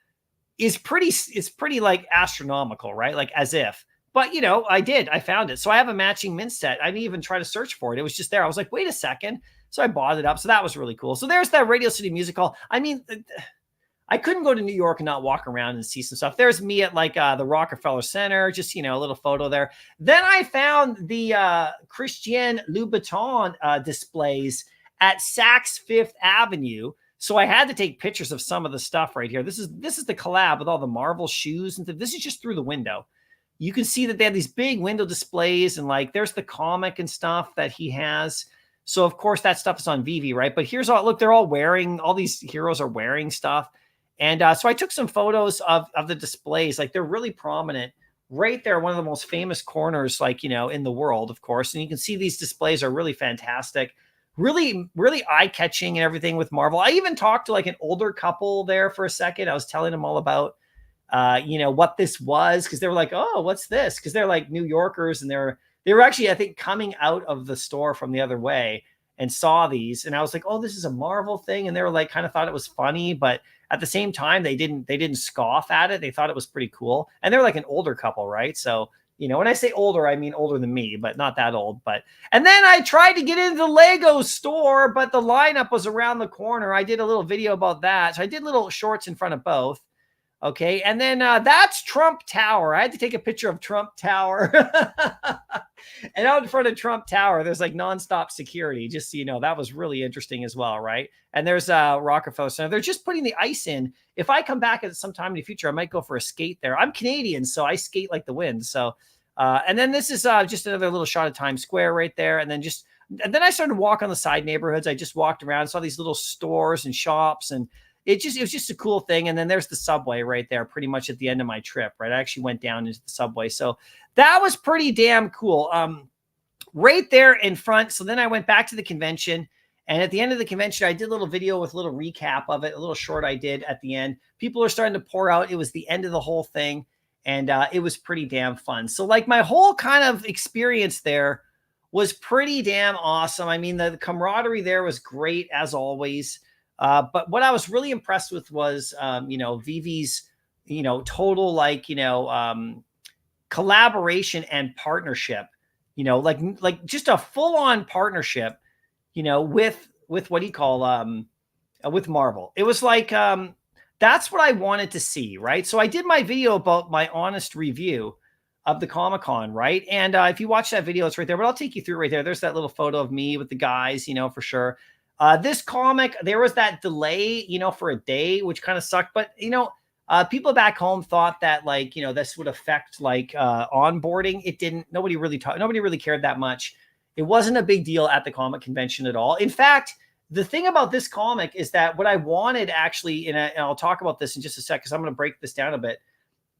is pretty like astronomical, right? Like as if. But, I found it. So I have a matching mint set. I didn't even try to search for it. It was just there. I was like, wait a second. So I bought it up. So that was really cool. So there's that Radio City Music Hall. I mean, I couldn't go to New York and not walk around and see some stuff. There's me at like the Rockefeller Center, just, a little photo there. Then I found the Christian Louboutin displays at Saks Fifth Avenue. So I had to take pictures of some of the stuff right here. This is the collab with all the Marvel shoes. And this is just through the window. You can see that they have these big window displays and like there's the comic and stuff that he has. So of course that stuff is on Veve, right? But here's all, look, they're all these heroes are wearing stuff. And so I took some photos of the displays. Like they're really prominent right there. One of the most famous corners, like, in the world, of course. And you can see these displays are really fantastic, really, really eye-catching and everything with Marvel. I even talked to like an older couple there for a second. I was telling them all about, what this was. Cause they were like, oh, what's this? Cause they're like New Yorkers and they were actually, I think, coming out of the store from the other way and saw these. And I was like, oh, this is a Marvel thing. And they were like, kind of thought it was funny, but at the same time, they didn't scoff at it. They thought it was pretty cool. And they're like an older couple, right? So, when I say older, I mean older than me, but not that old. And then I tried to get into the Lego store, but the lineup was around the corner. I did a little video about that. So I did little shorts in front of both. Okay. And then that's Trump Tower. I had to take a picture of Trump Tower. And out in front of Trump Tower, there's like nonstop security. Just so you know, that was really interesting as well, right? And there's Rockefeller Center. They're just putting the ice in. If I come back at some time in the future, I might go for a skate there. I'm Canadian, so I skate like the wind. So, and then this is just another little shot of Times Square right there. And then I started to walk on the side neighborhoods. I just walked around, saw these little stores and shops, and it was just a cool thing. And then there's the subway right there, pretty much at the end of my trip, right? I actually went down into the subway. So that was pretty damn cool. Right there in front. So then I went back to the convention. And at the end of the convention, I did a little video with a little recap of it, a little short I did at the end. People are starting to pour out. It was the end of the whole thing. And it was pretty damn fun. So like my whole kind of experience there was pretty damn awesome. I mean, the camaraderie there was great as always. But what I was really impressed with was, Veve's, total, like, collaboration and partnership, like just a full on partnership, with what do you call, with Marvel. It was like, that's what I wanted to see. Right. So I did my video about my honest review of the Comic-Con. Right. And if you watch that video, it's right there, but I'll take you through right there. There's that little photo of me with the guys, for sure. This comic, there was that delay, for a day, which kind of sucked. But, people back home thought that like, this would affect like onboarding. It didn't. Nobody really cared that much. It wasn't a big deal at the comic convention at all. In fact, the thing about this comic is that what I wanted actually, and I'll talk about this in just a sec, because I'm going to break this down a bit.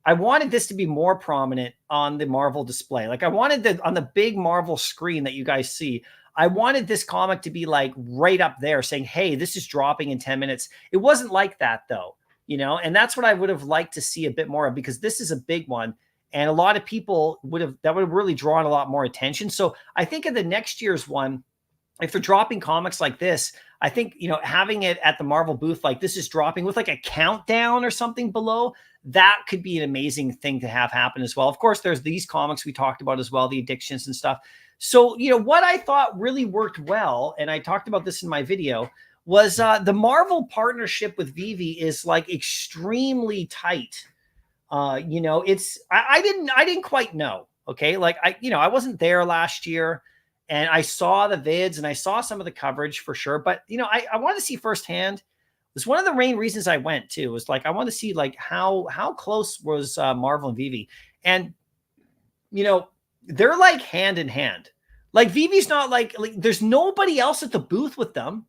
I wanted this to be more prominent on the Marvel display. Like I wanted on the big Marvel screen that you guys see, I wanted this comic to be like right up there saying, hey, this is dropping in 10 minutes. It wasn't like that though, you know, and that's what I would have liked to see a bit more of, because this is a big one. And a lot of people would have really drawn a lot more attention. So I think in the next year's one, if they're dropping comics like this, I think, you know, having it at the Marvel booth, like this is dropping with like a countdown or something below, that could be an amazing thing to have happen as well. Of course, there's these comics we talked about as well, the addictions and stuff. So, you know, what I thought really worked well, and I talked about this in my video, was the Marvel partnership with Veve is like extremely tight. You know, it's, I didn't quite know. Okay. Like I wasn't there last year, and I saw the vids and I saw some of the coverage for sure. But, you know, I wanted to see firsthand. It's one of the main reasons I went too, was like, I want to see like how close was Marvel and Veve. And, you know, they're like hand in hand. Like Vivi's not like there's nobody else at the booth with them.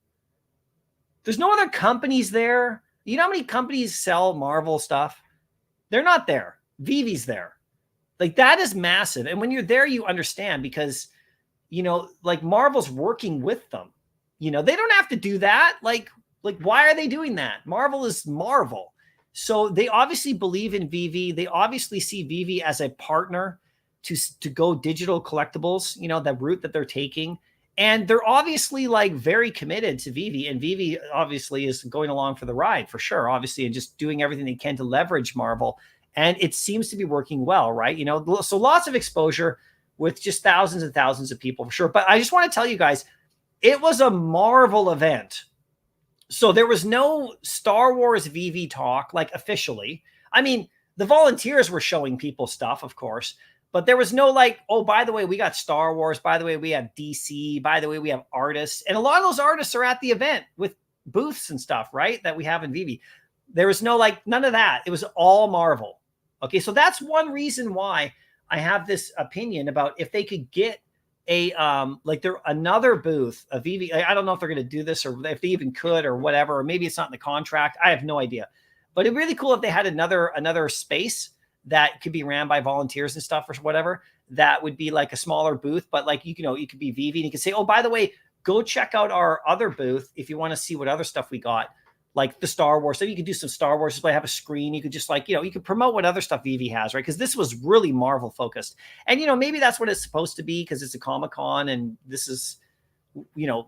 There's no other companies there. You know how many companies sell Marvel stuff? They're not there. Vive's there. Like that is massive. And when you're there, you understand, because, you know, like Marvel's working with them. You know, they don't have to do that. Like why are they doing that? Marvel is Marvel. So they obviously believe in Veve. They obviously see Veve as a partner to go digital collectibles, you know, that route that they're taking. And they're obviously like very committed to Veve, and Veve obviously is going along for the ride for sure, obviously, and just doing everything they can to leverage Marvel. And it seems to be working well, right? You know, so lots of exposure with just thousands and thousands of people for sure. But I just want to tell you guys, it was a Marvel event. So there was no Star Wars Veve talk, like officially. I mean, the volunteers were showing people stuff, of course, but there was no like, oh, by the way, we got Star Wars. By the way, we have DC. By the way, we have artists. And a lot of those artists are at the event with booths and stuff, right? That we have in Veve. There was no like, none of that. It was all Marvel. Okay, so that's one reason why I have this opinion about if they could get a like there another booth of Veve. I don't know if they're going to do this or if they even could or whatever, or maybe it's not in the contract. I have no idea. But it'd be really cool if they had another space that could be ran by volunteers and stuff or whatever. That would be like a smaller booth, but like you know, you could be Veve and you could say, oh, by the way, go check out our other booth if you want to see what other stuff we got. Like the Star Wars. So you could do some Star Wars, just like have a screen. You could just like, you know, you could promote what other stuff Veve has, right? Because this was really Marvel focused. And, you know, maybe that's what it's supposed to be because it's a Comic-Con and this is, you know,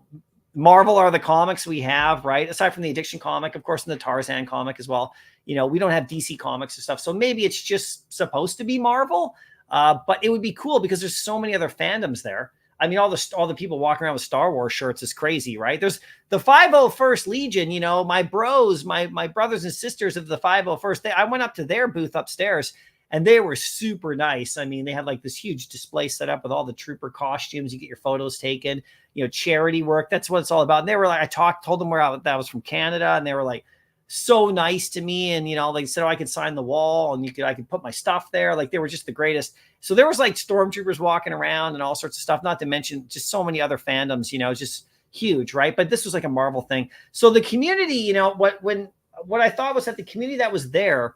Marvel are the comics we have, right? Aside from the Addiction comic, of course, and the Tarzan comic as well. You know, we don't have DC comics and stuff. So maybe it's just supposed to be Marvel. But it would be cool because there's so many other fandoms there. I mean, all the people walking around with Star Wars shirts is crazy, right? There's the 501st Legion, you know, my bros, my brothers and sisters of the 501st. I went up to their booth upstairs and they were super nice. I mean, they had like this huge display set up with all the trooper costumes. You get your photos taken, you know, charity work. That's what it's all about. And they were like, told them that I was from Canada, and they were like so nice to me. And, you know, they said, oh, I could sign the wall and I could put my stuff there. Like they were just the greatest. So there was like stormtroopers walking around and all sorts of stuff, not to mention just so many other fandoms, you know, just huge, right? But this was like a Marvel thing. So the community, you know, what I thought was that the community that was there,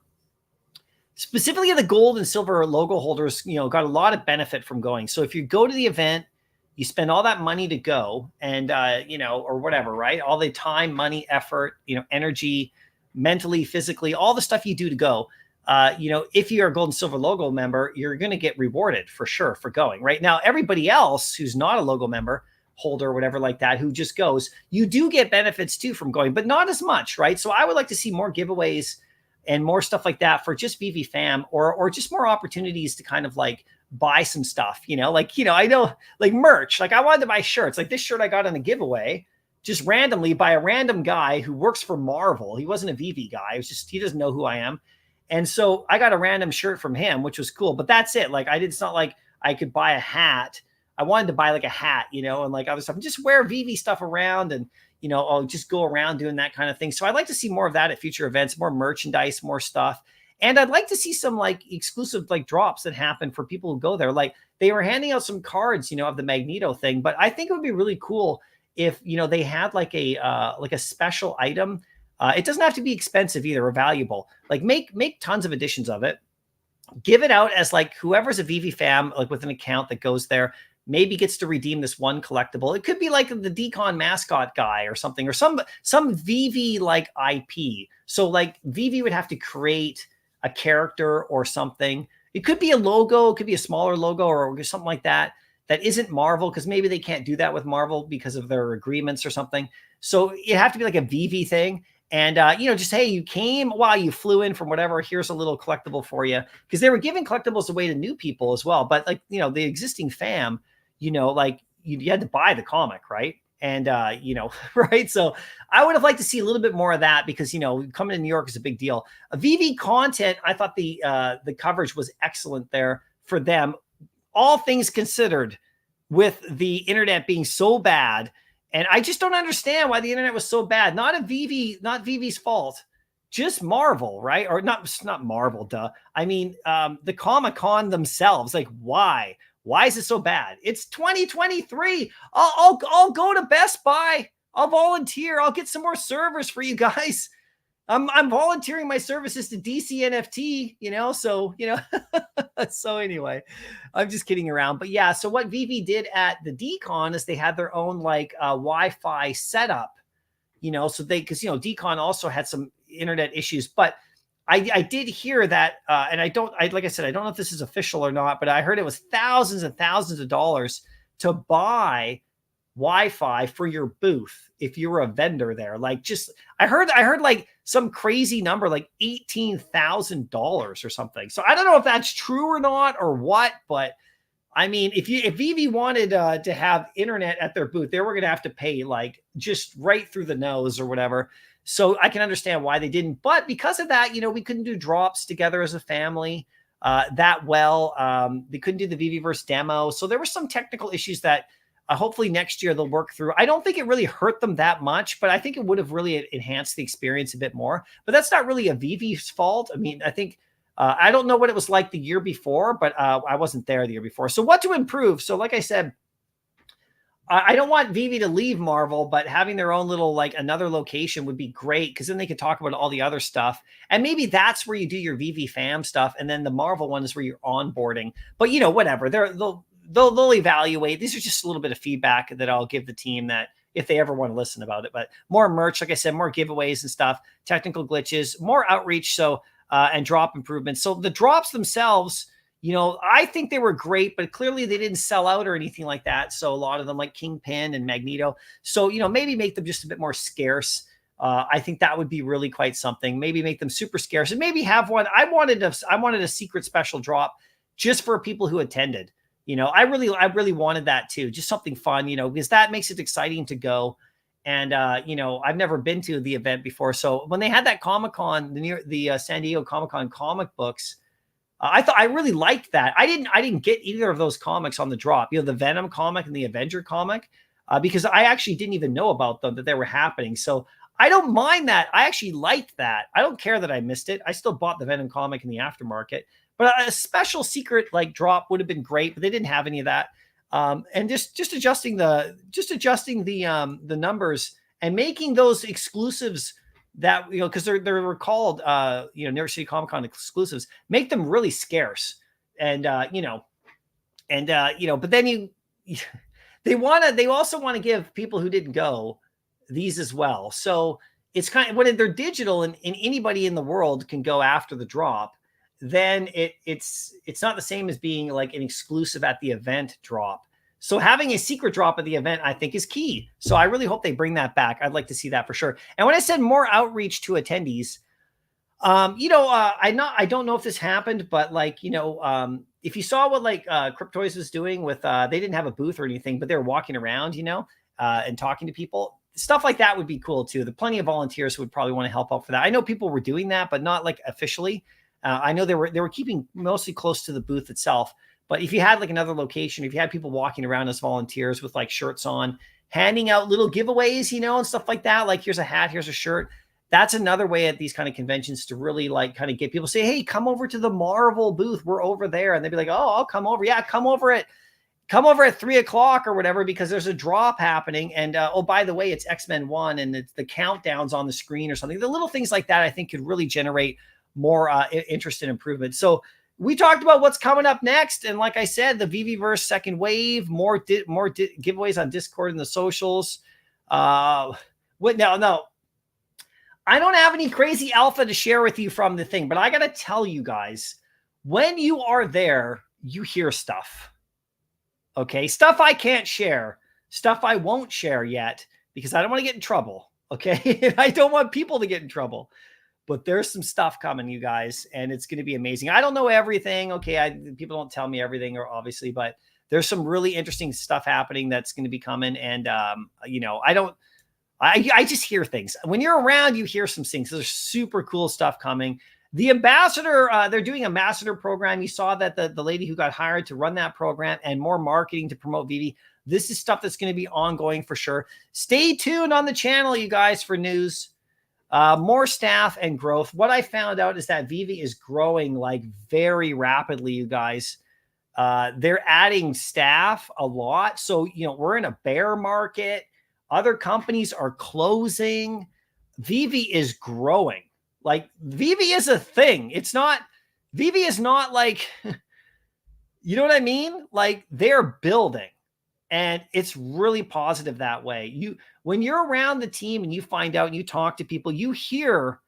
specifically the gold and silver logo holders, you know, got a lot of benefit from going. So if you go to the event, you spend all that money to go and, you know, or whatever, right? All the time, money, effort, you know, energy, mentally, physically, all the stuff you do to go. You know, if you're a gold and silver logo member, you're going to get rewarded for sure for going. Right now, everybody else who's not a logo member, holder, or whatever like that, who just goes, you do get benefits too from going, but not as much, right? So I would like to see more giveaways and more stuff like that for just Veve fam, or just more opportunities to kind of like buy some stuff, you know, like, you know, I know like merch, like I wanted to buy shirts, like this shirt I got on a giveaway just randomly by a random guy who works for Marvel. He wasn't a Veve guy. It was just, he doesn't know who I am. And so I got a random shirt from him, which was cool, but that's it. Like it's not like I could buy a hat. I wanted to buy like a hat, you know, and like other stuff, and just wear Veve stuff around and, you know, I'll just go around doing that kind of thing. So I'd like to see more of that at future events, more merchandise, more stuff. And I'd like to see some like exclusive like drops that happen for people who go there. Like they were handing out some cards, you know, of the Magneto thing, but I think it would be really cool if, you know, they had like a special item. It doesn't have to be expensive either or valuable. Like make tons of editions of it. Give it out as like whoever's a Veve fam, like with an account that goes there, maybe gets to redeem this one collectible. It could be like the Decon mascot guy or something, or some Veve like IP. So like Veve would have to create a character or something. It could be a logo, it could be a smaller logo or something like that that isn't Marvel, because maybe they can't do that with Marvel because of their agreements or something. So it have to be like a Veve thing. And, just, hey, you came, wow, you flew in from whatever, here's a little collectible for you. Because they were giving collectibles away to new people as well. But like, the existing fam, like you had to buy the comic, right? And, right. So I would have liked to see a little bit more of that because, coming to New York is a big deal. Veve content, I thought the coverage was excellent there for them. All things considered, with the internet being so bad. And I just don't understand why the internet was so bad. Not Veve's fault, just Marvel, right? Or not Marvel, duh. I mean, the Comic-Con themselves, like why? Why is it so bad? It's 2023. I'll go to Best Buy. I'll volunteer. I'll get some more servers for you guys. I'm volunteering my services to DC NFT, so, so anyway, I'm just kidding around. But yeah, so what Veve did at the Decon is they had their own like Wi-Fi setup, so because, Decon also had some internet issues, but I did hear that, and like I said, I don't know if this is official or not, but I heard it was thousands and thousands of dollars to buy Wi-Fi for your booth if you were a vendor there. Like, just I heard like some crazy number, like $18,000 or something. So I don't know if that's true or not or what, but I mean, if Veve wanted to have internet at their booth, they were going to have to pay like just right through the nose or whatever. So I can understand why they didn't. But because of that, we couldn't do drops together as a family that well. They couldn't do the Veveverse demo. So there were some technical issues that hopefully next year they'll work through. I don't think it really hurt them that much, but I think it would have really enhanced the experience a bit more. But that's not really a Veve's fault. I mean, I think I don't know what it was like the year before, but I wasn't there the year before. So what to improve? So like I said, I don't want Veve to leave Marvel, but having their own little, like another location would be great, because then they could talk about all the other stuff. And maybe that's where you do your Veve fam stuff. And then the Marvel one is where you're onboarding. But, whatever. They'll evaluate. These are just a little bit of feedback that I'll give the team, that if they ever want to listen about it. But more merch, like I said, more giveaways and stuff, technical glitches, more outreach. So, and drop improvements. So the drops themselves, I think they were great, but clearly they didn't sell out or anything like that. So a lot of them, like Kingpin and Magneto. So, maybe make them just a bit more scarce. I think that would be really quite something. Maybe make them super scarce, and maybe have one. I wanted a secret special drop just for people who attended. I really wanted that too. Just something fun, because that makes it exciting to go. And, I've never been to the event before. So when they had that Comic-Con, the San Diego Comic-Con comic books, I really liked that. I didn't get either of those comics on the drop, the Venom comic and the Avenger comic, because I actually didn't even know about them, that they were happening. So I don't mind that. I actually liked that. I don't care that I missed it. I still bought the Venom comic in the aftermarket, but a special secret like drop would have been great, but they didn't have any of that. And just adjusting the numbers and making those exclusives that, because they're called, New York City Comic Con exclusives, make them really scarce. And, but then they also want to give people who didn't go these as well. So it's kind of, when they're digital and anybody in the world can go after the drop, then it's not the same as being like an exclusive at the event drop. So having a secret drop at the event, I think, is key. So I really hope they bring that back. I'd like to see that for sure. And when I said more outreach to attendees, I don't know if this happened, but like, if you saw what like Cryptoys was doing with, they didn't have a booth or anything, but they were walking around, and talking to people. Stuff like that would be cool too. The plenty of volunteers would probably want to help out for that. I know people were doing that, but not like officially. I know they were keeping mostly close to the booth itself. But if you had like another location, if you had people walking around as volunteers with like shirts on, handing out little giveaways, and stuff like that, like here's a hat, here's a shirt. That's another way at these kind of conventions to really like kind of get people to say, hey, come over to the Marvel booth. We're over there. And they'd be like, oh, I'll come over. Yeah, come over at 3:00 or whatever, because there's a drop happening. And, oh, by the way, it's X-Men 1 and it's the countdowns on the screen or something. The little things like that, I think, could really generate more interest and improvement. So we talked about what's coming up next. And like I said, the Veveverse second wave, more giveaways on Discord and the socials. What now? No, I don't have any crazy alpha to share with you from the thing, but I got to tell you guys, when you are there, you hear stuff. Okay. Stuff I can't share, stuff I won't share yet because I don't want to get in trouble. Okay. I don't want people to get in trouble, but there's some stuff coming, you guys, and it's going to be amazing. I don't know everything. Okay. People don't tell me everything, or obviously, but there's some really interesting stuff happening that's going to be coming. And, you know, I just hear things. When you're around, you hear some things. There's super cool stuff coming. The ambassador, they're doing ambassador program. You saw that the lady who got hired to run that program and more marketing to promote Veve. This is stuff that's going to be ongoing for sure. Stay tuned on the channel, you guys, for news, more staff and growth. What I found out is that Veve is growing like very rapidly, you guys. They're adding staff a lot. So, you know, we're in a bear market. Other companies are closing. Veve is growing. Like Veve is a thing. It's not, Veve is not like, you know what I mean? Like they're building, and it's really positive that way. When you're around the team and you find out and you talk to people, you hear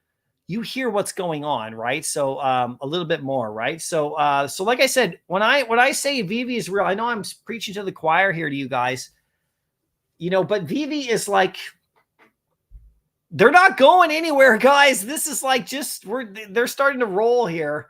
what's going on, right? So a little bit more, right? So like I said, when I say Veve is real, I know I'm preaching to the choir here to you guys. You know, but Veve is like, they're not going anywhere, guys. This is like they're starting to roll here.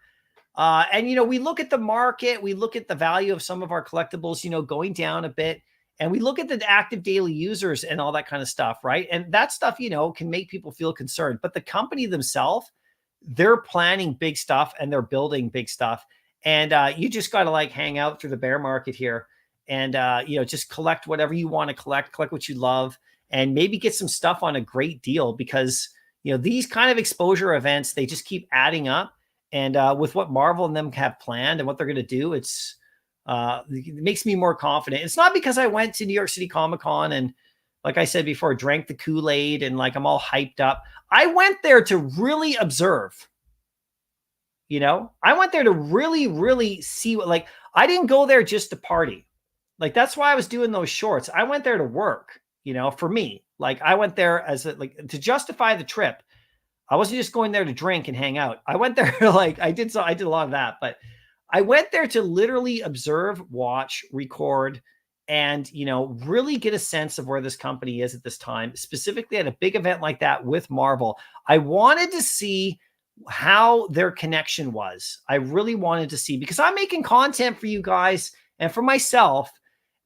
And, you know, we look at the market, we look at the value of some of our collectibles, you know, going down a bit, and we look at the active daily users and all that kind of stuff, right? And that stuff, you know, can make people feel concerned, but the company themselves, they're planning big stuff and they're building big stuff. And you just got to like hang out through the bear market here. And, you know, just collect whatever you want to collect what you love, and maybe get some stuff on a great deal, because, you know, these kind of exposure events, they just keep adding up. And with what Marvel and them have planned and what they're going to do, it makes me more confident. It's not because I went to New York City Comic Con and, like I said before, drank the Kool-Aid and like I'm all hyped up. I went there to really observe. You know, I went there to really, really see what, like, I didn't go there just to party. Like, that's why I was doing those shorts. I went there to work, you know, for me. Like, I went there as to justify the trip. I wasn't just going there to drink and hang out. I went there like I did a lot of that, but I went there to literally observe, watch, record, and, you know, really get a sense of where this company is at this time, specifically at a big event like that with Marvel. I wanted to see how their connection was. I really wanted to see, because I'm making content for you guys and for myself,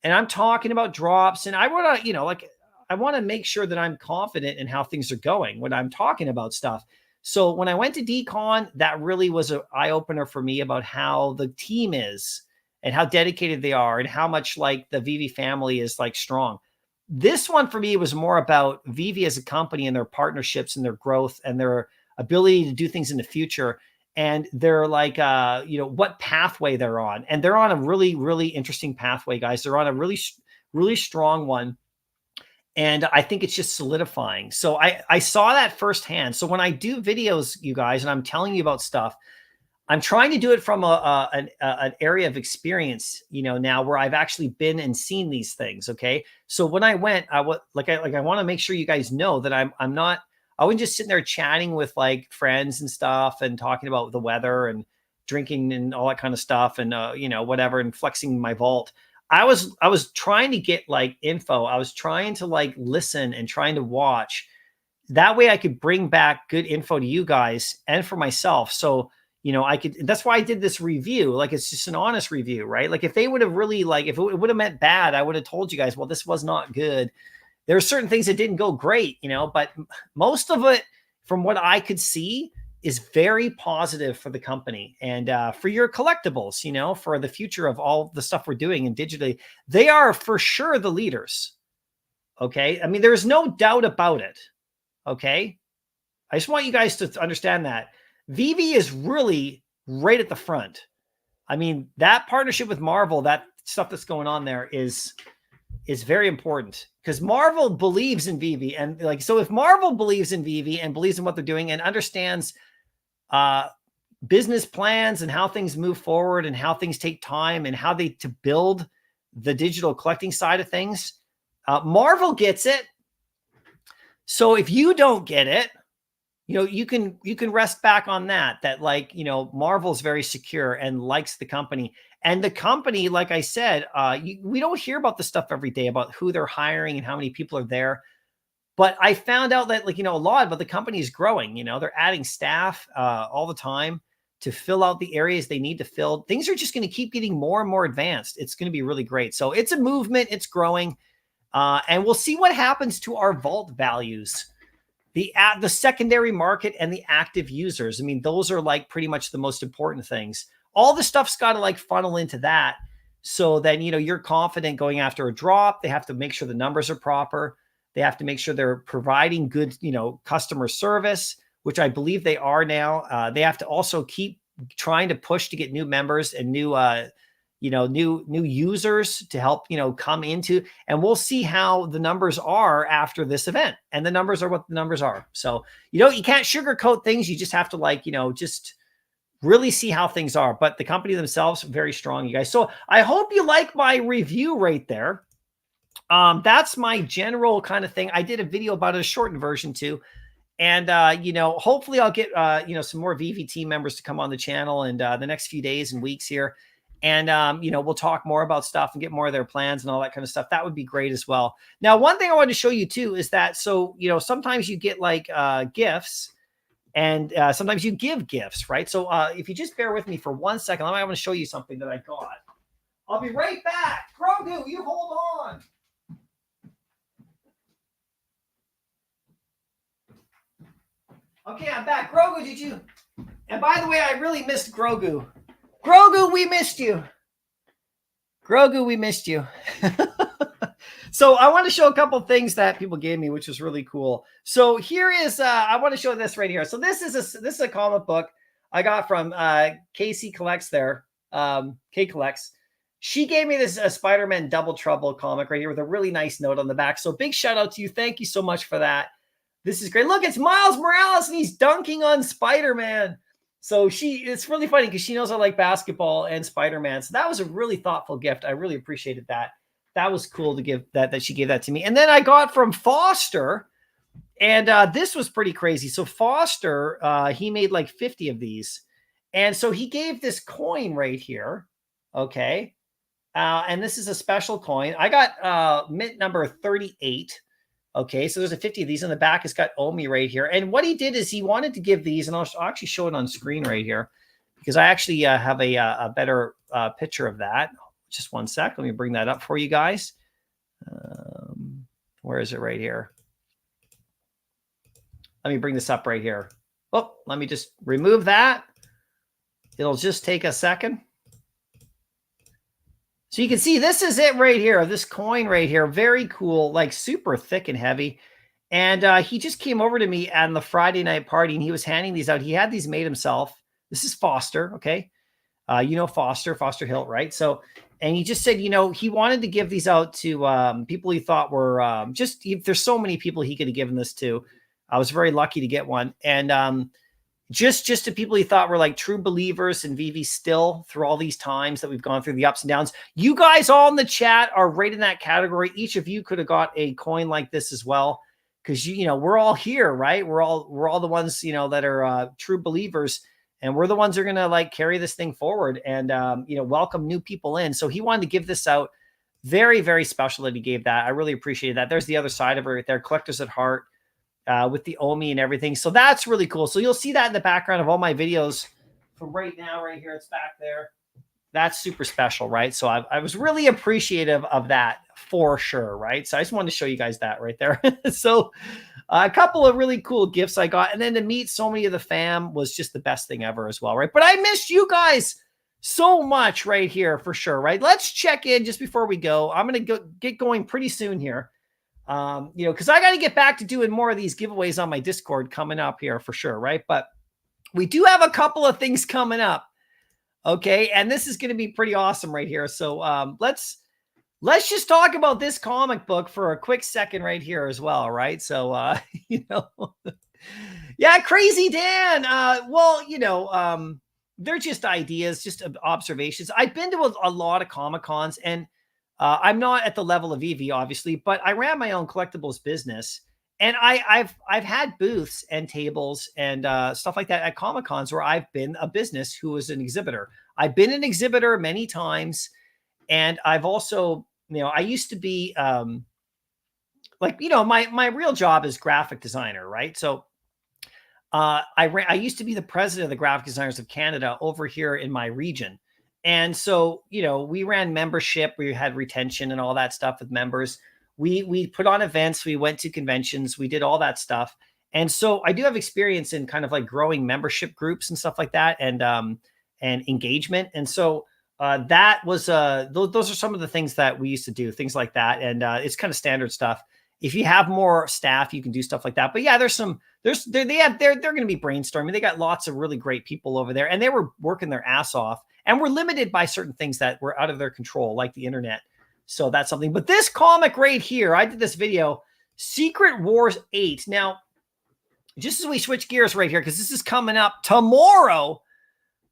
and I'm talking about drops, and I want to, you know, like, I want to make sure that I'm confident in how things are going when I'm talking about stuff. So when I went to DCon, that really was an eye opener for me about how the team is and how dedicated they are and how much like the Veve family is like strong. This one for me was more about Veve as a company and their partnerships and their growth and their ability to do things in the future. And they're like, you know, what pathway they're on. And they're on a really, really interesting pathway, guys. They're on a really, really strong one. And I think it's just solidifying. So I saw that firsthand. So when I do videos, you guys, and I'm telling you about stuff, I'm trying to do it from an area of experience, you know, now where I've actually been and seen these things. Okay. So when I went, I want to make sure you guys know that I wasn't just sitting there chatting with like friends and stuff and talking about the weather and drinking and all that kind of stuff and, you know, whatever, and flexing my vault. I was trying to get like info. I was trying to like listen and trying to watch. That way I could bring back good info to you guys and for myself. So, you know, that's why I did this review. Like, it's just an honest review, right? Like, if they would have really, like, if it would have meant bad, I would have told you guys, well, this was not good. There are certain things that didn't go great, you know, but most of it, from what I could see, is very positive for the company and for your collectibles, you know, for the future of all the stuff we're doing and digitally. They are for sure the leaders. Okay. I mean, there's no doubt about it. Okay. I just want you guys to understand that Veve is really right at the front. I mean, that partnership with Marvel, that stuff that's going on there is very important, because Marvel believes in Veve. And like, so if Marvel believes in Veve and believes in what they're doing and understands business plans and how things move forward and how things take time and how they to build the digital collecting side of things. Marvel gets it. So if you don't get it, you can rest back on that like, Marvel's very secure and likes the company. And the company, like I said, we don't hear about the stuff every day about who they're hiring and how many people are there. But I found out that, like, a lot, but the company is growing. They're adding staff all the time to fill out the areas they need to fill. Things are just going to keep getting more and more advanced. It's going to be really great. So it's a movement. It's growing. And we'll see what happens to our vault values. The secondary market and the active users. I mean, those are like pretty much the most important things. All the stuff's got to like funnel into that. So then, you're confident going after a drop. They have to make sure the numbers are proper. They have to make sure they're providing good, customer service, which I believe they are now. They have to also keep trying to push to get new members and new users to help, come into, and we'll see how the numbers are after this event. And the numbers are what the numbers are. So, you can't sugarcoat things. You just have to just really see how things are. But the company themselves, very strong, you guys. So I hope you like my review right there. That's my general kind of thing. I did a video about it, a shortened version too. And, hopefully I'll get, some more Veve team members to come on the channel and the next few days and weeks here. And, we'll talk more about stuff and get more of their plans and all that kind of stuff. That would be great as well. Now, one thing I wanted to show you too is that, so, sometimes you get like gifts and sometimes you give gifts, right? So if you just bear with me for 1 second, I want to show you something that I got. I'll be right back. Grogu, you hold on. Okay, I'm back. Grogu, did you? And by the way, I really missed Grogu. Grogu, we missed you. Grogu, we missed you. So I want to show a couple things that people gave me, which was really cool. So here is, I want to show this right here. So this is a comic book I got from KC Collects there, K Collects. She gave me this Spider-Man Double Trouble comic right here with a really nice note on the back. So big shout out to you. Thank you so much for that. This is great. Look, it's Miles Morales and he's dunking on Spider-Man. So it's really funny because she knows I like basketball and Spider-Man. So that was a really thoughtful gift. I really appreciated that. That was cool to give that she gave that to me. And then I got from Foster, and this was pretty crazy. So Foster, he made like 50 of these. And so he gave this coin right here. Okay. And this is a special coin. I got mint number 38. Okay, so there's a 50 of these in the back. It's got Omi right here. And what he did is he wanted to give these, and I'll actually show it on screen right here because I actually have a better picture of that. Just 1 sec. Let me bring that up for you guys. Where is it right here? Let me bring this up right here. Oh, let me just remove that. It'll just take a second. So you can see this is it right here. This coin right here. Very cool, like super thick and heavy. And he just came over to me on the Friday night party and he was handing these out. He had these made himself. This is Foster, okay? Foster Hilt, right? So, and he just said, he wanted to give these out to people he thought were there's so many people he could have given this to. I was very lucky to get one. And just to people he thought were like true believers in Veve still through all these times that we've gone through the ups and downs. You guys all in the chat are right in that category. Each of you could have got a coin like this as well. Cause we're all here, right? We're all the ones, that are true believers, and we're the ones that are going to like carry this thing forward and, welcome new people in. So he wanted to give this out. Very, very special that he gave that. I really appreciate that. There's the other side of it right there. Collectors at heart. With the Omi and everything. So that's really cool. So you'll see that in the background of all my videos from right now, right here. It's back there. That's super special, right? So I was really appreciative of that for sure, right? So I just wanted to show you guys that right there. So a couple of really cool gifts I got. And then to meet so many of the fam was just the best thing ever as well, right? But I missed you guys so much right here for sure, right? Let's check in just before we go. I'm going to get going pretty soon here. Because I got to get back to doing more of these giveaways on my Discord coming up here for sure, right? But we do have a couple of things coming up, okay? And this is going to be pretty awesome right here. So let's just talk about this comic book for a quick second right here as well, right? So, yeah, Crazy Dan. they're just ideas, just observations. I've been to a lot of Comic Cons, and I'm not at the level of Veve, obviously, but I ran my own collectibles business, and I've had booths and tables and stuff like that at Comic Cons where I've been a business who was an exhibitor. I've been an exhibitor many times, and I've also, I used to be my real job is graphic designer, right? So I used to be the president of the Graphic Designers of Canada over here in my region. And so, we ran membership, we had retention and all that stuff with members. We put on events, we went to conventions, we did all that stuff. And so I do have experience in kind of like growing membership groups and stuff like that, and engagement. And so that was those are some of the things that we used to do, things like that. And it's kind of standard stuff. If you have more staff, you can do stuff like that. But yeah, they're going to be brainstorming. They got lots of really great people over there, and they were working their ass off, and we're limited by certain things that were out of their control, like the internet. So that's something. But this comic right here, I did this video, Secret Wars 8. Now, just as we switch gears right here, because this is coming up tomorrow.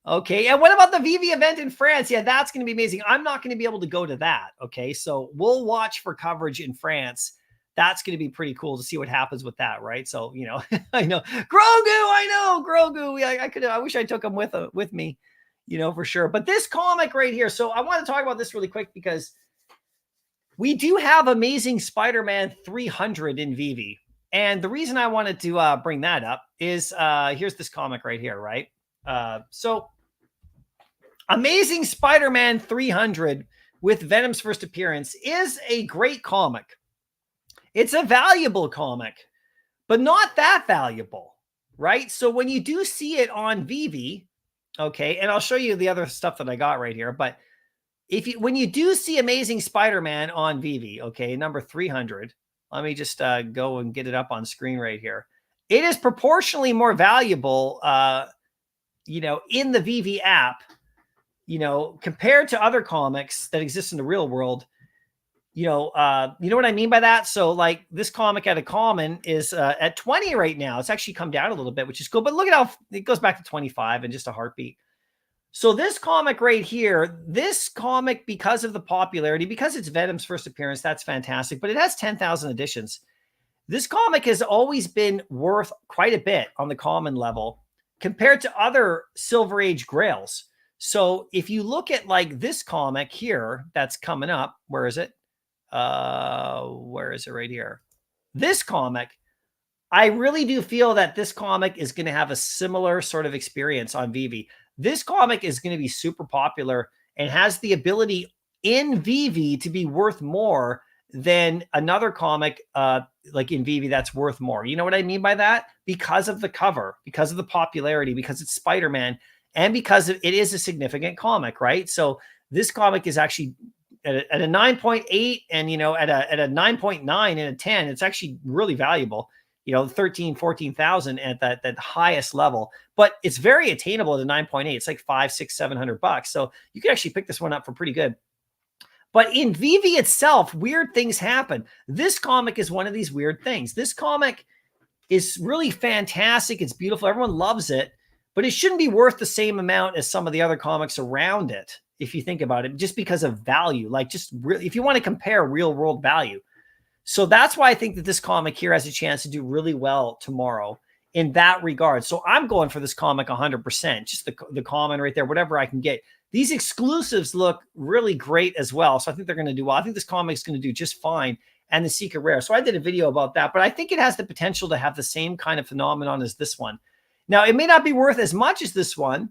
Okay. And what about the Veve event in France? Yeah, that's going to be amazing. I'm not going to be able to go to that. Okay. So we'll watch for coverage in France. That's going to be pretty cool to see what happens with that, right? So, I know Grogu. I wish I took him with me, for sure. But this comic right here. So I want to talk about this really quick because we do have Amazing Spider-Man 300 in Veve. And the reason I wanted to bring that up is here's this comic right here, right? So Amazing Spider-Man 300 with Venom's first appearance is a great comic. It's a valuable comic, but not that valuable, right? So when you do see it on Veve, okay, and I'll show you the other stuff that I got right here, but when you do see Amazing Spider-Man on Veve, okay, number 300, let me just go and get it up on screen right here. It is proportionally more valuable, in the Veve app, compared to other comics that exist in the real world. You know what I mean by that? So like this comic at a common is at 20 right now. It's actually come down a little bit, which is cool. But look at how it goes back to 25 in just a heartbeat. So this comic right here, because of the popularity, because it's Venom's first appearance, that's fantastic. But it has 10,000 editions. This comic has always been worth quite a bit on the common level compared to other Silver Age grails. So if you look at like this comic here that's coming up, where is it? Where is it right here? This comic, I really do feel that this comic is going to have a similar sort of experience on Veve. This comic is going to be super popular and has the ability in Veve to be worth more than another comic like in Veve that's worth more. You know what I mean by that? Because of the cover, because of the popularity, because it's Spider-Man, and because it is a significant comic, right? So this comic is actually at a 9.8 and, at a 9.9 and a 10, it's actually really valuable, 13, 14,000 at that highest level, but it's very attainable at a 9.8. It's like $500, $600, $700. So you can actually pick this one up for pretty good. But in Veve itself, weird things happen. This comic is one of these weird things. This comic is really fantastic. It's beautiful. Everyone loves it, but it shouldn't be worth the same amount as some of the other comics around it. If you think about it, just because of value, like just really, if you want to compare real world value. So that's why I think that this comic here has a chance to do really well tomorrow in that regard. So I'm going for this comic 100%, just the common right there, whatever I can get. These exclusives look really great as well. So I think they're going to do well. I think this comic is going to do just fine. And the Secret Rare. So I did a video about that, but I think it has the potential to have the same kind of phenomenon as this one. Now, it may not be worth as much as this one.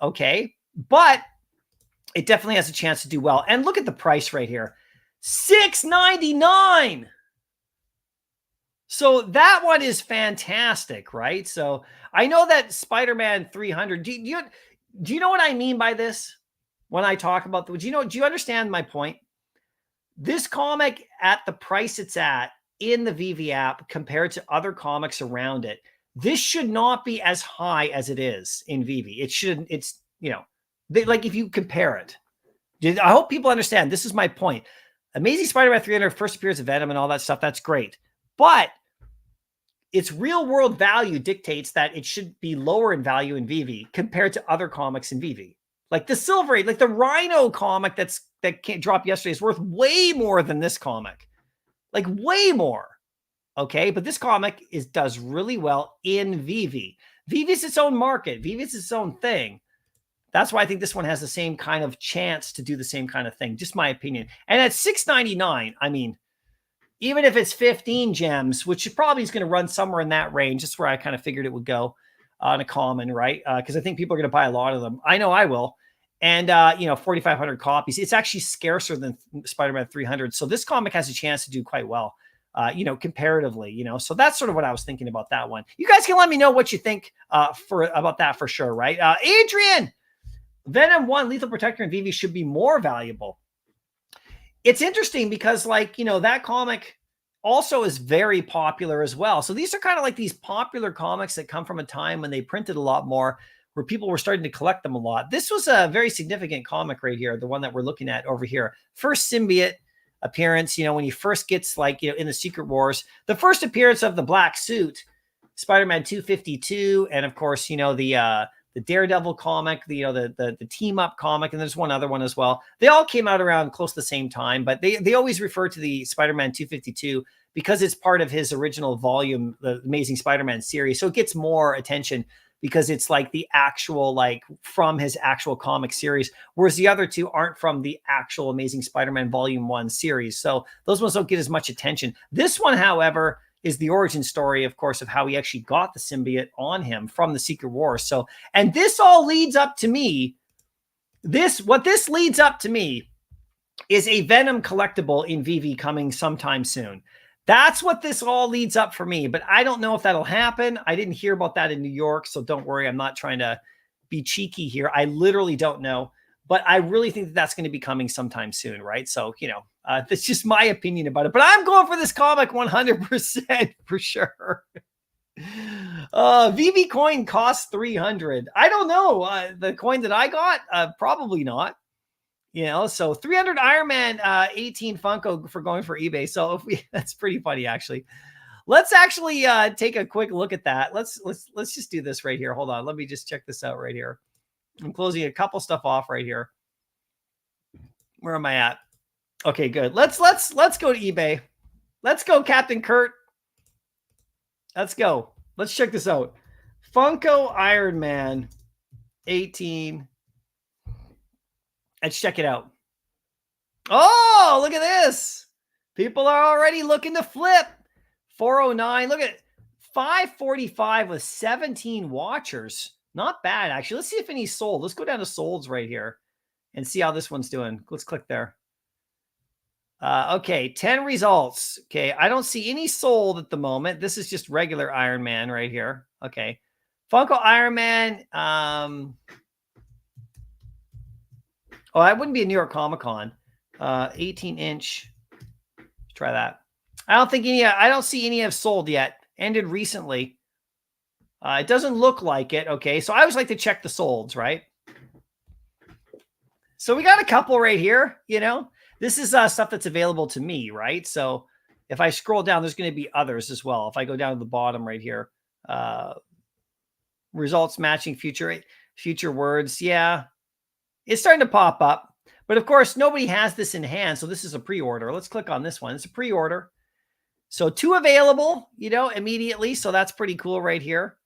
Okay. But it definitely has a chance to do well. And look at the price right here. $6.99. So that one is fantastic, right? So I know that Spider-Man 300. Do you know what I mean by this when I talk about do you understand my point? This comic at the price it's at in the Veve app compared to other comics around it, this should not be as high as it is in Veve. Like if you compare it, I hope people understand. This is my point. Amazing Spider-Man 300 first appears of Venom and all that stuff. That's great. But its real world value dictates that it should be lower in value in Veve compared to other comics in Veve. Like the Silver Age, like the Rhino comic that dropped yesterday is worth way more than this comic. Like way more. Okay, but this comic does really well in Veve. Veve is its own market. Veve is its own thing. That's why I think this one has the same kind of chance to do the same kind of thing. Just my opinion. And at $6.99, I mean, even if it's 15 gems, which probably is going to run somewhere in that range, that's where I kind of figured it would go on a common, right? Because I think people are going to buy a lot of them. I know I will. And, 4,500 copies. It's actually scarcer than Spider-Man 300. So this comic has a chance to do quite well, comparatively, So that's sort of what I was thinking about that one. You guys can let me know what you think about that for sure, right? Adrian, Venom 1 Lethal Protector and Veve should be more valuable. It's interesting because, that comic also is very popular as well. So these are kind of like these popular comics that come from a time when they printed a lot more, where people were starting to collect them a lot. This was a very significant comic right here, the one that we're looking at over here. First symbiote appearance, when he first gets in the Secret Wars, the first appearance of the black suit, Spider-Man 252, and of course, the Daredevil comic, the team up comic, and there's one other one as well. They all came out around close to the same time, but they always refer to the Spider-Man 252 because it's part of his original volume, the Amazing Spider-Man series. So it gets more attention because it's like the actual, from his actual comic series, whereas the other two aren't from the actual Amazing Spider-Man Volume 1 series. So those ones don't get as much attention. This one, however, is the origin story, of course, of how he actually got the symbiote on him from the Secret Wars. So, and this all leads up to me. What this leads up to me is a Venom collectible in Veve coming sometime soon. That's what this all leads up for me, but I don't know if that'll happen. I didn't hear about that in New York, so don't worry. I'm not trying to be cheeky here. I literally don't know, but I really think that that's going to be coming sometime soon, right? So, that's just my opinion about it, but I'm going for this comic 100% for sure. Veve coin costs 300. I don't know. The coin that I got, probably not. So 300 Iron Man 18 Funko for going for eBay. So that's pretty funny, actually. Let's actually take a quick look at that. Let's just do this right here. Hold on. Let me just check this out right here. I'm closing a couple stuff off right here. Where am I at? Okay, good. Let's go to eBay. Let's go, Captain Kurt. Let's go. Let's check this out. Funko Iron Man 18. Let's check it out. Oh, look at this. People are already looking to flip. 409. Look at 545 with 17 watchers. Not bad, actually. Let's see if any sold. Let's go down to solds right here and see how this one's doing. Let's click there. Okay, 10 results. Okay, I don't see any sold at the moment. This is just regular Iron Man right here. Okay. Funko Iron Man. Oh, that wouldn't be a New York Comic Con. 18-inch. Let's try that. I don't see any have sold yet. Ended recently. It doesn't look like it. Okay, so I always like to check the solds, right? So we got a couple right here, This is stuff that's available to me, right? So if I scroll down, there's going to be others as well. If I go down to the bottom right here, results matching future words. Yeah. It's starting to pop up, but of course, nobody has this in hand. So this is a pre-order. Let's click on this one. It's a pre-order. So 2 available, immediately. So that's pretty cool right here.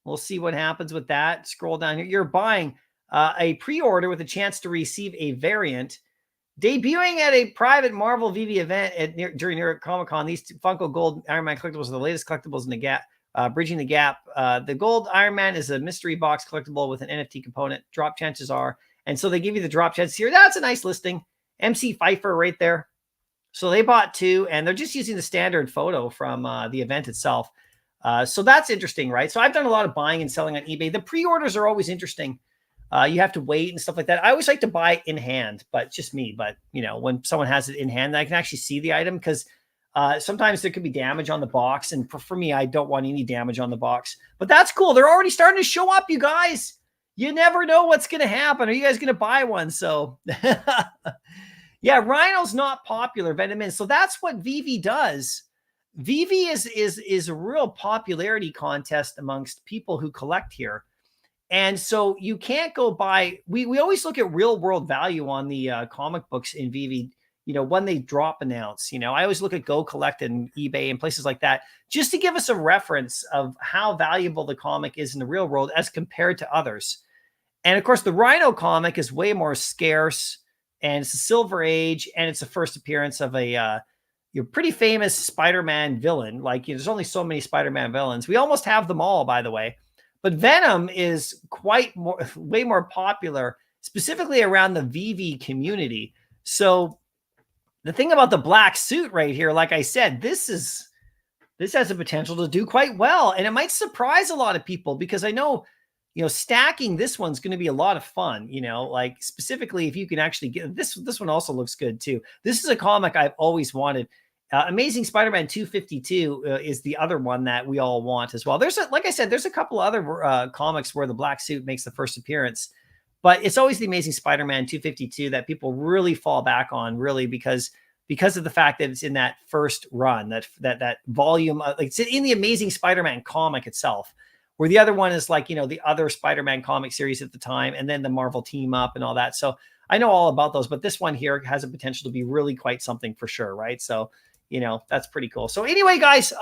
We'll see what happens with that. Scroll down here. You're buying a pre-order with a chance to receive a variant. Debuting at a private Marvel Veve event during New York Comic Con, these Funko Gold Iron Man collectibles are the latest collectibles in the gap. Bridging the gap. The Gold Iron Man is a mystery box collectible with an NFT component. Drop chances are. And so they give you the drop chances here. That's a nice listing. MC Pfeiffer right there. So they bought 2, and they're just using the standard photo from the event itself. So that's interesting, right? So I've done a lot of buying and selling on eBay. The pre-orders are always interesting. You have to wait and stuff like that. I always like to buy in hand, but just me. But, when someone has it in hand, I can actually see the item because sometimes there could be damage on the box. And for me, I don't want any damage on the box. But that's cool. They're already starting to show up, you guys. You never know what's going to happen. Are you guys going to buy one? So, yeah, Rhino's not popular, Venom is. So that's what Veve does. Veve is a real popularity contest amongst people who collect here. And so you can't go buy, we always look at real world value on the comic books in Veve, when they drop announce. I always look at Go Collect and eBay and places like that, just to give us a reference of how valuable the comic is in the real world as compared to others. And of course, the Rhino comic is way more scarce, and it's a Silver Age, and it's the first appearance of a pretty famous Spider-Man villain. Like, there's only so many Spider-Man villains. We almost have them all, by the way. But Venom is way more popular, specifically around the Veve community. So the thing about the black suit right here, like I said, this has the potential to do quite well, and it might surprise a lot of people, because I know, stacking this one's going to be a lot of fun. Like specifically if you can actually get this one also looks good too. This is a comic I've always wanted. Amazing Spider-Man 252 is the other one that we all want as well. Like I said, there's a couple other comics where the black suit makes the first appearance, but it's always the Amazing Spider-Man 252 that people really fall back on, really, because of the fact that it's in that first run, that volume, like it's in the Amazing Spider-Man comic itself, where the other one is like, the other Spider-Man comic series at the time, and then the Marvel team up and all that. So I know all about those, but this one here has a potential to be really quite something for sure, right? So, that's pretty cool. So anyway, guys,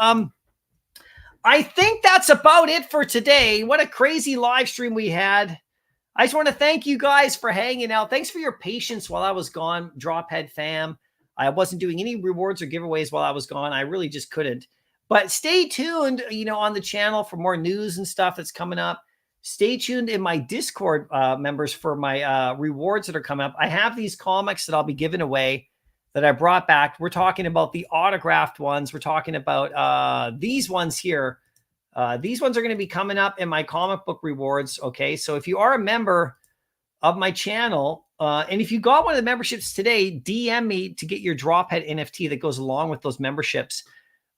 I think that's about it for today. What a crazy live stream we had. I just want to thank you guys for hanging out. Thanks for your patience while I was gone, Drophead fam. I wasn't doing any rewards or giveaways while I was gone. I really just couldn't. But stay tuned, on the channel for more news and stuff that's coming up. Stay tuned in my Discord members for my rewards that are coming up. I have these comics that I'll be giving away that I brought back. We're talking about the autographed ones. We're talking about these ones here. These ones are going to be coming up in my comic book rewards. Okay, so if you are a member of my channel, and if you got one of the memberships today, DM me to get your Drophead NFT that goes along with those memberships.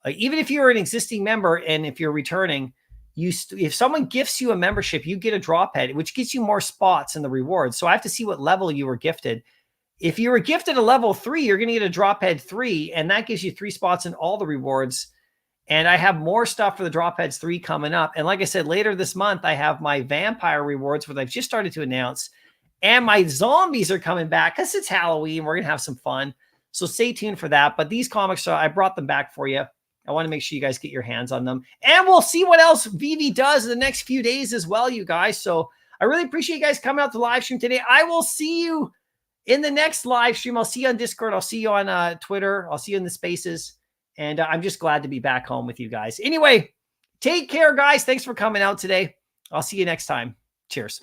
Even if you're an existing member and if you're returning, if someone gifts you a membership, you get a Drophead, which gets you more spots in the rewards. So I have to see what level you were gifted. If you were gifted a level 3, you're going to get a Drophead 3, and that gives you 3 spots in all the rewards. And I have more stuff for the Dropheads 3 coming up. And like I said, later this month, I have my vampire rewards, which I've just started to announce. And my zombies are coming back because it's Halloween. We're going to have some fun. So stay tuned for that. But these comics, I brought them back for you. I want to make sure you guys get your hands on them. And we'll see what else Veve does in the next few days as well, you guys. So I really appreciate you guys coming out to live stream today. I will see you in the next live stream. I'll see you on Discord. I'll see you on Twitter. I'll see you in the spaces. And I'm just glad to be back home with you guys. Anyway, take care, guys. Thanks for coming out today. I'll see you next time. Cheers.